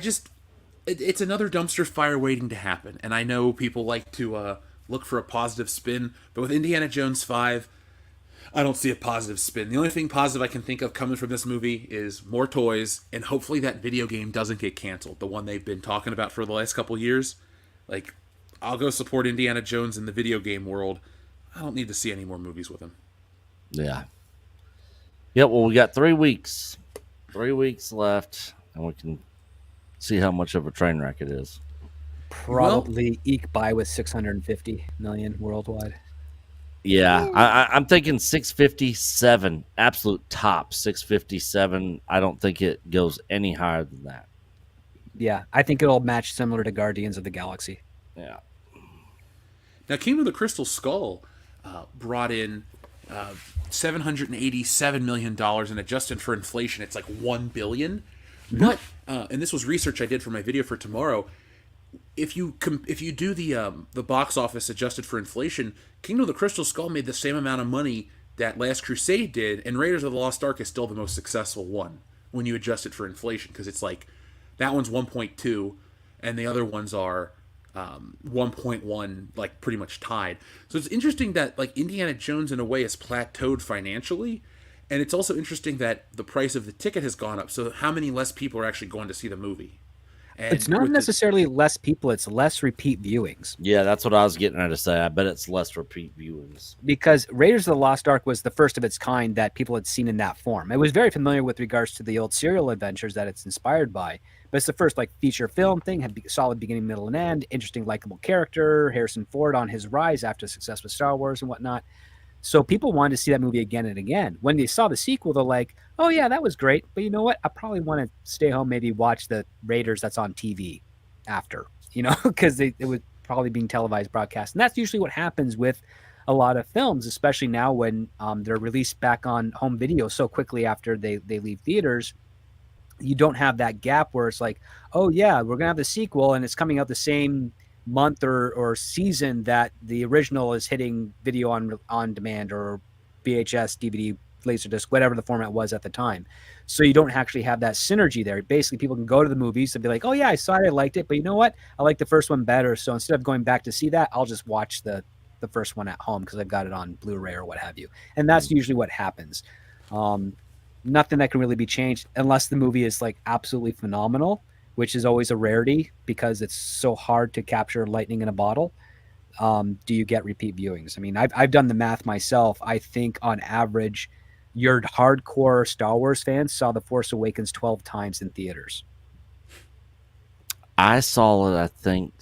it's another dumpster fire waiting to happen. And I know people like to look for a positive spin, but with Indiana Jones 5, I don't see a positive spin. The only thing positive I can think of coming from this movie is more toys, and hopefully that video game doesn't get canceled, the one they've been talking about for the last couple years. Like, I'll go support Indiana Jones in the video game world. I don't need to see any more movies with him. Yeah. Yeah, well, we got 3 weeks. 3 weeks left, and we can see how much of a train wreck it is. Probably eke by with 650 million worldwide. Yeah, I'm thinking 657, absolute top 657. I don't think it goes any higher than that. Yeah, I think it'll match similar to Guardians of the Galaxy. Yeah. Now, Kingdom of the Crystal Skull brought in $787 million, and adjusted for inflation, it's like $1 billion. But and this was research I did for my video for tomorrow. If you do the box office adjusted for inflation, Kingdom of the Crystal Skull made the same amount of money that Last Crusade did, and Raiders of the Lost Ark is still the most successful one when you adjust it for inflation, because it's like that one's 1.2 and the other ones are 1.1, like pretty much tied. So it's interesting that like Indiana Jones in a way has plateaued financially, and it's also interesting that the price of the ticket has gone up. So how many less people are actually going to see the movie? And it's not necessarily less people, it's less repeat viewings. Yeah, that's what I was getting ready to say. I bet it's less repeat viewings. Because Raiders of the Lost Ark was the first of its kind that people had seen in that form. It was very familiar with regards to the old serial adventures that it's inspired by. But it's the first like feature film thing, had solid beginning, middle, and end, interesting, likable character, Harrison Ford on his rise after success with Star Wars and whatnot. So people wanted to see that movie again and again. When they saw the sequel, they're like, oh yeah, that was great. But you know what? I probably want to stay home, maybe watch the Raiders that's on TV after, because it was probably being televised broadcast. And that's usually what happens with a lot of films, especially now when they're released back on home video so quickly after they leave theaters. You don't have that gap where it's like, oh yeah, we're gonna have the sequel and it's coming out the same month or season that the original is hitting video on demand or VHS, DVD, Laserdisc, whatever the format was at the time. So you don't actually have that synergy there. Basically, people can go to the movies and be like, oh yeah, I saw it, I liked it, but you know what? I like the first one better. So instead of going back to see that, I'll just watch the first one at home because I've got it on Blu-ray or what have you. And that's usually what happens. Nothing that can really be changed unless the movie is like absolutely phenomenal, which is always a rarity because it's so hard to capture lightning in a bottle. Do you get repeat viewings? I mean, I've done the math myself. I think on average, your hardcore Star Wars fans saw The Force Awakens 12 times in theaters. I saw it, I think,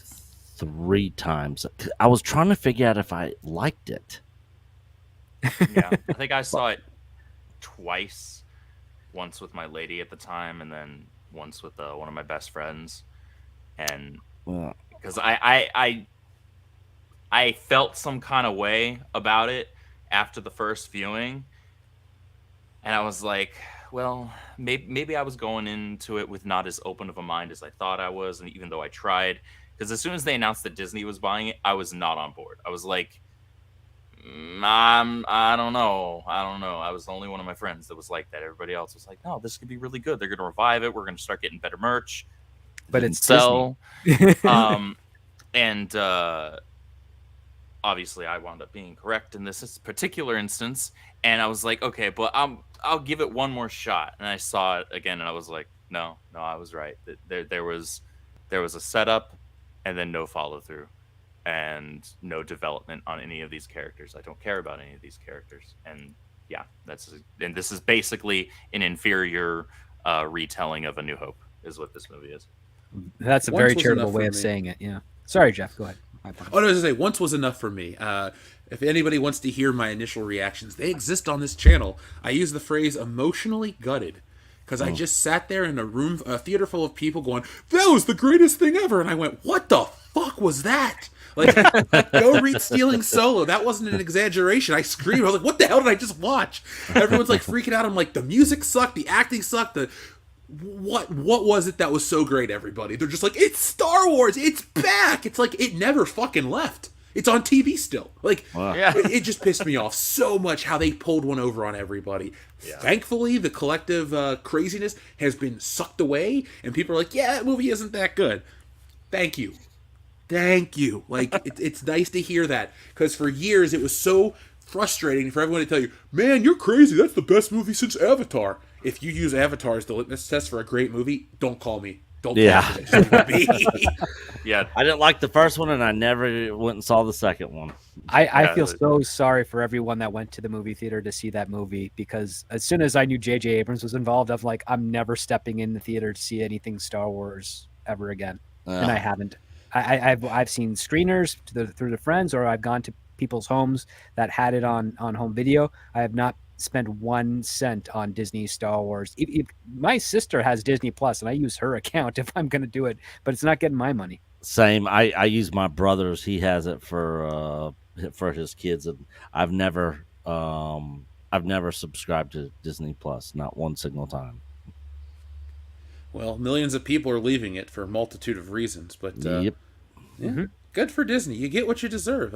3 times. I was trying to figure out if I liked it. Yeah, I think I saw it twice. Once with my lady at the time, and then once with one of my best friends. And because I felt some kind of way about it after the first viewing, and I was like, well, maybe I was going into it with not as open of a mind as I thought I was, and even though I tried, because as soon as they announced that Disney was buying it, I was not on board. I was like, I don't know. I was the only one of my friends that was like that. Everybody else was like, no, this could be really good. They're going to revive it. We're going to start getting better merch. But it's sell. And obviously I wound up being correct in this particular instance. And I was like, okay, but I'll give it one more shot. And I saw it again, and I was like, no, I was right. There was a setup and then no follow through. And no development on any of these characters. I don't care about any of these characters. And yeah, and this is basically an inferior retelling of A New Hope, is what this movie is. That's a very charitable way of saying it. Yeah. Sorry, Jeff. Go ahead. Oh, no, I was going to say, once was enough for me. If anybody wants to hear my initial reactions, they exist on this channel. I use the phrase emotionally gutted. Because I just sat there in a theater full of people going, that was the greatest thing ever. And I went, what the fuck was that? Like, go read Stealing Solo. That wasn't an exaggeration. I screamed. I was like, what the hell did I just watch? Everyone's like freaking out. I'm like, the music sucked. The acting sucked. What was it that was so great, everybody? They're just like, it's Star Wars. It's back. It's like, it never fucking left. It's on TV still. Like, it just pissed me off so much how they pulled one over on everybody. Yeah. Thankfully, the collective craziness has been sucked away, and people are like, yeah, that movie isn't that good. Thank you. Like, it's nice to hear that, because for years it was so frustrating for everyone to tell you, man, you're crazy. That's the best movie since Avatar. If you use Avatar as the litmus test for a great movie, don't call me. Don't call me. Yeah, I didn't like the first one, and I never went and saw the second one. I feel so sorry for everyone that went to the movie theater to see that movie, because as soon as I knew J.J. Abrams was involved, I'm like, I'm never stepping in the theater to see anything Star Wars ever again, and I haven't. I've seen screeners through the friends, or I've gone to people's homes that had it on home video. I have not spent 1 cent on Disney Star Wars. My sister has Disney Plus, and I use her account if I'm going to do it, but it's not getting my money. Same. I use my brother's. He has it for his kids, and I've never subscribed to Disney Plus, not one single time. Well, millions of people are leaving it for a multitude of reasons, but yep. Yeah, good for Disney. You get what you deserve.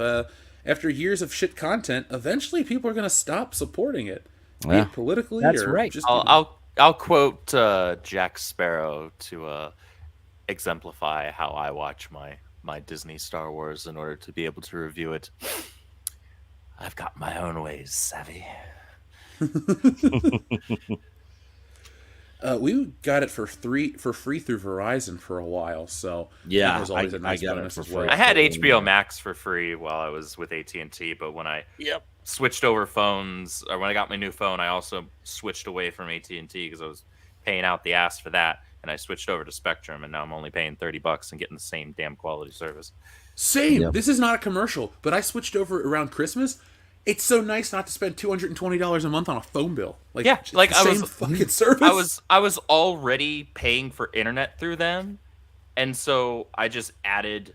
After years of shit content, eventually people are going to stop supporting it, be it politically. That's or right. Just, I'll quote Jack Sparrow to exemplify how I watch my Disney Star Wars in order to be able to review it. I've got my own ways, savvy. We got it for free through Verizon for a while, so yeah, that was always a nice bonus as well. I had HBO Max for free while I was with AT&T, but when I switched over phones, or when I got my new phone, I also switched away from AT&T because I was paying out the ass for that, and I switched over to Spectrum, and now I'm only paying $30 and getting the same damn quality service. Same. Yep. This is not a commercial, but I switched over around Christmas. It's so nice not to spend $220 a month on a phone bill. Like, yeah, like I was fucking service. I was already paying for internet through them, and so I just added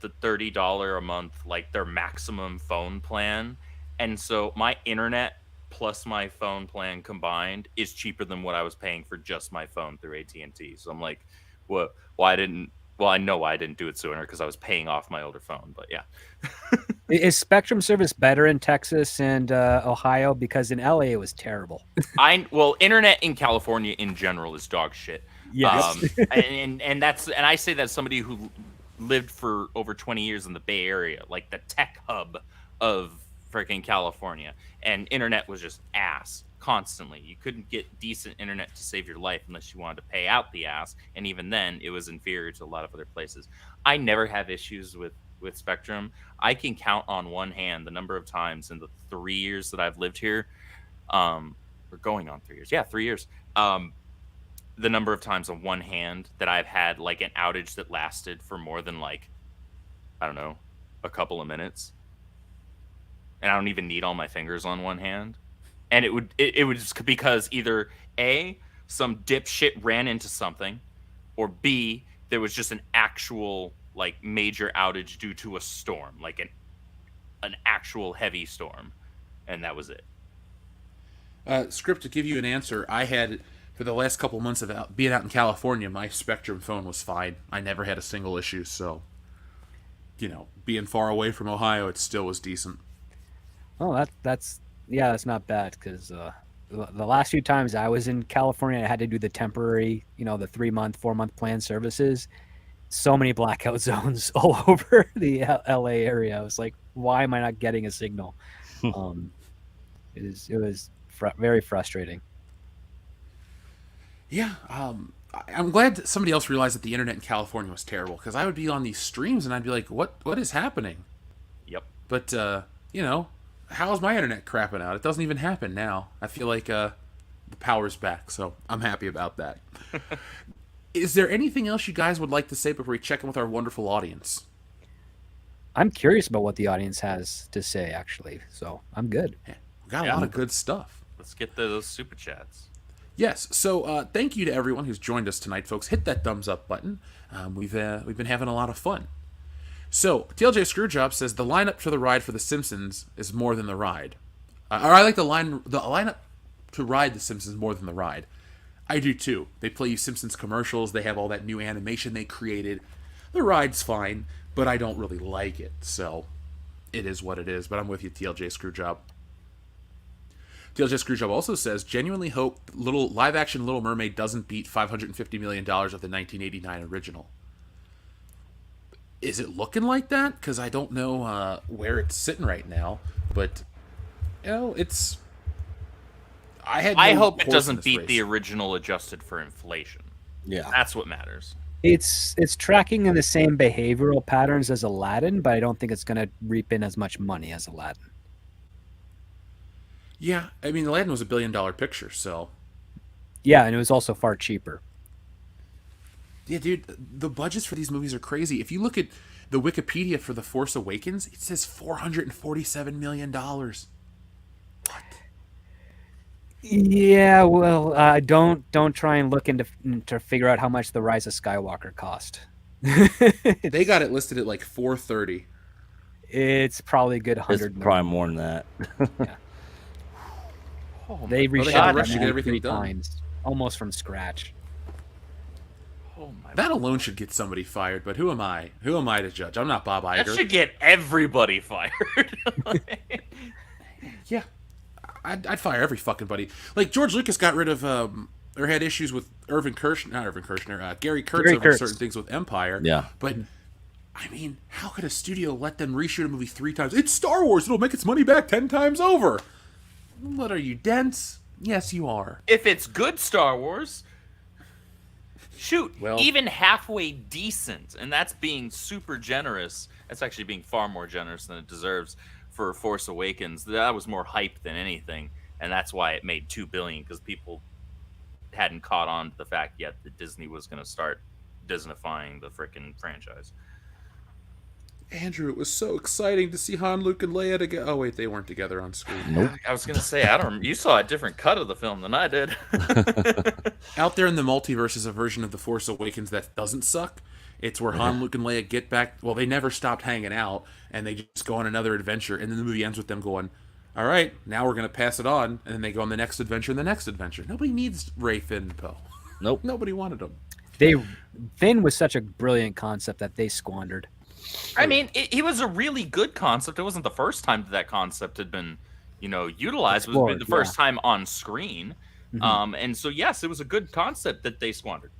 the $30 a month, like their maximum phone plan, and so my internet plus my phone plan combined is cheaper than what I was paying for just my phone through AT&T. So I'm like, what? Why didn't? Well, I know why I didn't do it sooner because I was paying off my older phone. But yeah. Is Spectrum service better in Texas and Ohio? Because in LA it was terrible. Well, internet in California in general is dog shit. Yes. And I say that as somebody who lived for over 20 years in the Bay Area, like the tech hub of freaking California, and internet was just ass constantly. You couldn't get decent internet to save your life unless you wanted to pay out the ass, and even then it was inferior to a lot of other places. I never have issues with Spectrum. I can count on one hand the number of times in the 3 years that I've lived here, we're going on 3 years, 3 years, the number of times on one hand that I've had like an outage that lasted for more than like, I don't know, a couple of minutes, and I don't even need all my fingers on one hand. And it would just because either A, some dipshit ran into something, or B, there was just an actual like major outage due to a storm, like an actual heavy storm, and that was it. Script, to give you an answer, I had, for the last couple months of being out in California, my Spectrum phone was fine. I never had a single issue, so, being far away from Ohio, it still was decent. Oh, that's not bad, because the last few times I was in California, I had to do the temporary, the 3-month, 4-month plan services. So many blackout zones all over the LA area. I was like, why am I not getting a signal? It was very frustrating. Yeah, I'm glad that somebody else realized that the internet in California was terrible, because I would be on these streams and I'd be like, what is happening? Yep. But, how's my internet crapping out? It doesn't even happen now. I feel like the power's back, so I'm happy about that. Is there anything else you guys would like to say before we check in with our wonderful audience? I'm curious about what the audience has to say, actually, so I'm good. Yeah, we got a lot of good stuff. Let's get those super chats. Yes, so thank you to everyone who's joined us tonight, folks. Hit that thumbs up button. We've been having a lot of fun. So, TLJ Screwjob says the lineup for the ride for The Simpsons is more than the ride. Or I like the lineup to ride The Simpsons more than the ride. I do too. They play you Simpsons commercials. They have all that new animation they created. The ride's fine, but I don't really like it. So, it is what it is. But I'm with you, TLJ Screwjob. TLJ Screwjob also says, genuinely hope live-action Little Mermaid doesn't beat $550 million of the 1989 original. Is it looking like that? Because I don't know where it's sitting right now, but it's. I hope it doesn't beat the original adjusted for inflation. Yeah, that's what matters. It's tracking in the same behavioral patterns as Aladdin, but I don't think it's going to reap in as much money as Aladdin. Yeah, I mean, Aladdin was $1 billion picture, so. Yeah, and it was also far cheaper. Yeah, dude, the budgets for these movies are crazy. If you look at the Wikipedia for The Force Awakens, it says $447 million. What? Yeah, well, don't try and look to figure out how much The Rise of Skywalker cost. They got it listed at like 430. It's probably a good 100 It's probably more than that. Yeah. They had to reshot rush to get it everything 3 done. times, almost from scratch. That alone should get somebody fired, but who am I? Who am I to judge? I'm not Bob Iger. That should get everybody fired. Yeah. I'd fire every fucking buddy. Like, George Lucas got rid of, or had issues with Gary Kurtz over certain things with Empire. Yeah. But, I mean, how could a studio let them reshoot a movie 3 times? It's Star Wars. It'll make its money back 10 times over. What are you, dense? Yes, you are. If it's good Star Wars, shoot, Well, even halfway decent, and that's being super generous. That's actually being far more generous than it deserves for Force Awakens. That was more hype than anything, and that's why it made $2 billion, because people hadn't caught on to the fact yet that Disney was going to start Disneyfying the frickin' franchise. Andrew, it was so exciting to see Han, Luke, and Leia together. Oh, wait, they weren't together on screen. Nope. I was going to say, you saw a different cut of the film than I did. Out there in the multiverse is a version of The Force Awakens that doesn't suck. It's where Han, Luke, and Leia get back. Well, they never stopped hanging out, and they just go on another adventure. And then the movie ends with them going, "All right, now we're going to pass it on." And then they go on the next adventure and the next adventure. Nobody needs Rey, Finn, and Poe. Nope. Nobody wanted them. Finn was such a brilliant concept that they squandered. I mean, it was a really good concept. It wasn't the first time that concept had been, utilized. It was the first time on screen. And so, yes, it was a good concept that they squandered.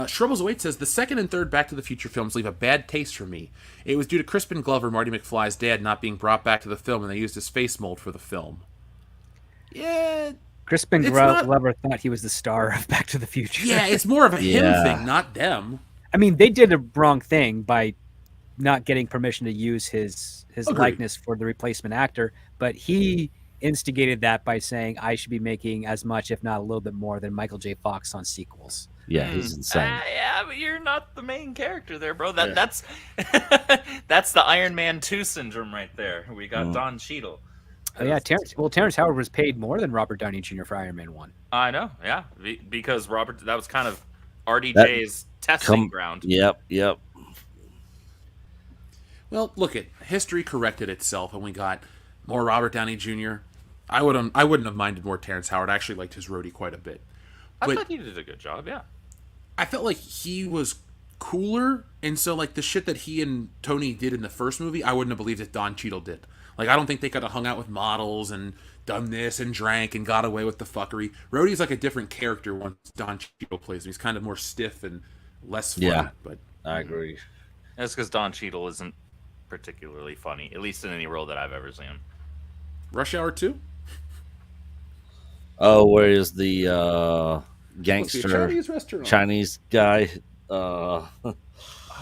Shrubbles Await says, the second and third Back to the Future films leave a bad taste for me. It was due to Crispin Glover, Marty McFly's dad, not being brought back to the film, and they used his face mold for the film. Yeah. Crispin Glover thought he was the star of Back to the Future. Yeah, it's more of a him thing, not them. I mean, they did a wrong thing by not getting permission to use his likeness for the replacement actor, but he instigated that by saying, I should be making as much, if not a little bit more, than Michael J. Fox on sequels. Yeah, he's insane. Yeah, but you're not the main character there, bro. That's that's the Iron Man 2 syndrome right there. We got Don Cheadle. Oh, yeah, Terrence Howard was paid more than Robert Downey Jr. for Iron Man 1. I know, yeah, because that was kind of RDJ's testing ground. Yep. Well, look, history corrected itself, and we got more Robert Downey Jr. I wouldn't have minded more Terrence Howard. I actually liked his roadie quite a bit. I thought he did a good job, yeah. I felt like he was cooler, and so like the shit that he and Tony did in the first movie, I wouldn't have believed that Don Cheadle did. Like, I don't think they could have hung out with models and done this and drank and got away with the fuckery. Rhodey's like a different character once Don Cheadle plays him. He's kind of more stiff and less funny. Yeah, but I agree. That's because Don Cheadle isn't particularly funny, at least in any role that I've ever seen. Rush Hour 2? Oh, where is the gangster Chinese guy? Oh,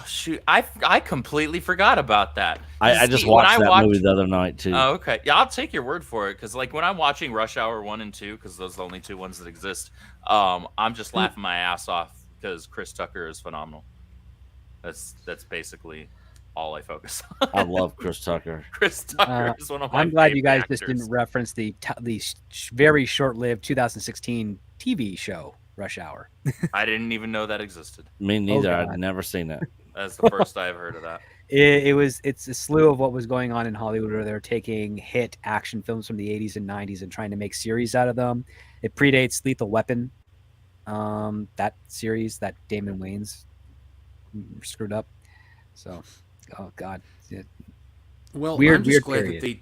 shoot, I completely forgot about that. I just watched that movie the other night too. Oh, okay. Yeah, I'll take your word for it, because like when I'm watching Rush Hour 1 and 2, because those are the only two ones that exist, I'm just laughing my ass off because Chris Tucker is phenomenal. That's basically all I focus on. I love Chris Tucker. Chris Tucker is one of my I'm glad you guys favorite just didn't reference the very short-lived 2016 TV show Rush Hour. I didn't even know that existed. Me neither. Oh, I'd never seen it. That's the first I've heard of that. It's a slew of what was going on in Hollywood, where they're taking hit action films from the 80s and 90s and trying to make series out of them. It predates Lethal Weapon, that series that Damon Wayans screwed up. So, oh god. Well, weird, I'm just glad period. that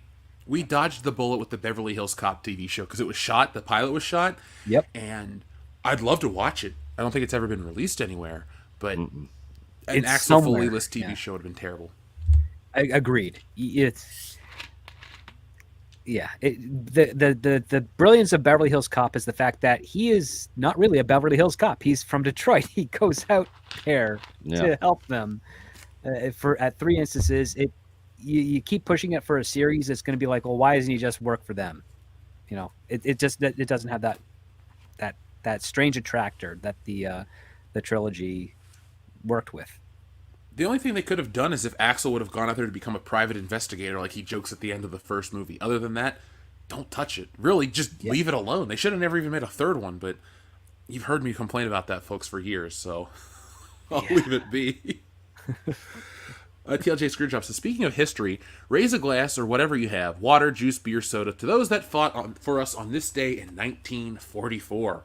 we dodged the bullet with the Beverly Hills Cop TV show, because it was shot, the pilot was shot. Yep. And I'd love to watch it. I don't think it's ever been released anywhere, but an It's Axel somewhere, Foley-less TV yeah. show would have been terrible. Agreed. The brilliance of Beverly Hills Cop is the fact that he is not really a Beverly Hills Cop. He's from Detroit. He goes out there to help them. At 3 instances, you keep pushing it for a series. It's going to be like, well, why doesn't he just work for them? It doesn't have that strange attractor that the trilogy worked with. The only thing they could have done is if Axel would have gone out there to become a private investigator, like he jokes at the end of the first movie. Other than that, don't touch it. Really, just leave it alone. They should have never even made a third one, but you've heard me complain about that, folks, for years, so I'll leave it be. TLJ Screwjob says, speaking of history, raise a glass or whatever you have, water, juice, beer, soda, to those that fought for us on this day in 1944.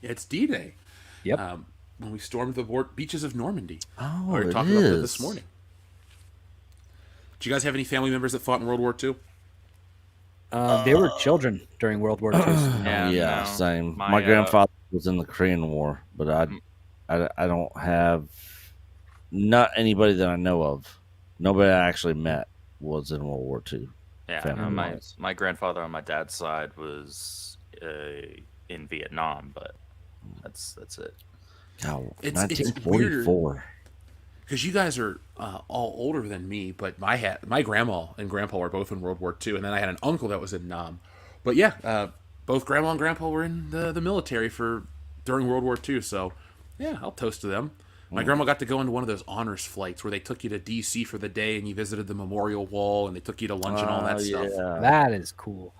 It's D-Day. Yep. When we stormed the beaches of Normandy. Oh, we were talking about that this morning. Do you guys have any family members that fought in World War II? They were children during World War II. Yeah, same. My grandfather was in the Korean War, but I don't have, not anybody that I know of. Nobody I actually met was in World War II. Yeah, no, my grandfather on my dad's side was in Vietnam, but that's it. God, It's 1944. Because you guys are all older than me, but my grandma and grandpa were both in World War II, and then I had an uncle that was in Nam. But yeah, both grandma and grandpa were in the military during World War II, so yeah, I'll toast to them. My grandma got to go into one of those honors flights where they took you to D.C. for the day, and you visited the memorial wall, and they took you to lunch and all that stuff. Yeah. That is cool.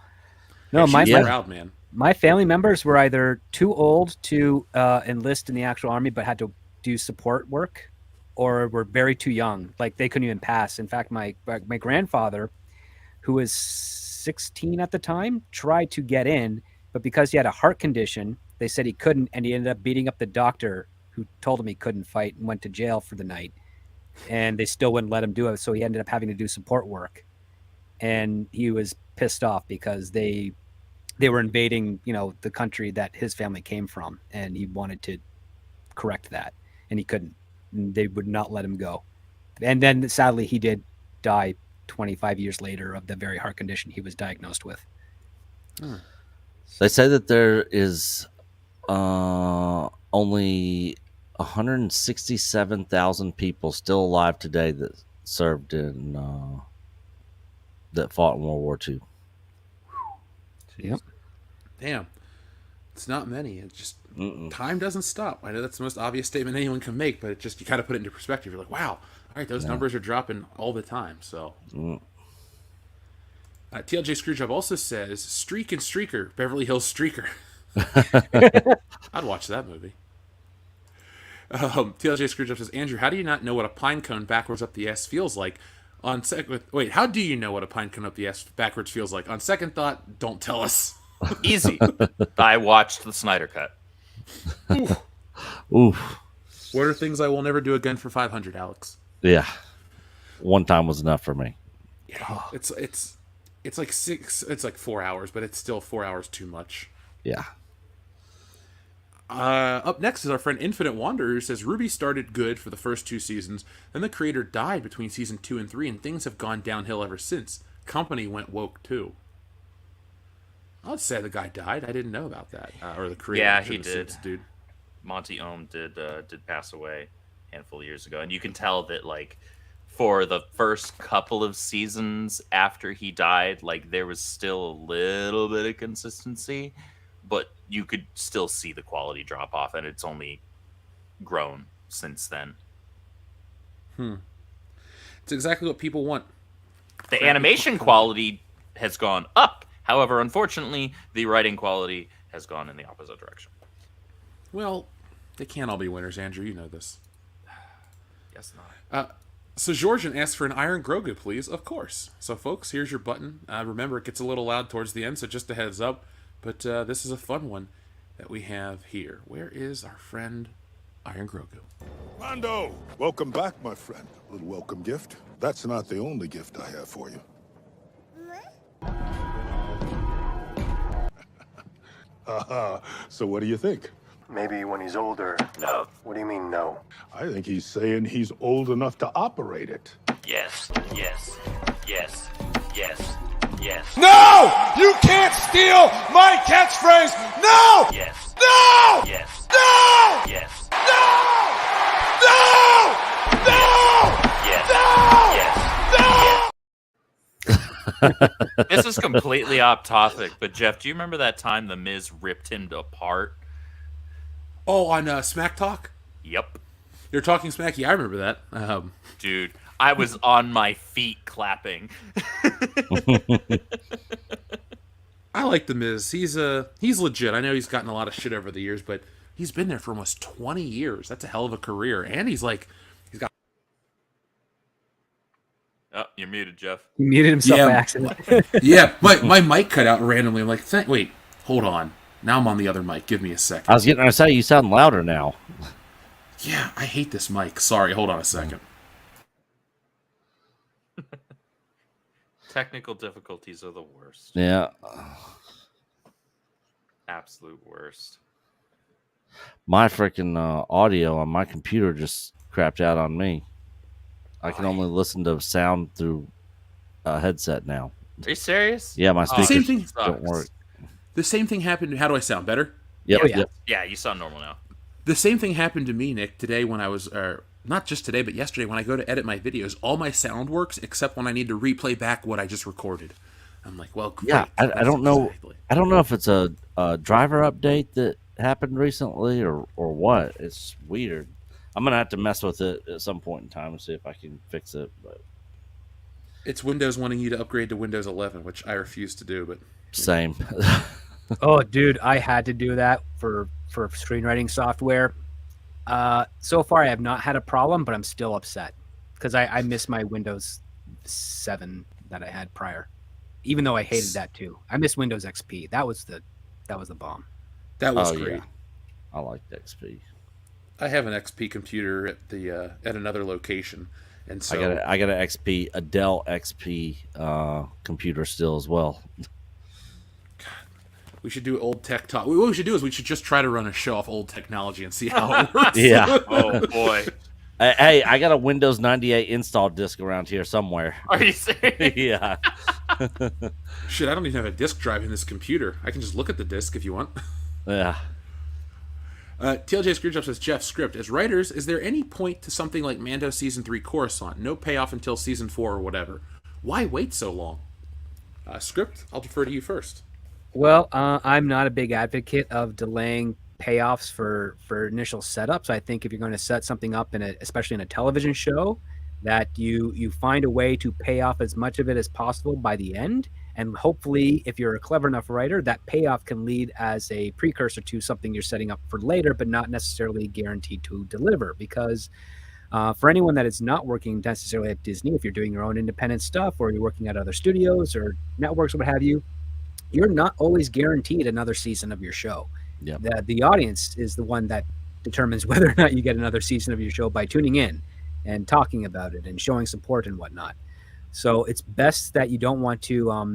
No, my my proud man. My family members were either too old to enlist in the actual army, but had to do support work, or were very too young. Like they couldn't even pass. In fact, my grandfather, who was 16 at the time, tried to get in, but because he had a heart condition, they said he couldn't, and he ended up beating up the doctor who told him he couldn't fight and went to jail for the night. And they still wouldn't let him do it, so he ended up having to do support work. And he was pissed off because they were invading, the country that his family came from, and he wanted to correct that, and he couldn't. And they would not let him go. And then sadly, he did die 25 years later of the very heart condition he was diagnosed with. They say that there is only 167,000 people still alive today that served in that fought in World War II. Yep. Damn. It's not many. It's just time doesn't stop. I know that's the most obvious statement anyone can make, but it just, you kind of put it into perspective. You're like, wow, all right, those numbers are dropping all the time. So, TLJ Screwjob also says, Streak and Streaker, Beverly Hills Streaker. I'd watch that movie. TLJ Screwjob says, Andrew, how do you not know what a pine cone backwards up the ass feels like? Wait, how do you know what a pine cone up the ass backwards feels like? On second thought, don't tell us. Easy. I watched the Snyder Cut. Oof. What are things I will never do again for 500, Alex? Yeah. One time was enough for me. Yeah. It's like 4 hours, but it's still 4 hours too much. Yeah. Up next is our friend Infinite Wanderer, who says Ruby started good for the first 2 seasons, then the creator died between season 2 and 3, and things have gone downhill ever since. Company went woke too. I'd say the guy died. I didn't know about that. Or the creator. Yeah, he did. Since, dude. Monty Ohm did pass away a handful of years ago, and you can tell that like for the first couple of seasons after he died, like there was still a little bit of consistency, but you could still see the quality drop off, and it's only grown since then. It's exactly what people want. The animation quality has gone up. However, unfortunately, the writing quality has gone in the opposite direction. Well, they can't all be winners, Andrew. You know this. Guess not. So Georgian asks for an Iron Grogu, please. Of course. So, folks, here's your button. Remember, it gets a little loud towards the end, so just a heads up. But this is a fun one that we have here. Where is our friend Iron Grogu? Mando! Welcome back, my friend. A little welcome gift. That's not the only gift I have for you. So what do you think? Maybe when he's older. No. What do you mean, no? I think he's saying he's old enough to operate it. Yes. Yes. Yes. Yes. Yes. No! You can't steal my catchphrase! No! Yes. No! Yes. No! Yes. No! No! No! Yes. No! Yes. No! This is completely off topic, but Jeff, do you remember that time the Miz ripped him apart? Oh, on Smack Talk? Yep. You're talking smack? Yeah, I remember that. Dude, I was on my feet clapping. I like The Miz. He's legit. I know he's gotten a lot of shit over the years, but he's been there for almost 20 years. That's a hell of a career. And he's got... Oh, you're muted, Jeff. He muted himself by accident. Yeah, my mic cut out randomly. I'm like, wait, hold on. Now I'm on the other mic. Give me a second. I was getting to say, you sound louder now. Yeah, I hate this mic. Sorry, hold on a second. Technical difficulties are the worst. Yeah. Absolute worst. My freaking audio on my computer just crapped out on me. I can only listen to sound through a headset now. Are you serious? Yeah, my speakers Same thing don't work. The same thing happened. How do I sound better? Yep, Oh, yeah. yep. Yeah, you sound normal now. The same thing happened to me, Nick, today when I was, not just today, but yesterday when I go to edit my videos. All my sound works except when I need to replay back what I just recorded. I'm like, well, great. Yeah, I don't know. Exactly. I don't know if it's a driver update that happened recently or what. It's weird. I'm gonna have to mess with it at some point in time and see if I can fix it. But It's Windows wanting you to upgrade to Windows 11, which I refuse to do. But same. Oh, dude, I had to do that for screenwriting software. So far, I have not had a problem, but I'm still upset because I miss my Windows 7 that I had prior. Even though I hated that too, I miss Windows XP. That was the bomb. That was great. Yeah. I liked XP. I have an XP computer at the at another location, and so I got an XP, a Dell XP computer still as well. we should do old tech talk. What we should do is we should just try to run a show off old technology and see how it works. Yeah. Oh boy. Hey, I got a Windows 98 install disk around here somewhere. Are you serious? Yeah. Shit, I don't even have a disk drive in this computer. I can just look at the disk if you want. Yeah. TLJ Screwjob says, Jeff, script. As writers, is there any point to something like Mando Season 3 Coruscant? No payoff until Season 4 or whatever. Why wait so long? Script, I'll defer to you first. Well, I'm not a big advocate of delaying payoffs for initial setups. I think if you're going to set something up, especially in a television show, that you find a way to pay off as much of it as possible by the end. And hopefully, if you're a clever enough writer, that payoff can lead as a precursor to something you're setting up for later, but not necessarily guaranteed to deliver. Because for anyone that is not working necessarily at Disney, if you're doing your own independent stuff or you're working at other studios or networks or what have you, you're not always guaranteed another season of your show. Yep. The audience is the one that determines whether or not you get another season of your show by tuning in and talking about it and showing support and whatnot. So it's best that you don't want to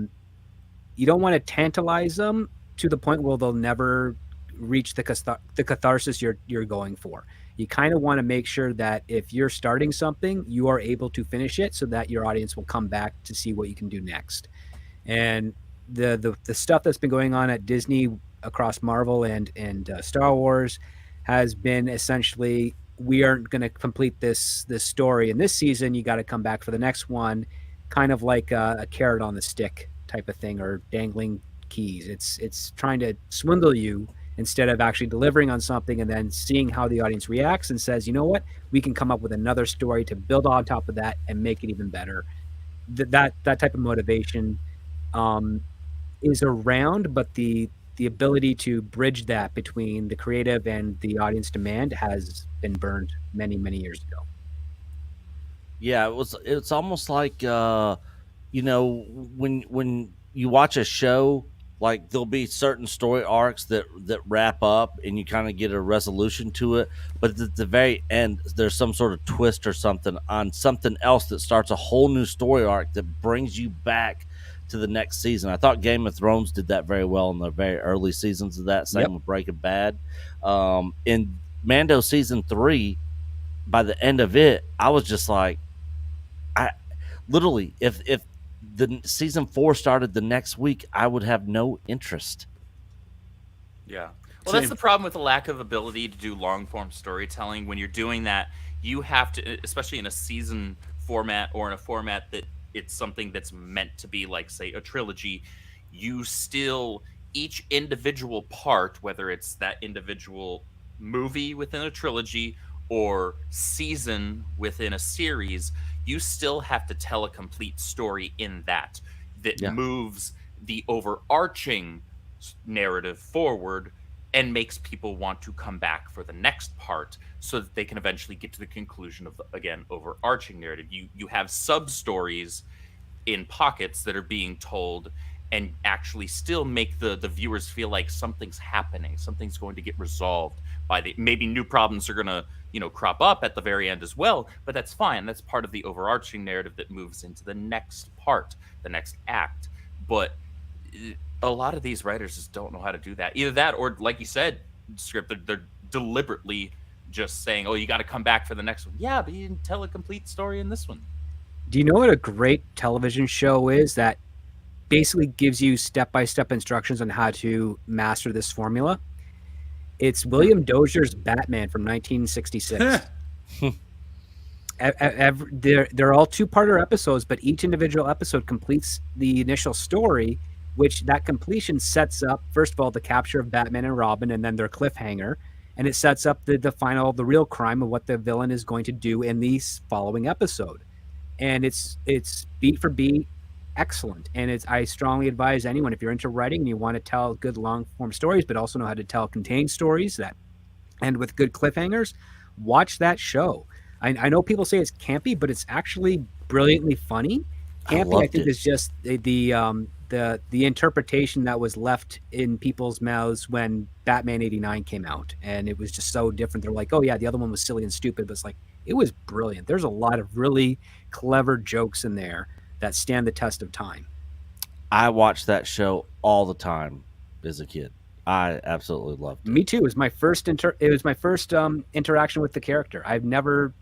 tantalize them to the point where they'll never reach the catharsis you're going for. You kind of want to make sure that if you're starting something, you are able to finish it so that your audience will come back to see what you can do next. And the stuff that's been going on at Disney across Marvel and Star Wars has been essentially, we aren't going to complete this story in this season. You got to come back for the next one, kind of like a carrot on the stick type of thing, or dangling keys. It's trying to swindle you instead of actually delivering on something and then seeing how the audience reacts and says, you know what, we can come up with another story to build on top of that and make it even better. That type of motivation is around, but the ability to bridge that between the creative and the audience demand has been burned many, many years ago. Yeah, it's almost like when you watch a show, like there'll be certain story arcs that wrap up and you kind of get a resolution to it, but at the very end there's some sort of twist or something on something else that starts a whole new story arc that brings you back to the next season. I thought Game of Thrones did that very well in the very early seasons of that. Same with Breaking Bad. In Mando season 3, by the end of it, I was just like, I literally, if the season 4 started the next week, I would have no interest. Yeah. Well, that's the problem with the lack of ability to do long form storytelling. When you're doing that, you have to, especially in a season format or in a format that it's something that's meant to be like, say, a trilogy, you still, each individual part, whether it's that individual movie within a trilogy or season within a series, you still have to tell a complete story in that moves the overarching narrative forward and makes people want to come back for the next part so that they can eventually get to the conclusion of the, again, overarching narrative. You have sub-stories in pockets that are being told and actually still make the viewers feel like something's happening, something's going to get resolved by maybe new problems are going to, crop up at the very end as well, but that's fine. That's part of the overarching narrative that moves into the next part, the next act. But a lot of these writers just don't know how to do that. Either that, or like you said, script, they're deliberately just saying, "Oh, you got to come back for the next one." Yeah, but you didn't tell a complete story in this one. Do you know what a great television show is that basically gives you step-by-step instructions on how to master this formula? It's William Dozier's Batman from 1966. They're all two-parter episodes, but each individual episode completes the initial story, which that completion sets up, first of all, the capture of Batman and Robin, and then their cliffhanger, and it sets up the real crime of what the villain is going to do in the following episode. And it's beat for beat, excellent. And I strongly advise anyone, if you're into writing and you want to tell good long form stories, but also know how to tell contained stories that end with good cliffhangers, watch that show. I know people say it's campy, but it's actually brilliantly funny. Campy, I think, is just the interpretation that was left in people's mouths when Batman '89 came out, and it was just so different. They're like, oh yeah, the other one was silly and stupid, but it's like, it was brilliant. There's a lot of really clever jokes in there that stand the test of time. I watched that show all the time as a kid. I absolutely loved it. Me too. It was my first interaction with the character. I've never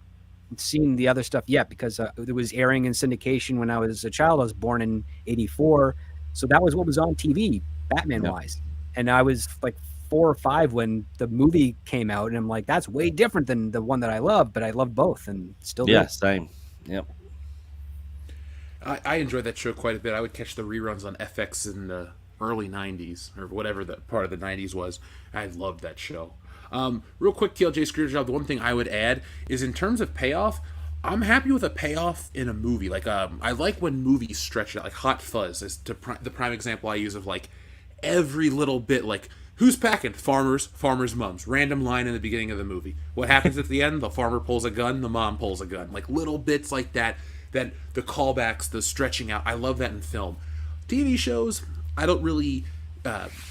seen the other stuff yet because it was airing in syndication when I was a child. I was born in '84, so that was what was on TV, Batman wise. And I was like 4 or 5 when the movie came out, and I'm like, that's way different than the one that I love, but I love both and still do. Yeah, same. Yep. I enjoyed that show quite a bit. I would catch the reruns on FX in the early 90s, or whatever the part of the 90s was. I loved that show. Real quick, TLJ Screwjob, the one thing I would add is, in terms of payoff, I'm happy with a payoff in a movie. Like, I like when movies stretch it out, like Hot Fuzz is the prime example I use of, like, every little bit, like, who's packing? Farmers' mums. Random line in the beginning of the movie. What happens at the end? The farmer pulls a gun, the mom pulls a gun. Like, little bits like that, the callbacks, the stretching out. I love that in film. TV shows, I don't really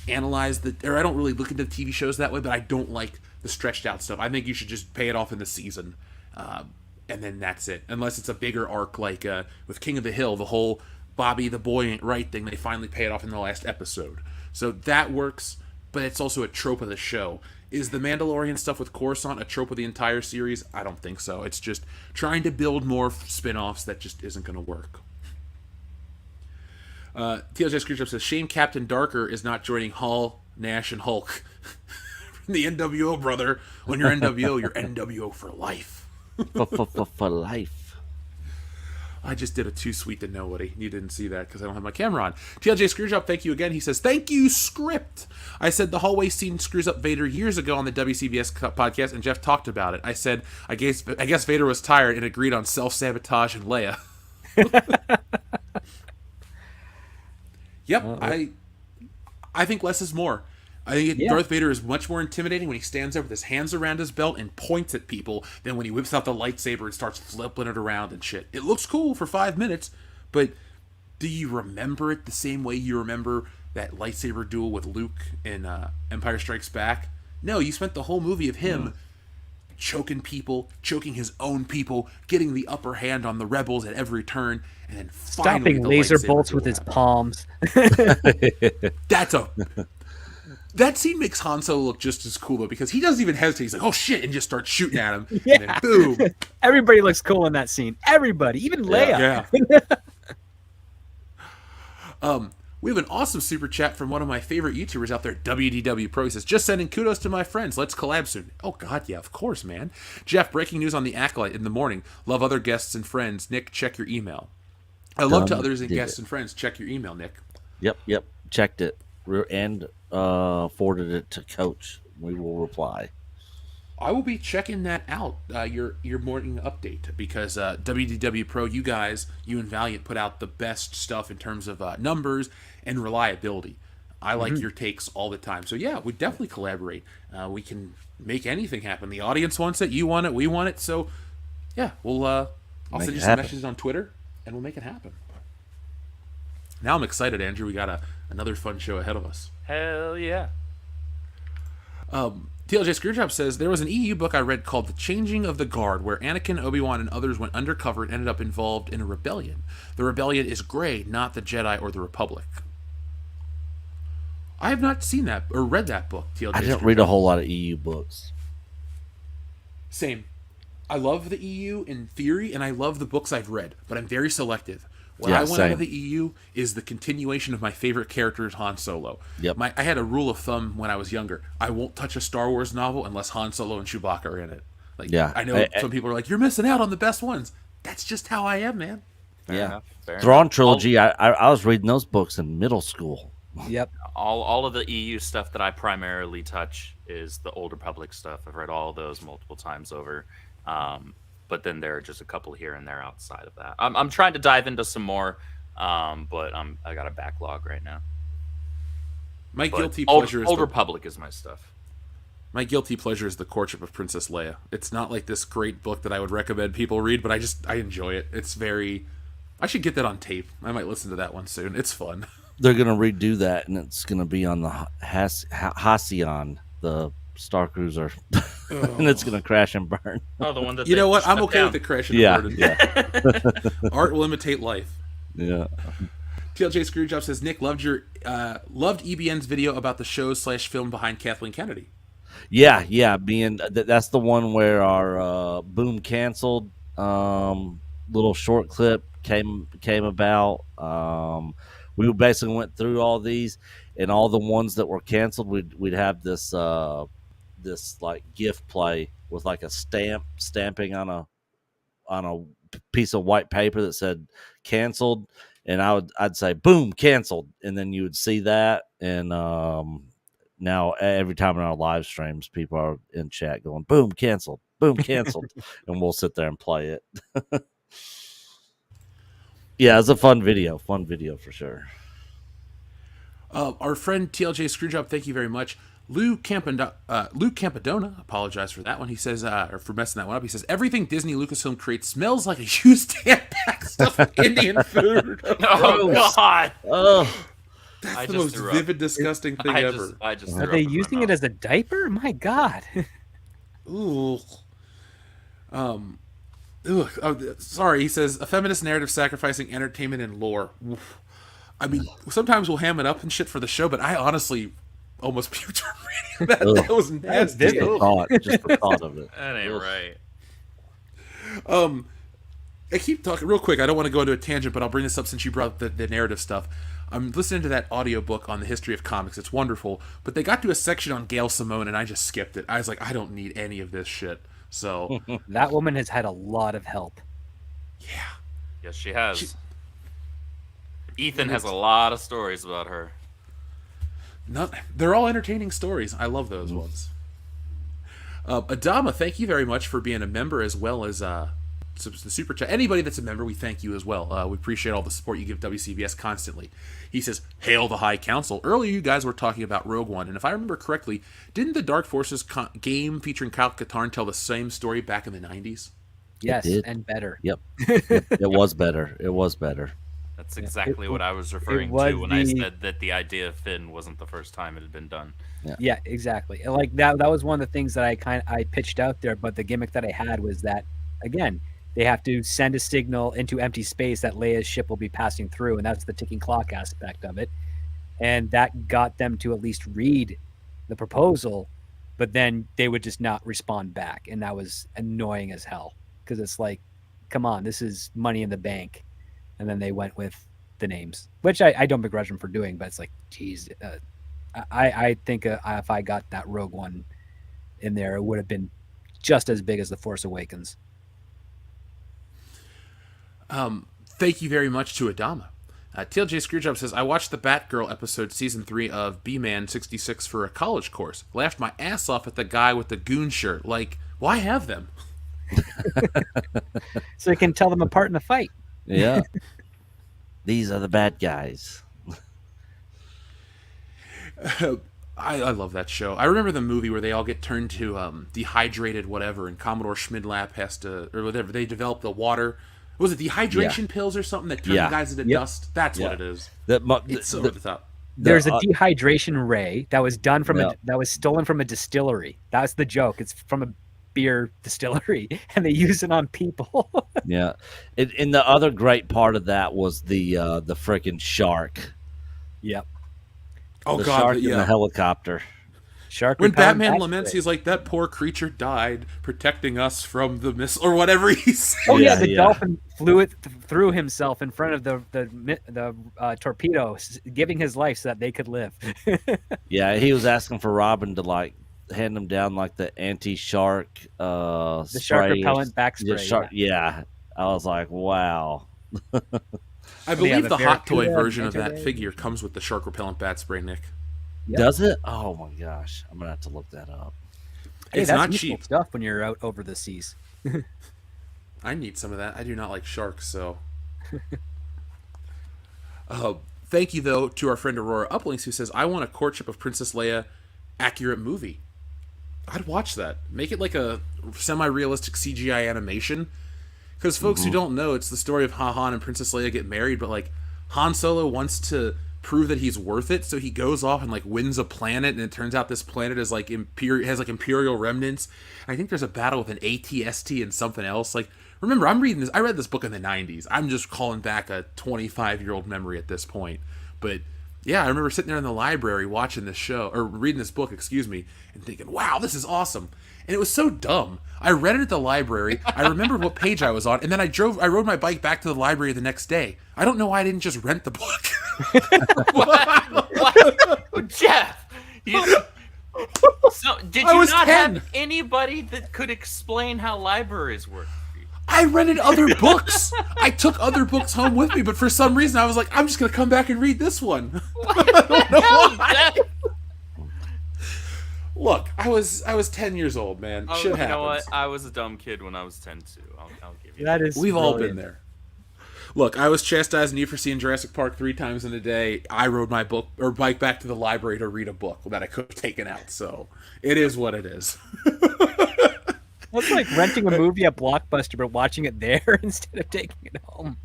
analyze I don't really look into TV shows that way, but I don't like the stretched out stuff. I think you should just pay it off in the season, and then that's it. Unless it's a bigger arc, like with King of the Hill, the whole Bobby the boy ain't right thing, they finally pay it off in the last episode. So that works, but it's also a trope of the show. Is the Mandalorian stuff with Coruscant a trope of the entire series? I don't think so. It's just trying to build more spin-offs that just isn't going to work. TLJ Screwjob says, shame Captain Darker is not joining Hall, Nash, and Hulk from the NWO, brother. When you're NWO, you're NWO for life. For life. I just did a too sweet to nobody. You didn't see that because I don't have my camera on. TLJ Screwjob, thank you again. He says, thank you, Script. I said the hallway scene screws up Vader years ago on the WCBS podcast, and Jeff talked about it. I said, I guess Vader was tired and agreed on self-sabotage and Leia. Yep, I think less is more. I think Darth Vader is much more intimidating when he stands there with his hands around his belt and points at people than when he whips out the lightsaber and starts flipping it around and shit. It looks cool for 5 minutes, but do you remember it the same way you remember that lightsaber duel with Luke in Empire Strikes Back? No, you spent the whole movie of him choking people, choking his own people, getting the upper hand on the rebels at every turn, and then finally stopping laser bolts with his palms. That scene makes Han Solo look just as cool, though, because he doesn't even hesitate. He's like, oh shit, and just starts shooting at him. And then boom. Everybody looks cool in that scene. Everybody, even Leia. Yeah. We have an awesome super chat from one of my favorite YouTubers out there, WDW Pro. He says, just sending kudos to my friends. Let's collab soon. Oh, God, yeah, of course, man. Jeff, breaking news on The Acolyte in the morning. Love other guests and friends. Nick, check your email. I love to others and guests and friends. Check your email, Nick. Yep. Checked it and forwarded it to Coach. We will reply. I will be checking that out, your morning update, because WDW Pro, you and Valiant put out the best stuff in terms of numbers and reliability. I like your takes all the time. So yeah, we definitely collaborate. We can make anything happen. The audience wants it, you want it, we want it. So yeah, I'll send you some messages on Twitter, and we'll make it happen. Now I'm excited, Andrew. We got another fun show ahead of us. Hell yeah. TLJ Screwjob says, there was an EU book I read called The Changing of the Guard, where Anakin, Obi-Wan, and others went undercover and ended up involved in a rebellion. The rebellion is Grey, not the Jedi or the Republic. I have not seen that or read that book, TLJ I didn't Screwjob. read a whole lot of EU books. Same. I love the EU in theory, and I love the books I've read, but I'm very selective. What I want out of the EU is the continuation of my favorite character, Han Solo. Yep. I had a rule of thumb when I was younger. I won't touch a Star Wars novel unless Han Solo and Chewbacca are in it. I know some people are like, you're missing out on the best ones. That's just how I am, man. Fair enough. Thrawn trilogy, I was reading those books in middle school. Yep. All of the EU stuff that I primarily touch is the Old Republic stuff. I've read all of those multiple times over. But then there are just a couple here and there outside of that. I'm trying to dive into some more But I got a backlog right now. My But guilty pleasure is Old Republic is my stuff. My guilty pleasure is The Courtship of Princess Leia. It's not like this great book that I would recommend people read, but I enjoy it. It's very... I should get that on tape. I might listen to that one soon. It's fun. They're going to redo that, and it's going to be on the Halcyon, the Star Cruiser. And it's going to crash and burn. Oh, the one that You know what? I'm shut okay down. with the crash and Yeah, burning. yeah. Art will imitate life. Yeah. TLJ Screwjob says, Nick, loved EBN's video about the show / film behind Kathleen Kennedy. Yeah. That's the one where our Boom canceled little short clip came about. We basically went through all these, and all the ones that were canceled, we'd have this like gift play with like a stamping on a piece of white paper that said canceled, and I'd say boom canceled, and then you would see that. And now every time in our live streams, people are in chat going boom canceled, and we'll sit there and play it. Yeah, it's a fun video for sure. Our friend TLJ Screwjob, thank you very much. Luke Campadona, apologize for that one. He says, or for messing that one up, he says, everything Disney Lucasfilm creates smells like a used hand-packed stuff of Indian food. Oh, God. Oh, that's the most vivid, disgusting thing ever. Are they using it as a diaper? My God. Ooh. Sorry, he says, a feminist narrative sacrificing entertainment and lore. Oof. I mean, sometimes we'll ham it up and shit for the show, but I honestly almost puked reading that. That was nasty. Just the thought of it. That ain't right. I keep talking real quick. I don't want to go into a tangent, but I'll bring this up since you brought up the narrative stuff. I'm listening to that audiobook on the history of comics. It's wonderful, but they got to a section on Gail Simone, and I just skipped it. I was like, I don't need any of this shit. So that woman has had a lot of help. Yeah. Yes, she has. Ethan has a lot of stories about her. They're all entertaining stories. I love those ones. Adama, thank you very much for being a member as well as the super chat. Anybody that's a member, we thank you as well. We appreciate all the support you give WCBS constantly. He says, "Hail the High Council." Earlier, you guys were talking about Rogue One, and if I remember correctly, didn't the Dark Forces game featuring Kyle Katarn tell the same story back in the 90s? Yes, and better. Yep. It was better. That's exactly what I was referring to when I said that the idea of Finn wasn't the first time it had been done. Yeah, exactly. Like that was one of the things that I pitched out there, but the gimmick that I had was that, again, they have to send a signal into empty space that Leia's ship will be passing through, and that's the ticking clock aspect of it. And that got them to at least read the proposal, but then they would just not respond back, and that was annoying as hell, because it's like, come on, this is money in the bank. And then they went with the names, which I don't begrudge them for doing, but it's like, geez, I think if I got that Rogue One in there, it would have been just as big as The Force Awakens. Thank you very much to Adama. TLJ Screwjob says, I watched the Batgirl episode season 3 of B-Man 66 for a college course. Laughed my ass off at the guy with the goon shirt. Like, why have them? So you can tell them apart in the fight. Yeah. These are the bad guys. I love that show. I remember the movie where they all get turned to dehydrated whatever, and Commodore Schmidlap has to, or whatever, they develop the water. Was it dehydration pills or something that turn the guys into dust? That's what it is. It's so over the top. There's a dehydration ray that was done from that was stolen from a distillery. That's the joke. It's from a beer distillery, and they use it on people. Yeah, and the other great part of that was the freaking shark. Yep. Oh the God! Shark in the helicopter. Shark. When Batman laments, he's like, "That poor creature died protecting us from the missile," or whatever he said. Oh yeah, the dolphin threw himself in front of the torpedo, giving his life so that they could live. Yeah, he was asking for Robin to like hand him down like the anti-shark the shark repellent back spray. Yeah. I was like, wow. I believe the hot toy version of that figure comes with the shark repellent bat spray, Nick. Yep. Does it? Oh my gosh, I'm gonna have to look that up. Hey, it's that's not useful cheap stuff when you're out over the seas. I need some of that. I do not like sharks, so Thank you, though, to our friend Aurora Uplinks, who says, I want a Courtship of Princess Leia accurate movie. I'd watch that. Make it like a semi-realistic CGI animation. Because folks who don't know, it's the story of Han and Princess Leia get married, but like Han Solo wants to prove that he's worth it, so he goes off and like wins a planet, and it turns out this planet is like has like Imperial remnants. And I think there's a battle with an ATST and something else. Like, remember, I read this book in the 90s. I'm just calling back a 25-year-old memory at this point. But yeah, I remember sitting there in the library watching this show, or reading this book, excuse me, and thinking, wow, this is awesome. And it was so dumb. I read it at the library. I remembered what page I was on, and then I rode my bike back to the library the next day. I don't know why I didn't just rent the book. What? Jeff, so did you not 10. have anybody that could explain how libraries work? I rented other books. I took other books home with me, but for some reason I was like, I'm just going to come back and read this one. I don't know why. Look, I was 10 years old, man. Shit happens. You know what? I was a dumb kid when I was 10 too. I'll give you that. Is We've brilliant. all been there. Look, I was chastising you for seeing Jurassic Park 3 times in a day. I rode my bike back to the library to read a book that I could have taken out. So it is what it is. It's like renting a movie at Blockbuster, but watching it there instead of taking it home.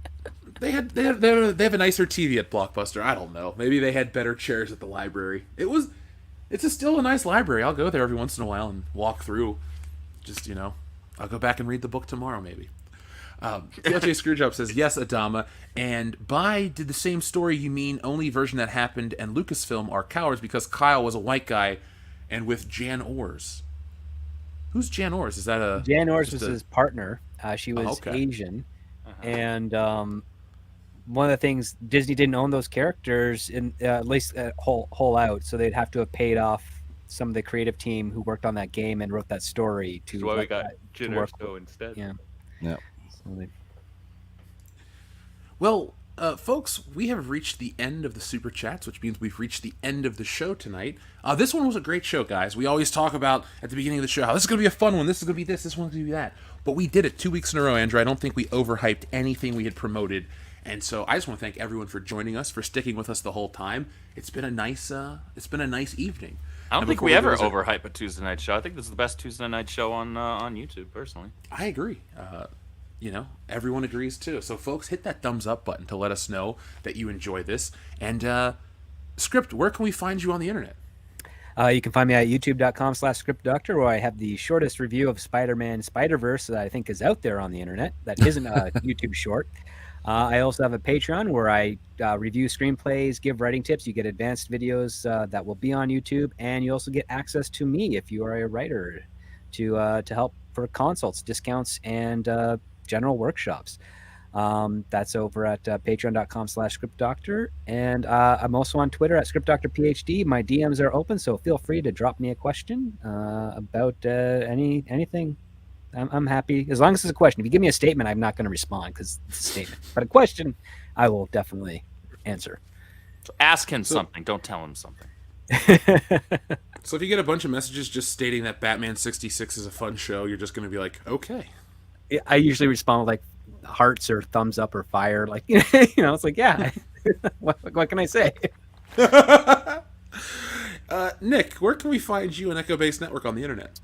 They have a nicer TV at Blockbuster. I don't know. Maybe they had better chairs at the library. It's still a nice library. I'll go there every once in a while and walk through. Just, I'll go back and read the book tomorrow, maybe. TLJ Screwjob says, yes, Adama, and did the same story you mean only version that happened and Lucasfilm are cowards because Kyle was a white guy and with Jan Ors. Who's Jan Ors? Is that a... Jan Ors was his partner. She was Asian. Uh-huh. And one of the things, Disney didn't own those characters, in at least whole out, so they'd have to have paid off some of the creative team who worked on that game and wrote that story to... That's why we got Jyn Erso instead. Yeah. Yeah. Well, folks, we have reached the end of the Super Chats, which means we've reached the end of the show tonight. This one was a great show, guys. We always talk about, at the beginning of the show, how this is going to be a fun one, this is going to be this one's going to be that. But we did it 2 weeks in a row, Andrew. I don't think we overhyped anything we had promoted. And so I just want to thank everyone for joining us, for sticking with us the whole time. It's been a nice evening. I don't think we ever overhype a Tuesday night show. I think this is the best Tuesday night show on YouTube, personally. I agree. Everyone agrees too. So, folks, hit that thumbs up button to let us know that you enjoy this. And, Script, where can we find you on the internet? You can find me at youtube.com/ScriptDoctor, where I have the shortest review of Spider-Man Spider-Verse that I think is out there on the internet. That isn't a YouTube short. I also have a Patreon where I review screenplays, give writing tips. You get advanced videos that will be on YouTube, and you also get access to me if you are a writer to help for consults, discounts, and general workshops. That's over at patreon.com/ScriptDoctor. And I'm also on Twitter at ScriptDoctorPhD. My DMs are open, so feel free to drop me a question about anything. I'm happy as long as it's a question. If you give me a statement, I'm not going to respond because it's a statement. But a question, I will definitely answer. So ask him something. Don't tell him something. So if you get a bunch of messages just stating that Batman 66 is a fun show, you're just going to be like, okay. I usually respond with like hearts or thumbs up or fire. Like, it's like, yeah, what can I say? Nick, where can we find you and Echo Base Network on the internet?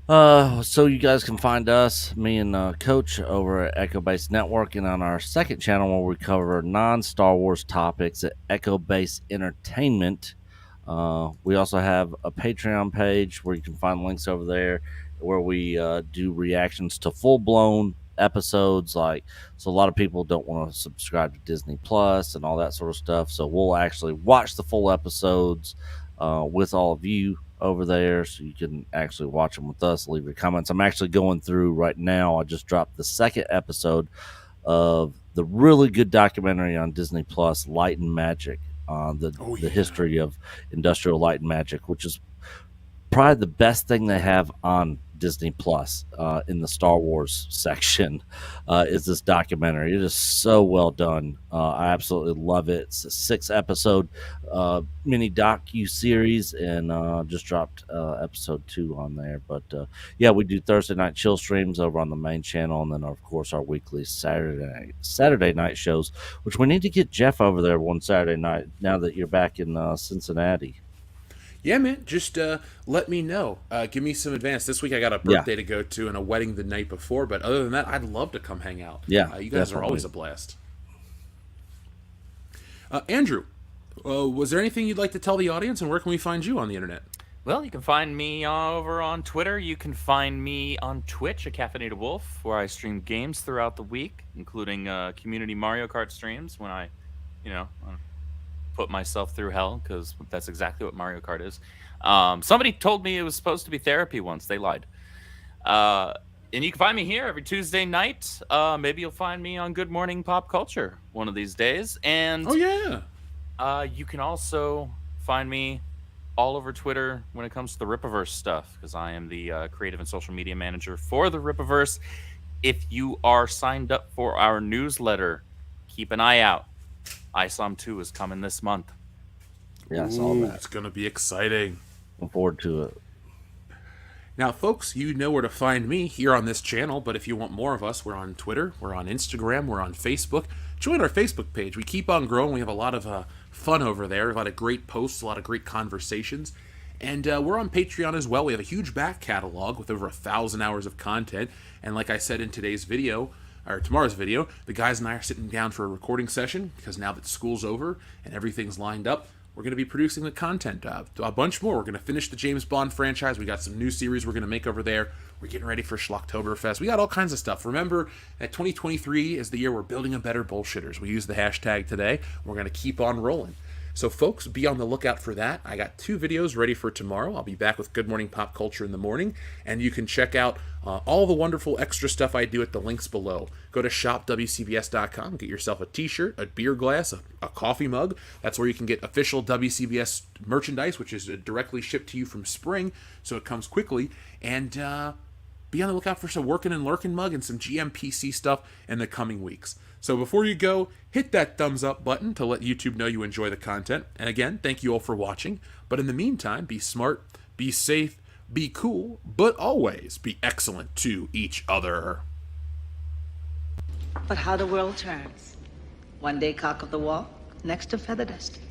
So you guys can find us, me and Coach, over at Echo Base Network, and on our second channel where we cover non-Star Wars topics at Echo Base Entertainment. We also have a Patreon page where you can find links over there where we do reactions to full-blown episodes. So a lot of people don't want to subscribe to Disney Plus and all that sort of stuff. So we'll actually watch the full episodes with all of you over there, so you can actually watch them with us, leave your comments. I'm actually going through right now. I just dropped the second episode of the really good documentary on Disney Plus, Light and Magic, the history of industrial light and magic, which is probably the best thing they have on Disney Plus in the Star Wars section is this documentary. It is so well done. I absolutely love it. It's a 6-episode mini docu-series, and just dropped episode 2 on there. But yeah, we do Thursday night chill streams over on the main channel, and then of course our weekly Saturday night shows, which we need to get Jeff over there one Saturday night now that you're back in Cincinnati. Yeah, man. Just let me know. Give me some advance. This week I got a birthday to go to and a wedding the night before, but other than that, I'd love to come hang out. Yeah, you guys are always a blast. Andrew, was there anything you'd like to tell the audience, and where can we find you on the internet? Well, you can find me over on Twitter. You can find me on Twitch, a Caffeinated Wolf, where I stream games throughout the week, including community Mario Kart streams when I, put myself through hell, because that's exactly what Mario Kart is. Somebody told me it was supposed to be therapy once. They lied. And you can find me here every Tuesday night. Maybe you'll find me on Good Morning Pop Culture one of these days. And oh yeah, you can also find me all over Twitter when it comes to the Rippaverse stuff, because I am the creative and social media manager for the Rippaverse. If you are signed up for our newsletter, keep an eye out. ISOM 2 is coming this month. Yeah, I saw that. It's going to be exciting. Looking forward to it. Now, folks, you know where to find me here on this channel, but if you want more of us, we're on Twitter, we're on Instagram, we're on Facebook. Join our Facebook page. We keep on growing. We have a lot of fun over there, a lot of great posts, a lot of great conversations. And we're on Patreon as well. We have a huge back catalog with over 1,000 hours of content. And like I said in today's video, or tomorrow's video, the guys and I are sitting down for a recording session, because now that school's over and everything's lined up, we're going to be producing the content. A bunch more. We're going to finish the James Bond franchise. We got some new series we're going to make over there. We're getting ready for Schlocktoberfest. We got all kinds of stuff. Remember that 2023 is the year we're building a better bullshitters. We use the hashtag today. We're going to keep on rolling. So folks, be on the lookout for that. I got 2 videos ready for tomorrow. I'll be back with Good Morning Pop Culture in the morning, and you can check out all the wonderful extra stuff I do at the links below. Go to shopwcbs.com, get yourself a t-shirt, a beer glass, a coffee mug. That's where you can get official WCBS merchandise, which is directly shipped to you from Spring, so it comes quickly. And be on the lookout for some Workin' and Lurkin' mug and some GMPC stuff in the coming weeks. So before you go, hit that thumbs up button to let YouTube know you enjoy the content. And again, thank you all for watching. But in the meantime, be smart, be safe, be cool, but always be excellent to each other. But how the world turns. One day cock of the walk, next to feather dusting.